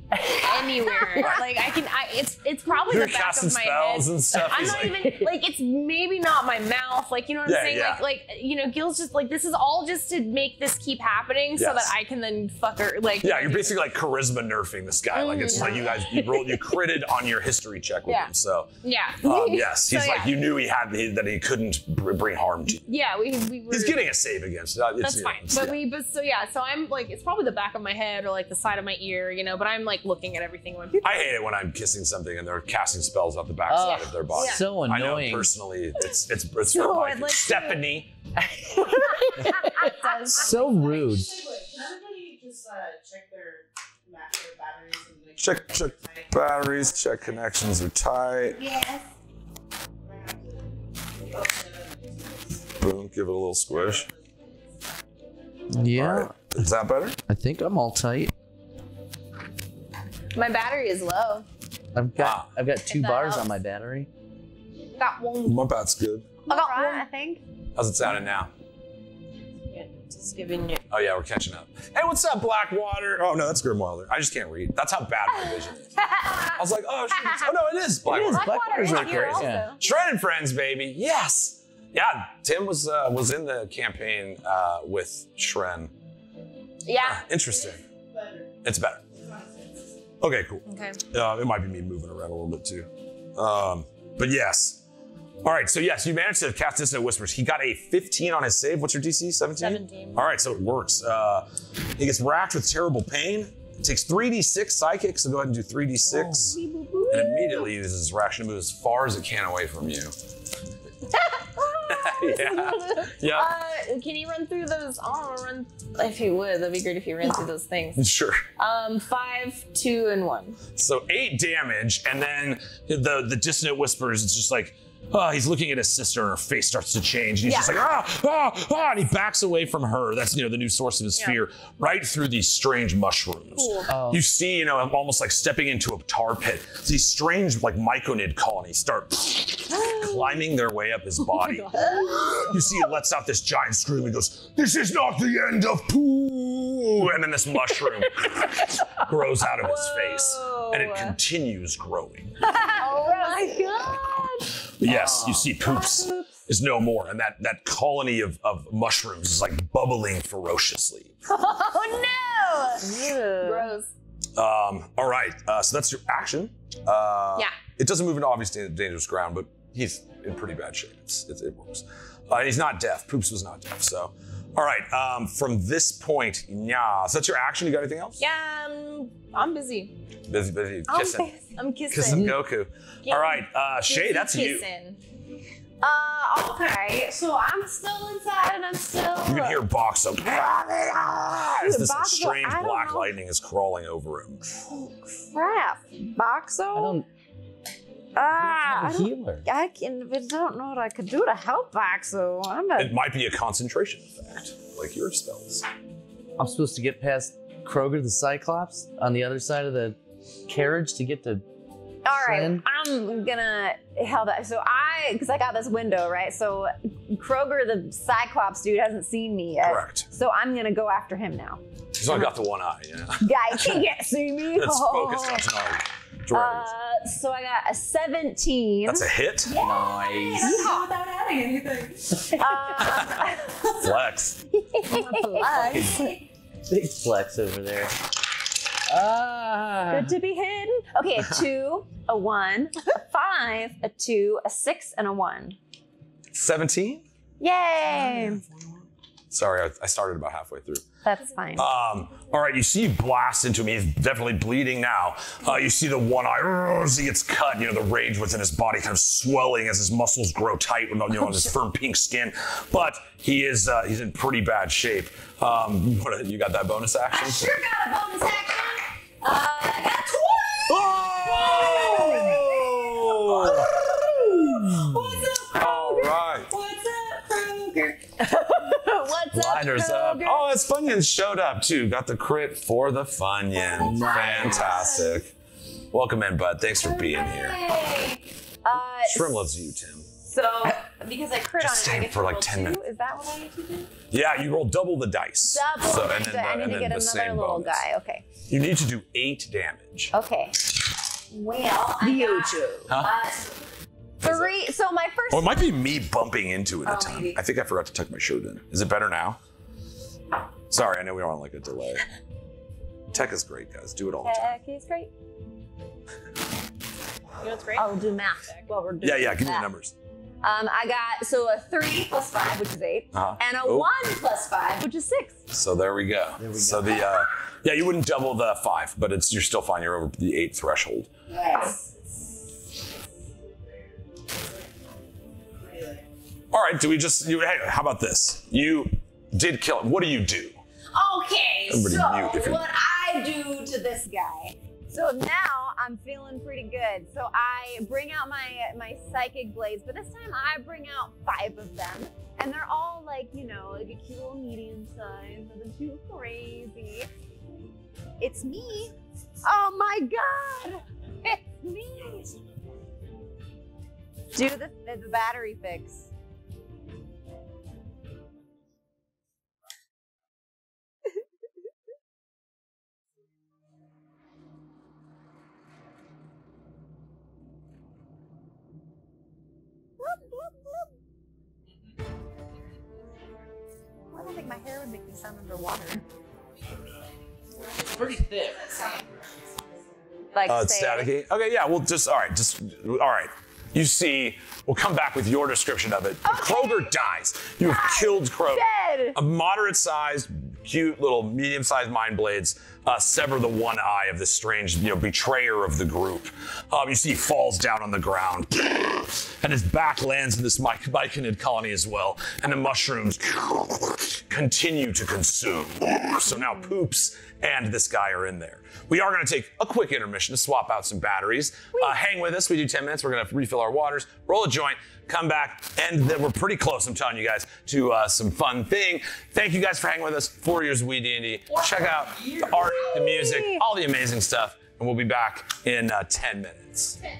anywhere. It's probably You're the back casting of my spells head. and stuff. I'm not even it's maybe not my mouth. You know what I'm saying? Yeah. Gil's just this is all just to make this keep happening so that I can then fuck her. Yeah, you're basically charisma nerfing this guy. It's like you guys you critted on your history check with him. So yeah. yes, he's you knew that he couldn't bring harm to you. Yeah, we were. He's getting a save against it. That's fine. So I'm it's probably the back of my head or the side of my ear, but I'm looking at everything when people. I hate it when I'm kissing something and they're casting spells off the backside of their body. So annoying. I know personally, it's So I'd like Stephanie. So rude. Can everybody just check their batteries and make Check batteries. Check connections are tight. Yes. Boom. Give it a little squish. Yeah. All right. Is that better? I think I'm all tight. My battery is low. I've got 2 that bars helps. on my battery. Got one. My bat's good. I got one, I think. How's it sounding now? Just giving you. Oh yeah, we're catching up. Hey, what's up, Blackwater? Oh no, that's Grimwilder. I just can't read. That's how bad my vision is. I was like, oh shit. Oh no, it is Blackwater. Blackwater's is right here there. also. Yeah. Shred and Friends, baby. Yes. Yeah, Tim was in the campaign with Shren. Yeah. Interesting. Better. It's better. Okay, cool. Okay. It might be me moving around a little bit too. But yes. All right, so yes, you managed to cast Dissonant Whispers. He got a 15 on his save. What's your DC? 17? 17. All right, so it works. He gets racked with terrible pain. It takes 3d6 psychic, so go ahead and do 3d6. And immediately uses his reaction to move as far as it can away from you. Yeah. Can you run through those? I want to run. If you would, that'd be great if you ran through those things. Sure. 5, 2, and 1. So 8 damage, and then the Dissonant Whispers, it's just like, he's looking at his sister and her face starts to change. And he's just like, and he backs away from her. That's, the new source of his fear, right through these strange mushrooms. Cool. Oh. You see, almost like stepping into a tar pit. These strange, like, myconid colonies start climbing their way up his body. You see, he lets out this giant scream and goes, "This is not the end of poo!" And then this mushroom grows out of his face, and it continues growing. Oh my god! Yes, you see Poops is no more, and that colony of mushrooms is like bubbling ferociously. Oh no! Gross. All right, so that's your action. Yeah. It doesn't move into obvious dangerous ground, but he's in pretty bad shape. It works. And he's not deaf. Poops was not deaf, so. All right, from this point, so that's your action. You got anything else? Yeah, I'm busy. Busy kissing. I'm kissing. Kissing Goku. All right, Shay, that's you. Kissing. Okay, so I'm still inside and I'm still. You can hear Boxxo. As this Boxxo, strange I don't black know. lightning is crawling over him. Crap. Boxxo? I don't I have a don't, healer. I don't know what I could do to help Boxxo. It might be a concentration effect, like your spells. I'm supposed to get past Kroger the Cyclops on the other side of the carriage to get to All right, Shren? I'm gonna help that. So because I got this window, right? So Kroger, the Cyclops dude, hasn't seen me yet. Correct. So I'm gonna go after him now. He's only got the one eye, Guy, he can't see me. That's focused on dragons. So I got a 17. That's a hit. Nice. Without adding anything. Flex. Big flex over there. Good to be hidden. Okay, a 2, a 1, a 5, a 2, a 6, and a 1. 17? Yay! Sorry, I started about halfway through. That's fine. All right, you see he blasts into him. He's definitely bleeding now. You see the one eye, as he gets cut, the rage within his body kind of swelling as his muscles grow tight on his firm pink skin. But he's in pretty bad shape. You got that bonus action? I sure got a bonus action. I got 20. Oh! What's up, All right. What's up, Kroger? What's up, Liners up. Kroger? Oh, it's Funyuns showed up too. Got the crit for the Funyuns. Fantastic. Welcome in, bud. Thanks for being here. Shrim loves you, Tim. So, because I crit Just on it, I stay get for to like roll 10 2? minutes. Is that what I need to do? Yeah, you roll double the dice. Double. So, I need to get another little guy. Okay. You need to do 8 damage. Okay. Well, I got, Huh? 3. So my first. Oh, it might be me bumping into it a ton. maybe. I think I forgot to tuck my shirt in. Is it better now? Sorry, I know we don't want like a delay. Tech is great, guys. Do it all the time. Heck is great. You know what's great? I'll do math while we're doing Yeah, give me the that. numbers. I got a 3 plus 5, which is 8, Uh-huh. and a Oh. 1 plus 5, which is 6. So there we go. So the you wouldn't double the 5, but you're still fine. You're over the 8 threshold. Yes. All right, do we just hey, how about this? You did kill him. What do you do? Okay, Everybody so mute if you're- what I do to this guy. So now I'm feeling pretty good. So I bring out my psychic blades, but this time I bring out 5 of them, and they're all like like, you know, like a cute little medium size, nothing too crazy. It's me. Oh my god! It's me! Do the battery fix. I don't think my hair would make me sound underwater. It's pretty thick. Like It's staticky. Okay, yeah, well, all right. You see, we'll come back with your description of it. Okay. Kroger dies. You have killed Kroger. Dead. A moderate-sized, cute little medium-sized mind blades sever the one eye of this strange, betrayer of the group. You see he falls down on the ground, and his back lands in this myconid colony as well, and the mushrooms continue to consume. So now Poops and this guy are in there. We are going to take a quick intermission to swap out some batteries. Hang with us. We do 10 minutes. We're going to refill our waters, roll a joint, come back, and then we're pretty close, I'm telling you guys, to some fun thing. Thank you guys for hanging with us. 4 years of WeeD&D. Check out the art, the music, all the amazing stuff, and we'll be back in 10 minutes. 10.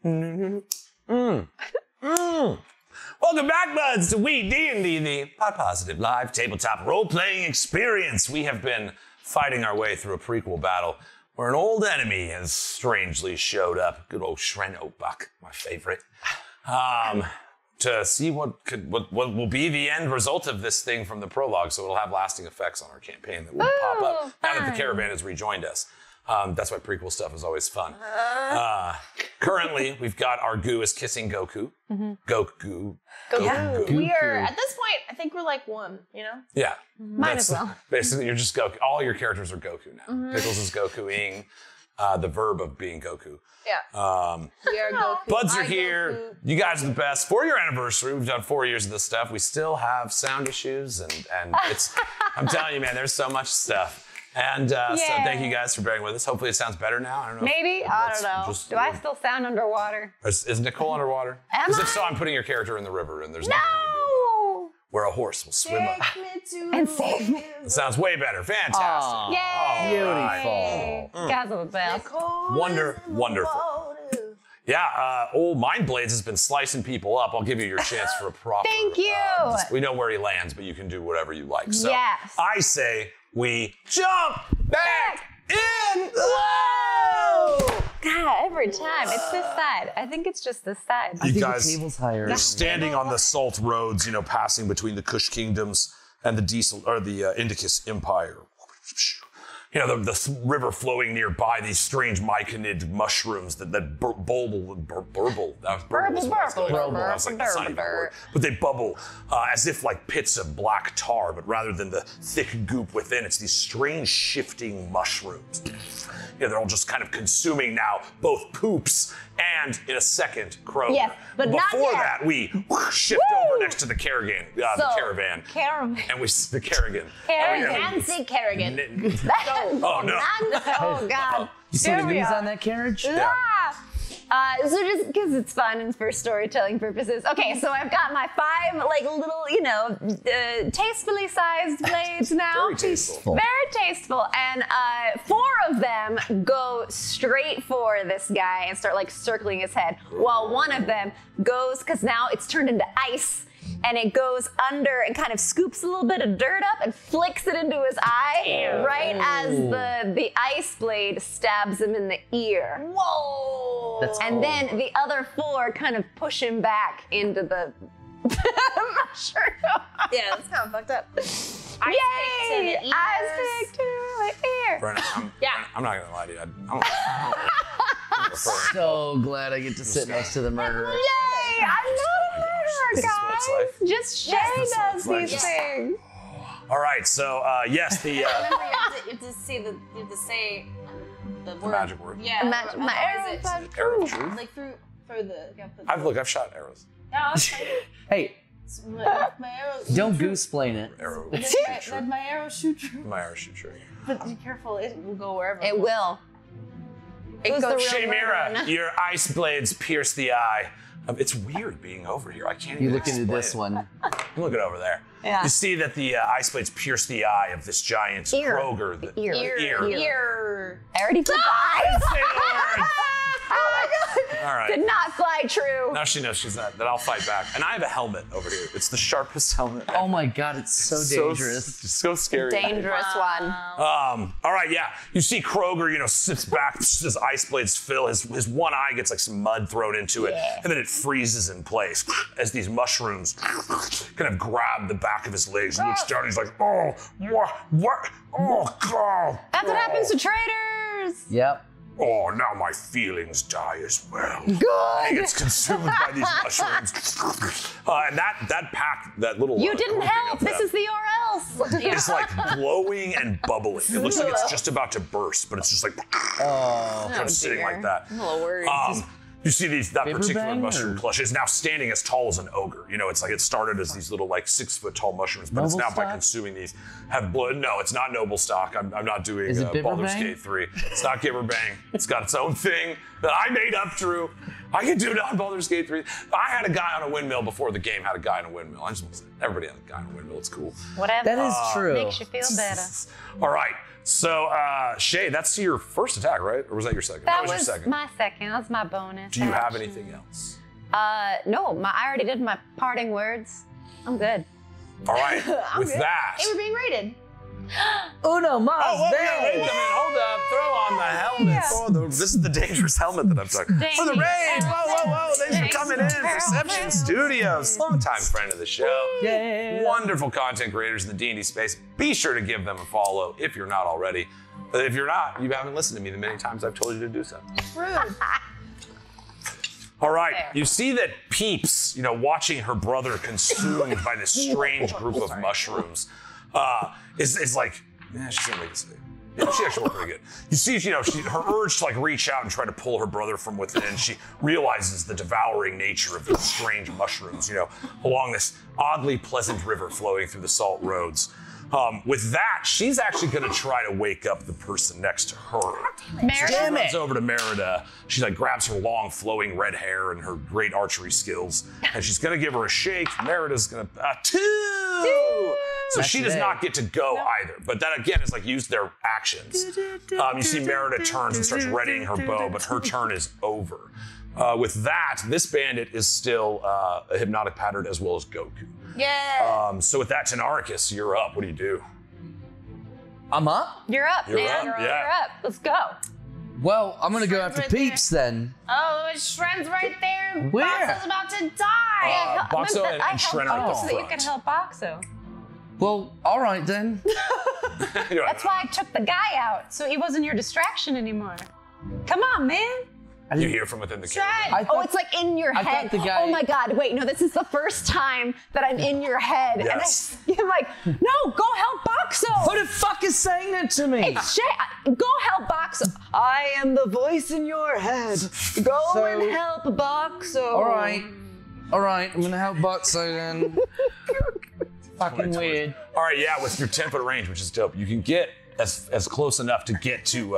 Welcome back, buds, to WeeDnD, the Pot Positive live tabletop role-playing experience. We have been fighting our way through a prequel battle where an old enemy has strangely showed up. Good old Buck, my favorite. To see what will be the end result of this thing from the prologue, so it'll have lasting effects on our campaign that will pop up now that the caravan has rejoined us. That's why prequel stuff is always fun. Currently, we've got our goo is kissing Goku. Goku. We are, at this point, I think we're like one, you know? Yeah. Might as well. Basically, you're just Goku. All your characters are Goku now. Pickles is Gokuing, the verb of being Goku. Yeah. We are Goku. Buds are I here. Goku. You guys are the best. 4-year anniversary. We've done 4 years of this stuff. We still have sound issues, and it's. I'm telling you, man, there's so much stuff. And so thank you guys for bearing with us. Hopefully it sounds better now. I don't know. Maybe? I don't know. Do I still sound underwater? Is Nicole underwater? Because if so, I'm putting your character in the river, and there's nothing you can do. Where a horse will swim up. And save me. It sounds way better. Fantastic. Yay! Beautiful. You guys are the best. Wonderful. Yeah, old Mind Blades has been slicing people up. I'll give you your chance for a proper. Thank you. We know where he lands, but you can do whatever you like. So Yes. I say we jump back in. Whoa! God, every time. It's this side. I think it's just this side. You The guys table's higher. are standing on the salt roads, you know, passing between the Kush kingdoms and the Indicus Empire. You know, the river flowing nearby, these strange myconid mushrooms that burble. But they bubble as if like pits of black tar, but rather than the thick goop within, it's these strange shifting mushrooms. You know, they're all just kind of consuming now both poops and, in a second, crow. Yes, but not before yet. that, we shift over next to the caravan. Caravan. And we the Kerrigan. Nancy Kerrigan. Oh no! Oh God. You see the news on that carriage? Yeah. So just because it's fun and for storytelling purposes. Okay, so I've got my 5 like little, you know, tastefully sized blades now. Very tasteful. Very tasteful. And 4 of them go straight for this guy and start like circling his head, while one of them goes, because now it's turned into ice, and it goes under and kind of scoops a little bit of dirt up and flicks it into his eye, right as the ice blade stabs him in the ear. Whoa! That's And then the other 4 kind of push him back into the mushroom. Yeah, that's kind of fucked up. Yay! Ice pick to the ear. Brennan, I'm not gonna lie to you. I'm So glad I get to sit next to the murderer. Yay! I'm not a murderer, This is what it's guys. like. Just Shay This is what does it's like. these things. All right, so yes, the Remember, you have to say the word. magic word. Yeah. My arrow is it? is Arrow of truth. Like through the. You have to, I've shot arrows. Yeah, okay. Hey, my arrow. don't goose-plain it. Arrow. Let my arrow shoot true. My arrow shoot true. But be careful, it will go wherever. It will. It Who's the goes. real Shamira, murderer? your ice blades pierce the eye. It's weird being over here. I can't You even look into explain this it. one. I'm looking over there. Yeah. You see that the ice blades pierce the eye of this giant Ear. Kroger. The Ear. Ear. I already put the eyes. Say the word. Oh my God. All right. Did not fly true. Now she knows she's not. That I'll fight back. And I have a helmet over here. It's the sharpest helmet. Oh my God, it's so dangerous. It's so scary. Dangerous one. All right, yeah. You see Kroger, you know, sits back, his ice blades fill, his one eye gets like some mud thrown into it, and then it freezes in place as these mushrooms kind of grab the back of his legs. He looks down, he's like, oh, what? Oh, God. That's what happens to traitors. Yep. Oh, now my feelings die as well. Good. He gets consumed by these mushrooms. And that pack, that little You didn't grouping help. of This them is the or else. is like glowing and bubbling. It looks like it's just about to burst, but it's just like kind of sitting like that. I'm a little worried. You see that particular bang, mushroom or- plush is now standing as tall as an ogre. You know, it's like it started as these little like 6-foot tall mushrooms, but it's Noble now by stock? consuming these have blood. No, it's not noble stock. I'm not doing Is it Bibber Baldur's Bang? Gate 3. It's not Gibber Bang. It's got its own thing that I made up through. I can do it on Baldur's Gate 3. I had a guy on a windmill before the game had a guy on a windmill. I just want to say, everybody had a guy on a windmill. It's cool. Whatever. That is true. Makes you feel better. All right. So, Shay, that's your first attack, right? Or was that your second? That was your was second. my second. That's my bonus. Do you have action. anything else? No. I already did my parting words. I'm good. All right. With that. Hey, we're being rated. Uno mas. Oh, wait a minute. Hold up. Throw on the helmet. Oh, this is the dangerous helmet that I'm talking about. For the raid. Whoa. Thanks for coming in. Perception Studios. Longtime friend of the show. Yeah. Wonderful content creators in the D&D space. Be sure to give them a follow if you're not already. But if you're not, you haven't listened to me the many times I've told you to do so. Rude. All right, you see that Peeps, watching her brother consumed by this strange group of mushrooms, is like, she's gonna make this thing. Yeah, she actually worked pretty good. You see, her urge to like reach out and try to pull her brother from within, she realizes the devouring nature of these strange mushrooms, along this oddly pleasant river flowing through the salt roads. With that, she's actually gonna try to wake up the person next to her. So she runs over to Merida. She like grabs her long flowing red hair and her great archery skills, and she's gonna give her a shake. Merida's gonna two. So she does not get to go either. But that again is like use their actions. You see Merida turns and starts readying her bow, but her turn is over. With that, this bandit is still hypnotic patterned as well as Goku. Yeah. So with that, Tenarchus, you're up. What do you do? I'm up? You're up, You're man. up, You're yeah. up. Let's go. Well, I'm gonna go Shred's after right there. Peeps then. Oh, Shred's right there. Where? Boxxo's about to die. Boxxo and Shred are at the so that you front. can help Boxxo. Well, all right then. You're like, That's why I took the guy out, so he wasn't your distraction anymore. Come on, man. you hear from within the caravan. Shred. I thought- It's like in your I thought head. the guy- Oh my God, wait, no, this is the first time that I'm in your head. Yes. And I'm like, no, go help Boxxo. Who the fuck is saying that to me? It's Shay. Go help Boxxo. I am the voice in your head. Go So- and help Boxxo. All right, I'm gonna help Boxxo then. Fucking weird. All right, yeah, with your 10-foot range, which is dope, you can get as close enough to get to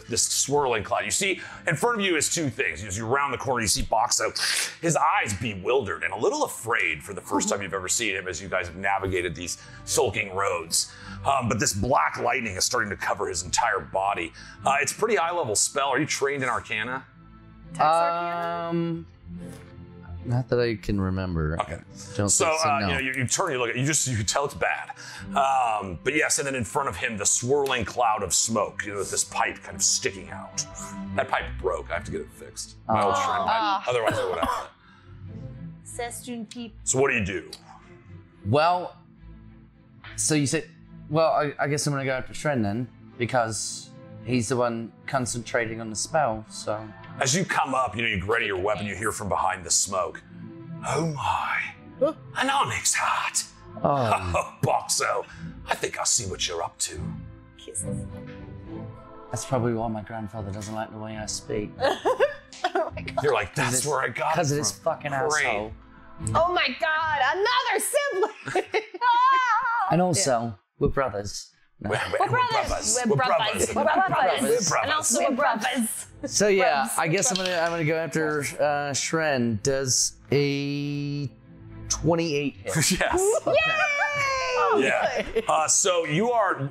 this swirling cloud. You see, in front of you is two things. As you round the corner, you see Boxxo, his eyes bewildered and a little afraid for the first time you've ever seen him as you guys have navigated these sulking roads. But this black lightning is starting to cover his entire body. It's a pretty high-level spell. Are you trained in Arcana? Not that I can remember. Okay. Don't So, think so, no. you turn, you look at, you can tell it's bad. But yes, and then in front of him, the swirling cloud of smoke, with this pipe kind of sticking out. That pipe broke. I have to get it fixed. My old shrine pipe. Otherwise, I would have. Sestun Peep. So what do you do? Well, so you said, well, I guess I'm gonna go after Shren then, because he's the one concentrating on the spell, so. As you come up, you ready your weapon, you hear from behind the smoke. Oh my, an onyx heart. Oh, Oh, Boxxo, I think I'll see what you're up to. Kisses. that's probably why my grandfather doesn't like the way I speak. Oh my God. You're like, that's where I got it Because of from. this fucking Great. asshole. Oh my God. Another sibling. And also, we're brothers. No. We're brothers. We're brothers. We're brothers. We're And also we're brothers. So yeah, I guess I'm gonna go after Shren. Does a 28 hit? Yes. Yay! Yeah. So you are,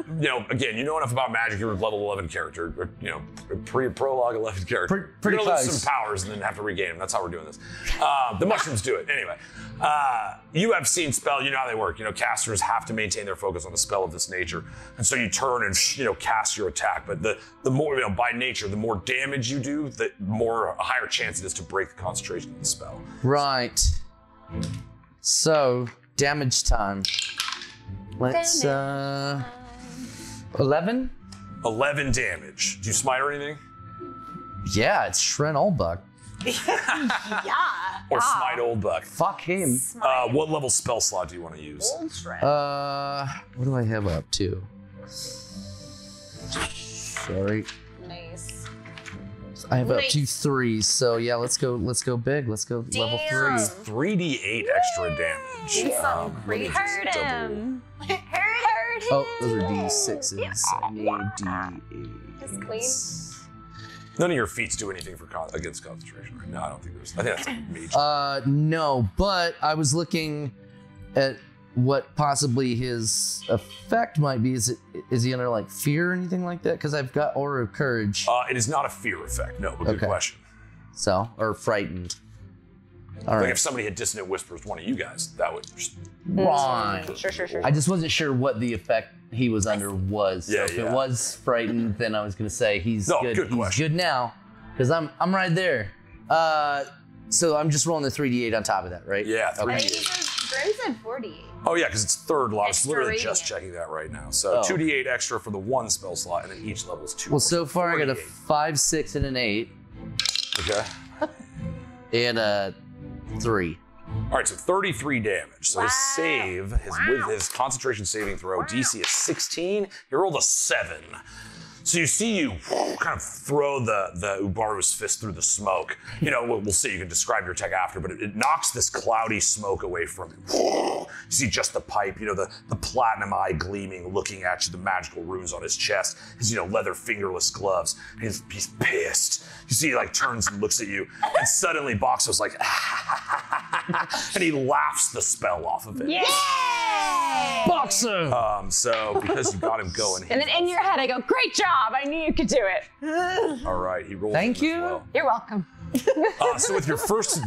again, you know enough about magic. You're a level 11 character, or, prologue 11 character. Pretty You're gonna lose close. some powers and then have to regain them. That's how we're doing this. The mushrooms do it. Anyway, you have seen spell. You know how they work. Casters have to maintain their focus on a spell of this nature, and so you turn and cast your attack. But the more, by nature, the more damage you do, the more a higher chance it is to break the concentration of the spell. Right. So damage time. Let's 11. 11 damage. Do you smite or anything? Yeah, it's Shren Olbuck. Yeah. Or smite old buck? Fuck him. What level spell slot do you want to use? Old Shred. What do I have up to? Sorry, Nice. I have up to Nice. 3. So yeah, let's go big. Let's go level 3. Damn. 3d8 extra damage. Do something Let me crazy. just Hurt double- him. Hurt him. Oh, those are D6s. I need D8. Just clean. None of your feats do anything for against concentration, right? No, I don't think there's. I think that's mage. No, but I was looking at what possibly his effect might be. Is he under like fear or anything like that? Because I've got Aura of Courage. It is not a fear effect. No, but good question. So, or frightened. All Like right. if somebody had Dissonant Whispers, one of you guys, that would just... Right. Sure. I just wasn't sure what the effect he was under was. So Yeah, if yeah. it was frightened, then I was gonna say he's No, good. good He's question. good now, because I'm right there. So I'm just rolling the 3d8 on top of that, right? Yeah, I 3d8. think he said, Grim said 48. Oh yeah, because it's third level. I was Extra literally just radiant. checking that right now. So Oh. 2d8 extra for the one spell slot, and then each level is 2. Well, so far I got a 48. 5, 6, and an 8, Okay. and a 3. All right, so 33 damage. So his save, with his concentration saving throw, DC is 16. He rolled a 7. So you see you kind of throw the Ubaru's fist through the smoke. You know, we'll see. You can describe your attack after, but it knocks this cloudy smoke away from him. You see just the pipe, you know, the platinum eye gleaming, looking at you, the magical runes on his chest, his, you know, leather fingerless gloves. He's pissed. You see he like turns and looks at you, and suddenly Boxxo's like, and he laughs the spell off of it. Yay! Boxxo! So because you got him going, And then in your head, I go, great job. I knew you could do it. all right, he rolls. Thank in as you. well. You're welcome. So with your first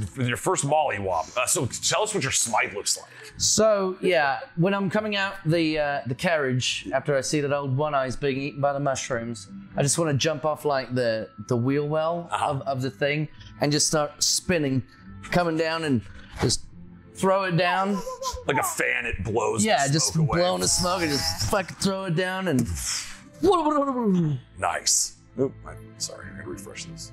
mollywop, so tell us what your smite looks like. So yeah, when I'm coming out the carriage after I see that old one eye's being eaten by the mushrooms, I just want to jump off like the wheel well of the thing and just start spinning, coming down and just throw it down. Like a fan, it blows. Yeah, the just smoke away. blowing the smoke and just fucking throw it down and. Nice. Oop, sorry, I refresh this.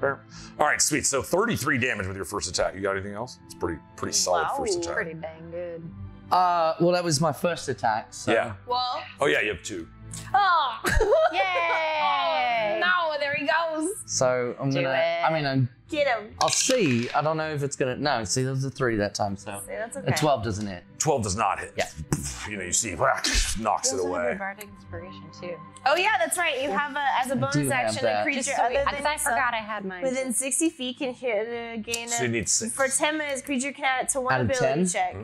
All right, sweet. So 33 damage with your first attack. You got anything else? It's pretty solid first attack. Pretty dang good. Well, that was my first attack. So. Yeah. Well, Oh yeah, you have 2. oh, Yay! no, there he goes. So I'm Do gonna. it. I mean, Get him. I'll see. I don't know if it's gonna. No, see, there was a 3 that time. So See, that's a okay. 12 doesn't hit. 12 does not hit. Yeah. You know, you see, whack, knocks it away. Bardic inspiration too. Oh yeah, that's right. You have as a do bonus have action that. a creature Just so other than because I yourself forgot I had mine. within 60 feet can hit gain So you need 6. for 10 minutes. Creature can add it to one Out of ability 10? check.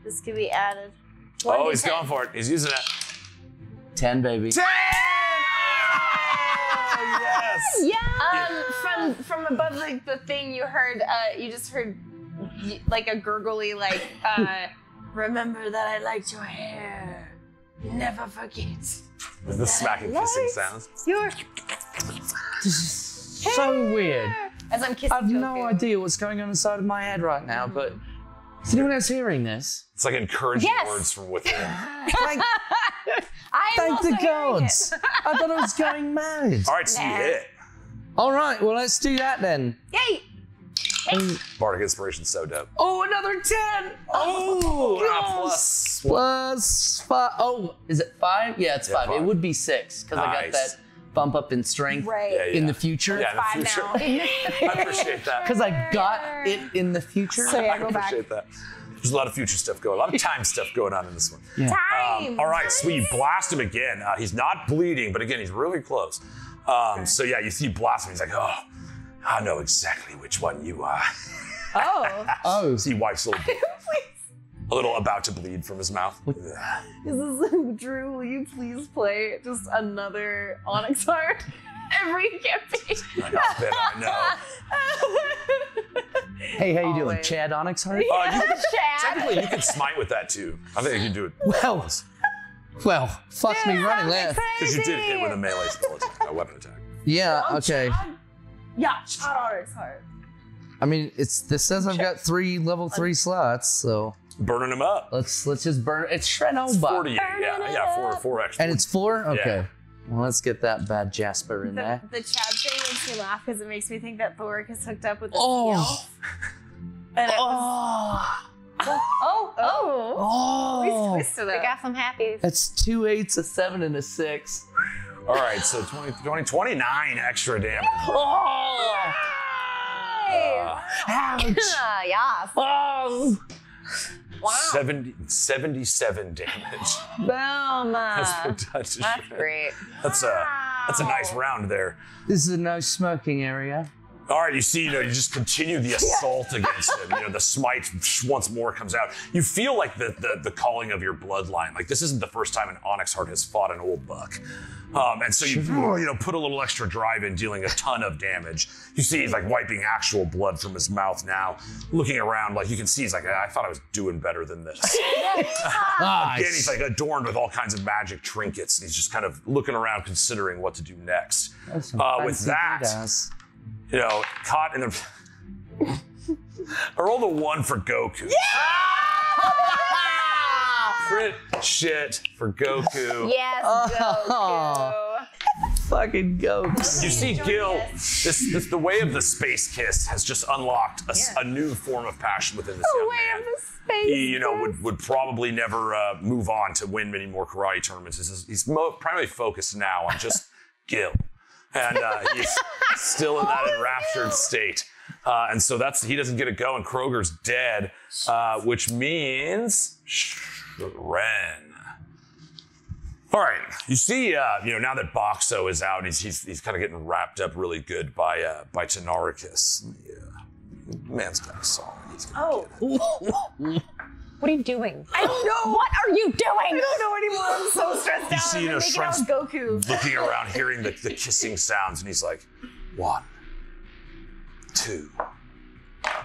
This could be added. Oh, he's going for it. He's using it. 10, baby. 10! Yes! From above the thing you heard, you just heard like a gurgly like, remember that I liked your hair. Never forget. Is the smacking kissing sounds? Your So weird. as I'm kissing. I have no Tofu. idea what's going on inside of my head right now, but is anyone else hearing this? It's like encouraging Yes. words from within. Thank, I am thank also the hearing gods. I thought I was going mad. All right, so you hit. All right, well, let's do that then. it. Yay! Bardic Inspiration's so dope. Oh, another 10. Oh, yes. Plus 5. Oh, is it 5? Yeah, it's Yeah, 5. It 5. would be 6 because I got Nice. that bump up in strength Right. Yeah, in yeah. the future. Yeah, in the 5 future. now. I appreciate that. Because I got it in the future. So yeah, I go back. appreciate that. There's a lot of future stuff going on. A lot of time stuff going on in this one. Time. All right, so you blast him again. He's not bleeding, but again, he's really close. So yeah, you see you blast him. He's like, oh, I know exactly which one you are. Oh. Oh. See, he wipes a little about to bleed from his mouth. This is Drew. Will you please play just another Onyx Heart every campaign? I bet I know. Hey, how you doing? Always. Chad Onyxheart? Technically, you could smite with that too. I think you can do it. Well, fuck me running left. Because you did hit with a melee spell attack, a weapon attack. Yeah, okay. Yeah, Chad Onyx Heart. I mean, this says I've got 3 level 3 slots, so Burning him up. let's just burn. It's Shredobot. 48, yeah, 4 extra. And it's 4? Okay. Yeah. Well, let's get that bad Jasper in there. The Chad thing makes me laugh because it makes me think that Thoric is hooked up with a Oh. elf. And it was, Oh. Oh. twist to We that. got some happies. That's 2 8s, a 7, and a 6. All right, so 29 extra damage. Ouch. Yeah. Oh. Wow. 77 damage. Boom. That's That's great. That's a nice round there. This is a no smoking area. All right, you see, you just continue the assault against him. The smite once more comes out. You feel like the calling of your bloodline. Like this isn't the first time an Onyx Heart has fought an old buck. And so you put a little extra drive in, dealing a ton of damage. You see he's like wiping actual blood from his mouth now, looking around. Like you can see he's like, I thought I was doing better than this. Again, he's like adorned with all kinds of magic trinkets, and he's just kind of looking around, considering what to do next. With that. Caught in a... I rolled a 1 for Goku. Yeah! Crit shit for Goku. Yes, Goku. Fucking Goku. You see Gil, the way of the space kiss has just unlocked a new form of passion within this young man. He, would probably never move on to win many more karate tournaments. He's primarily focused now on just Gil. And he's still in that enraptured state. And so he doesn't get a go, and Kroger's dead, which means Ren. All right, you see, now that Boxxo is out, he's kind of getting wrapped up really good by Tenaricus. Man's got a song. He's gonna get it. What are you doing? I don't know. What are you doing? I don't know anymore. I'm so stressed out. You see, making out with Goku. looking around, hearing the kissing sounds, and he's like, 1, 2,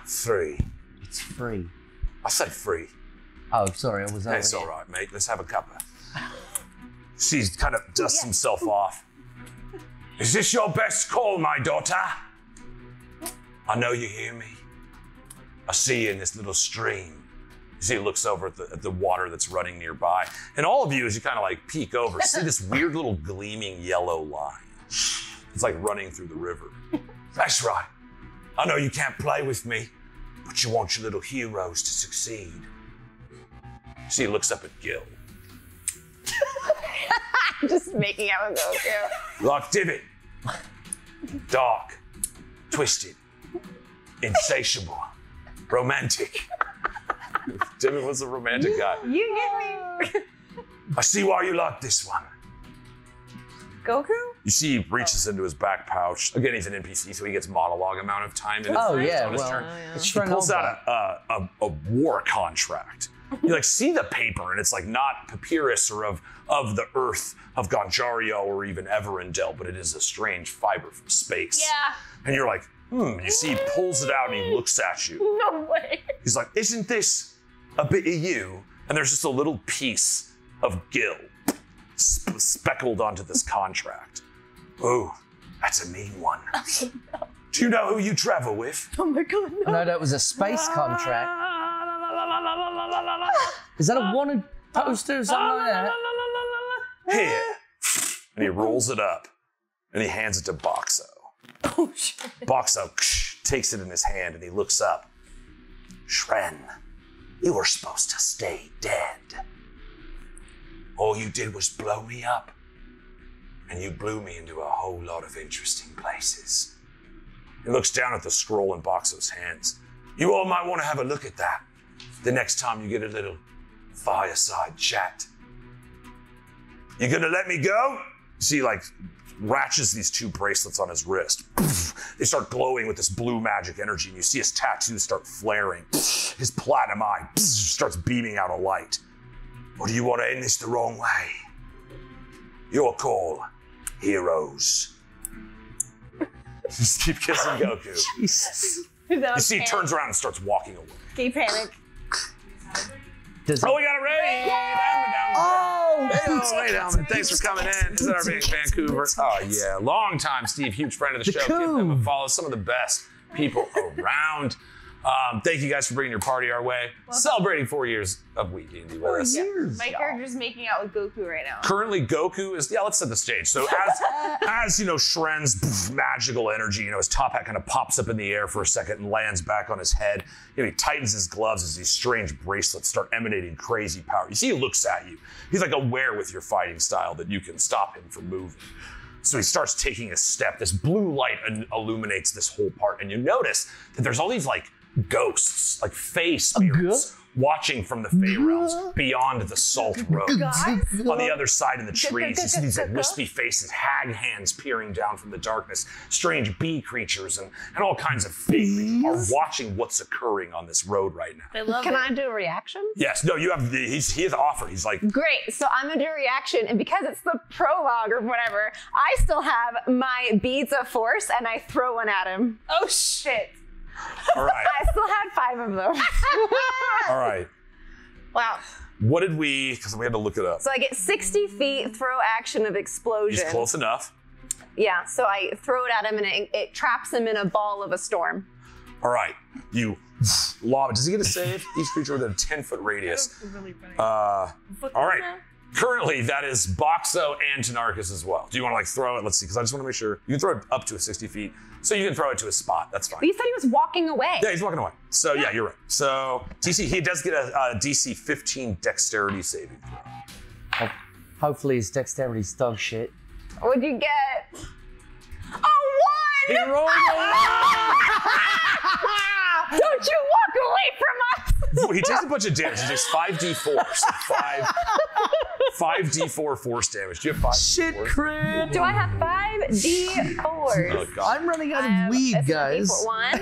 3. It's free. I said free. Oh, sorry, I was over It's here. all right, mate. Let's have a cuppa. She kind of dusts himself off. Is this your best call, my daughter? I know you hear me. I see you in this little stream. You see, he looks over at the water that's running nearby. And all of you, as you kind of like peek over, see this weird little gleaming yellow line. It's like running through the river. That's right. I know you can't play with me, but you want your little heroes to succeed. See, he looks up at Gil. Just making out with Goku. Like divot. Dark. Twisted. Insatiable. Romantic. Divot was a romantic guy. You get me. I see why you like this one. Goku? You see, he reaches into his back pouch. Again, he's an NPC, so he gets monologue amount of time in his, Oh, yeah, on his well, turn. it's He pulls Chernobyl. out a war contract. You like see the paper, and it's like not papyrus or of the earth of Ganjaria or even Everendel, but it is a strange fiber from space. Yeah. And you're like, And you see he pulls it out and he looks at you. No way. He's like, isn't this a bit of you? And there's just a little piece of Gil speckled onto this contract. Oh, that's a mean one. Do you know who you travel with? Oh my god, no. No, that was a space contract. Is that a wanted poster or something like that? Here. And he rolls it up and he hands it to Boxxo. Oh shit. Boxxo takes it in his hand and he looks up. Shren, you were supposed to stay dead. All you did was blow me up. And you blew me into a whole lot of interesting places. He looks down at the scroll in Boxxo's hands. You all might want to have a look at that the next time you get a little fireside chat. You gonna let me go? See, he like ratchets these two bracelets on his wrist. They start glowing with this blue magic energy, and you see his tattoos start flaring. His platinum eye starts beaming out a light. Or do you want to end this the wrong way? Your call, heroes. Just keep kissing Goku. Jesus. You see, he turns around and starts walking away. Gay panic. Does Oh, we got a raid! Oh! Hey, Alvin, thanks for coming in. This is our big Vancouver. Oh, yeah. Long time, Steve. Huge friend of the show. Give them a follow. Some of the best people around. Thank you guys for bringing your party our way. Celebrating 4 years of Weed&d with us. My character's making out with Goku right now. Currently, Goku is, let's set the stage. So as Shren's magical energy, his top hat kind of pops up in the air for a second and lands back on his head. He tightens his gloves as these strange bracelets start emanating crazy power. You see, he looks at you. He's like aware with your fighting style that you can stop him from moving. So he starts taking a step. This blue light illuminates this whole part. And you notice that there's all these like ghosts, like fey spirits watching from the Feywild beyond the salt road. On the other side of the trees, you see these like, wispy faces, hag hands peering down from the darkness, strange bee creatures, and all kinds of fake are watching what's occurring on this road right now. They love Can it. I do a reaction? Yes, no, you have, he has offered. He's like, Great, so I'm gonna do a reaction, and because it's the prologue or whatever, I still have my beads of force, and I throw one at him. Oh shit. all right, I still had 5 of those. all right. Wow. What did we, because we had to look it up. So I get 60 feet throw action of explosion. He's close enough. Yeah, so I throw it at him, and it traps him in a ball of a storm. All right, you lob it. Does he get a save? Each creature within a 10-foot radius. Really funny. All right. Currently, that is Boxxo and Tanarcus as well. Do you want to like throw it? Let's see, because I just want to make sure. You can throw it up to 60 feet, so you can throw it to a spot. That's fine. But you said he was walking away. Yeah, he's walking away. So yeah, you're right. So DC, he does get a DC 15 dexterity saving throw. Hopefully his dexterity's dog shit. What'd you get? A 1! He rolled Don't you walk away from us! He takes a bunch of damage. He takes 5d4. So 5d4 force damage. Do you have 5 shit d4s? crit. Do I have 5 D4s? Oh, God. I'm running out I of have weed, a guys. D4. 1,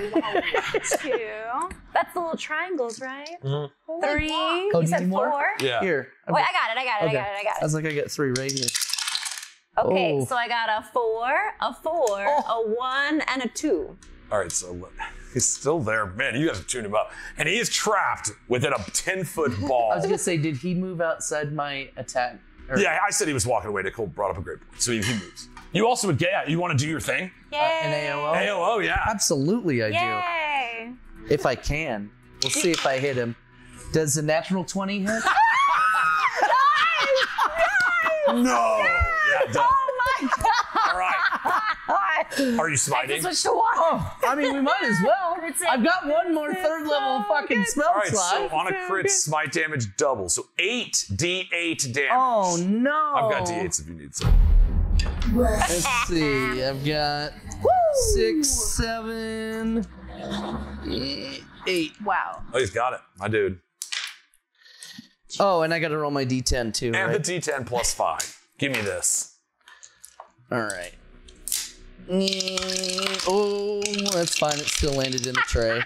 2. That's the little triangles, right? 3. Oh, You do you said need more? 4. Yeah. Here. Wait, I got it. Okay. I I was like, I got 3 right here. Okay, Oh. so I got a 4, a 4, a 1, and a 2. All right, so he's still there. Man, you guys have tuned him up. And he is trapped within a 10-foot ball. I was gonna say, did he move outside my attack? Or- Yeah, I said he was walking away. Nicole brought up a great point. So he moves. You also would get, you want to do your thing? Yay! An AOO? AOO, yeah. Absolutely, I Yay! do. If I can. We'll see if I hit him. Does the natural 20 hit? No! Yeah, it does. Oh my god! All right. Are you smiting? Switch to 1. Oh, I mean, we might as well. I've got one more third level fucking spell All right, so slot. on a crit, smite damage doubles. So 8d8 damage. Oh no! I've got d8s if you need some. Let's see. I've got 6, 7, 8. Wow. Oh, he's got it. My dude. Oh, and I got to roll my d10 too, And right? the d10 plus 5. Give me this. All right. Oh, that's fine. It still landed in the tray.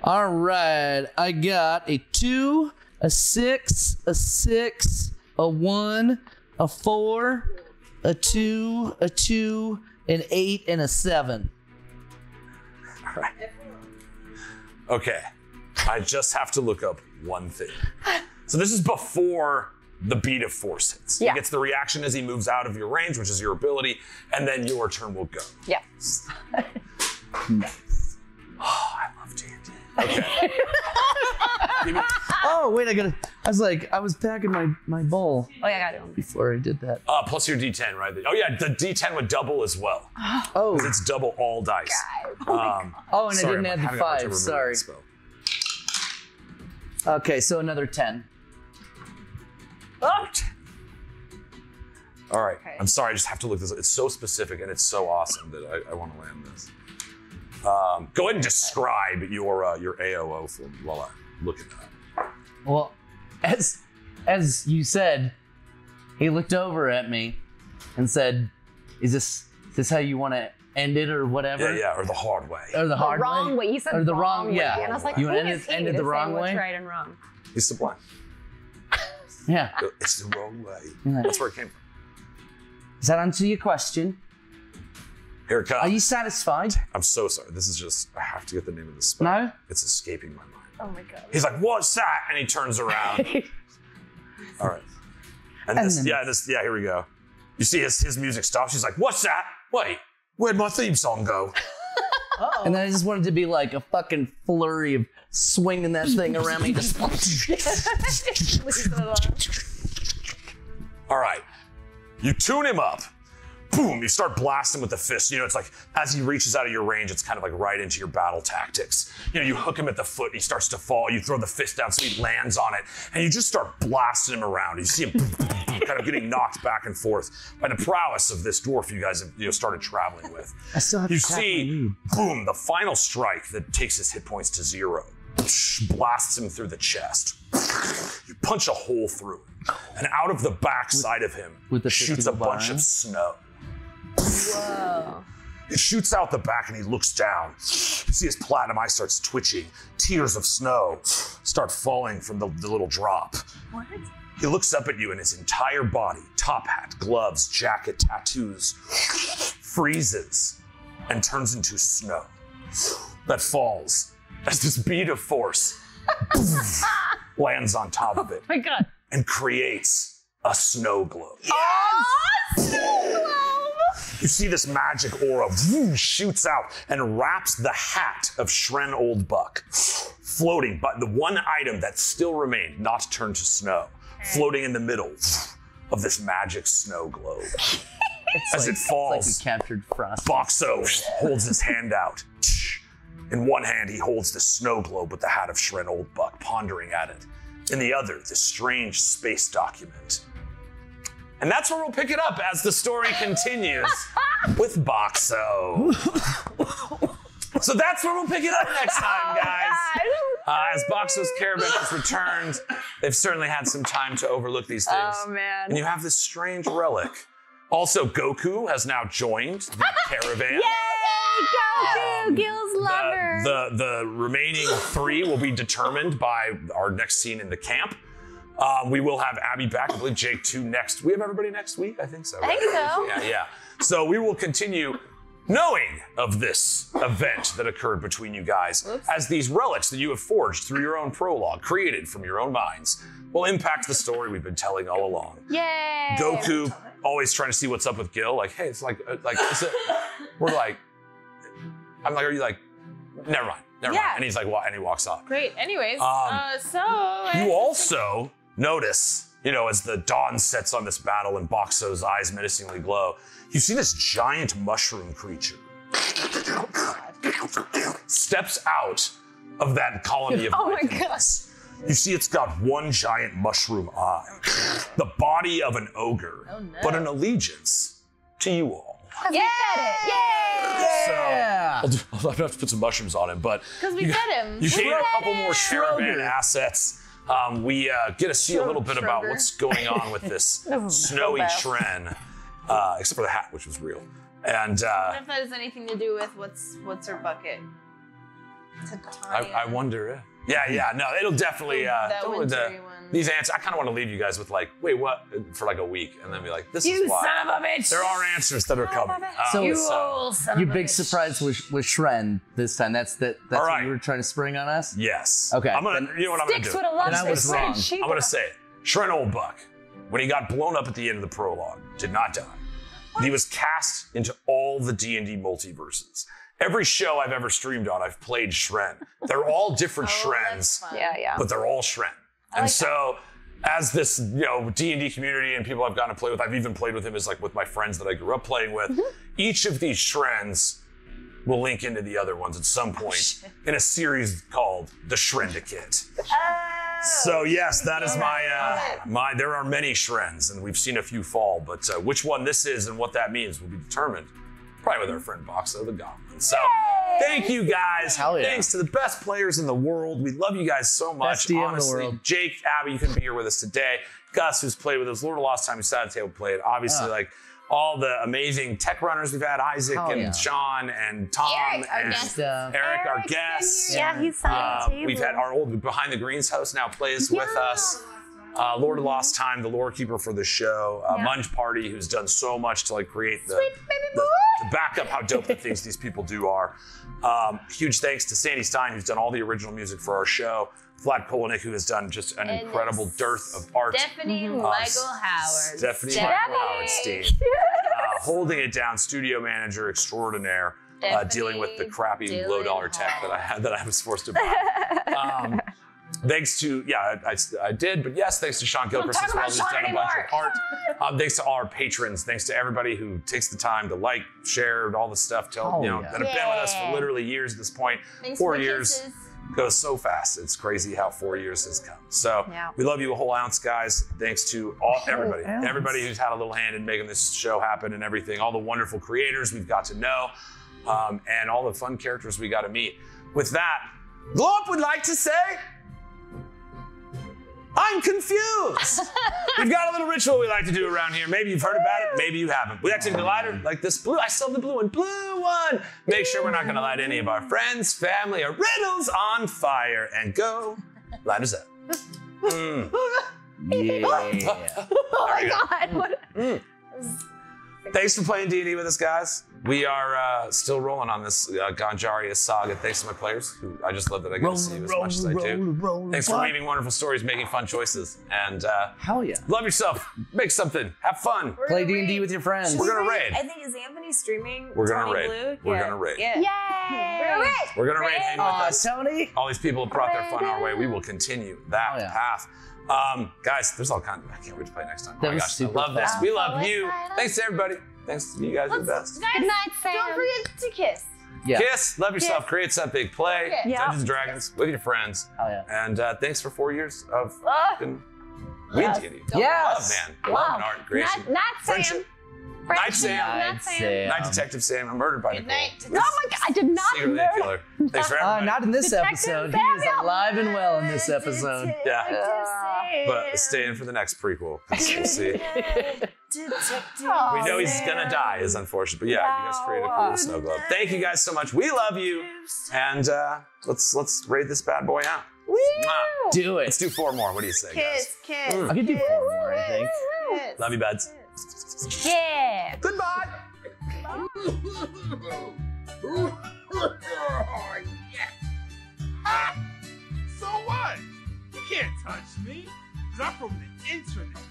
All right. I got a 2, a 6, a 6, a 1, a 4, a 2, a 2, an 8, and a 7. All right. Okay. I just have to look up one thing. So this is before the beat of force hits. Yeah. He gets the reaction as he moves out of your range, which is your ability, and then your turn will go. Yeah. Nice. Oh, I love D&D. Okay. Give me- Oh, wait, I was packing my bowl Oh, yeah, I got it. before I did that. plus your d10, right? Oh yeah, the d10 would double as well. Oh, Because it's double all dice. oh, and Sorry, I didn't I'm add the having a hard time 5. remembering Sorry. that spell. Okay, so another 10. Oh. All right. Okay. I'm sorry, I just have to look this up. It's so specific and it's so awesome that I want to land this. Go ahead and describe your AOO for me while I look at that. Well, as you said, he looked over at me and said, "Is this how you want to end it, or whatever?" Yeah, or the hard way. Or the hard wrong way. You said Or the wrong wrong- way. yeah. And I was like, You who ended- is he ended to the say wrong what's way? right and wrong? He's sublime. Yeah. It's the wrong way. Yeah. That's where it came from. Does that answer your question? Here it comes. Are you satisfied? I'm so sorry. This is just, I have to get the name of the spell. No? It's escaping my mind. Oh my god. He's like, what's that? And he turns around. All right. And And this, then- yeah, here we go. You see his music stops. He's like, what's that? Wait, where'd my theme song go? And then I just wanted to be like a fucking flurry of swinging that thing around me. Just All right. You tune him up. Boom, you start blasting with the fist. You know, it's like as he reaches out of your range, it's kind of like right into your battle tactics. You know, you hook him at the foot, he starts to fall, you throw the fist down so he lands on it, and you just start blasting him around. You see him kind of getting knocked back and forth by the prowess of this dwarf you guys have started traveling with. I still have You to tap my see, weed. boom, the final strike that takes his hit points to 0. blasts him through the chest. You punch a hole through it, and out of the back side of him shoots a bunch of snow. Whoa. It shoots out the back, and he looks down. You see his platinum eye starts twitching. Tears of snow start falling from the little drop. What? He looks up at you, and his entire body, top hat, gloves, jacket, tattoos, freezes and turns into snow that falls as this bead of force lands on top of it Oh my god. and creates a snow globe. Oh, snow globe! You see this magic aura shoots out and wraps the hat of Shren Old Buck, floating, but the one item that still remained, not turned to snow, floating in the middle of this magic snow globe. As it falls, It's like we captured Frost. Boxxo holds his hand out. In one hand, he holds the snow globe with the hat of Shren Old Buck, pondering at it. In the other, the strange space document. And that's where we'll pick it up as the story continues with Boxxo. So that's where we'll pick it up next time, guys. As Boxxo's caravan has returned, they've certainly had some time to overlook these things. Oh, man. And you have this strange relic. Also, Goku has now joined the caravan. Yay, Goku, Gil's lover. The remaining 3 will be determined by our next scene in the camp. We will have Abby back. I believe Jake too next. We have everybody next week? I think so. I think so. Yeah. So we will continue knowing of this event that occurred between you guys as these relics that you have forged through your own prologue, created from your own minds, will impact the story we've been telling all along. Yay. Goku always trying to see what's up with Gil. Like, hey, it's like, is it? We're like, I'm like, are you like, never mind. And he's like, what? And he walks off. Great. Anyways, You also notice, as the dawn sets on this battle and Boxxo's eyes menacingly glow, you see this giant mushroom creature steps out of that colony of Oh my lichens. You see it's got one giant mushroom eye, the body of an ogre, but an allegiance to you all. Yay. Yay. So, I'll have to put some mushrooms on him, but because we fed him. You gain a couple more caravan assets. We get to see a little bit about what's going on with this snowy Shren, except for the hat, which was real. And what if that has anything to do with what's her bucket? It's a tiny. I wonder. Yeah. No, it'll definitely. That wintry one. These answers, I kind of want to leave you guys with like, wait, what? For like a week, and then be like, this You is why. son of a bitch! There are answers that are coming. Your big surprise was Shren this time. That's All what right. you were trying to spring on us? Yes. Okay. You know what I'm gonna Sticks do? would have loved And I was this. wrong. I'm gonna say it. Shren Old Buck, when he got blown up at the end of the prologue, did not die. He was cast into all the D&D multiverses. Every show I've ever streamed on, I've played Shren. They're all different Shrens, Yeah. but they're all Shren. And so, as this D&D community and people I've gotten to play with, I've even played with him as like with my friends that I grew up playing with. Each of these Shrens will link into the other ones at some point in a series called The Shrendicate. So yes, that is my. There are many Shrens, and we've seen a few fall, but which one this is and what that means will be determined probably with our friend Boxxo the Goblin. So thank you guys. Hell yeah. Thanks to the best players in the world. We love you guys so much. Best DM in the Honestly, world. Jake, Abby, you couldn't be here with us today. Gus, who's played with us. Lord of Lost Time, who sat at the table played. Obviously, like all the amazing tech runners we've had, Isaac and Sean and Tom Eric, our and guest. Eric, our guest. Yeah, he's sat at the table. We've had our old Behind the Greens host now plays with us. Lord of Lost Time, the lore keeper for the show. Munch Party, who's done so much to like create the back up how dope the things these people do are. Huge thanks to Sandy Stein, who's done all the original music for our show. Vlad Kolonik, who has done just an incredible dearth of art. Stephanie Michael Howard. Stephanie Michael Howardstein. Holding it down, studio manager extraordinaire, dealing with the crappy low-dollar tech that I was forced to buy. Thanks to, I did, but yes, thanks to Sean Gilchrist as well, who's done a bunch of art. Thanks to our patrons. Thanks to everybody who takes the time to like, share all the stuff, that have been with us for literally years at this point. Thanks 4 for the years. kisses. Goes so fast. It's crazy how 4 years has come. So we love you a whole ounce, guys. Thanks to everybody who's had a little hand in making this show happen and everything. All the wonderful creators we've got to know, and all the fun characters we got to meet. With that, Glorp would like to say, I'm confused. We've got a little ritual we like to do around here. Maybe you've heard about it, maybe you haven't. We like to take the lighter, like this blue. I still have the blue one. Make sure we're not gonna light any of our friends, family, or riddles on fire. And go, lighters up. Yeah. Oh my God! What? Thanks for playing D&D with us, guys. We are still rolling on this Ganjaria saga. Thanks to my players, who I just love that I get to see you as much as I do. Thanks for weaving wonderful stories, making fun choices, and Hell yeah. love yourself. Make something. Have fun. Play D&D with your friends. We're gonna raid. I think is Anthony streaming. We're gonna Tony raid. Blue? We're Yeah. gonna raid. Yeah. Yay! We're gonna raid. Hang with us. Tony. All these people have brought their fun our way. We will continue that Oh, yeah. path. Guys, there's all kinds. I can't wait to play next time. That Oh my was gosh, I super love this. fun. We love you. Thanks to everybody. Thanks to you guys. Are the best. Good night, Sam. Don't forget to kiss. Yeah. Kiss. Love yourself. Create something. Play Yeah. Dungeons and Dragons with your friends. Hell yeah. And thanks for 4 years of fucking Yes. Weed&d. Yes. Love, man. Love and art and creation. Not Sam. Friendship. Night Sam. Not Sam. Night Detective Sam. I'm murdered by Good Nicole. night. Oh my God! I did not Secretly a murder. killer. Thanks for everybody. Not in this Detective episode. He is Samuel. alive and well in this episode. Yeah. But stay in for the next prequel. 'Cause we'll see. We know he's gonna die, is unfortunate. But yeah, you guys created a cool snow globe. Thank you guys so much. We love you. And let's raid this bad boy out. Mwah. Do it. Let's do 4 more. What do you say, guys? Kiss. I could do 4 more, I think. Kiss. Love you, buds. Yeah. Goodbye. So what? You can't touch me, 'cause I'm from the internet.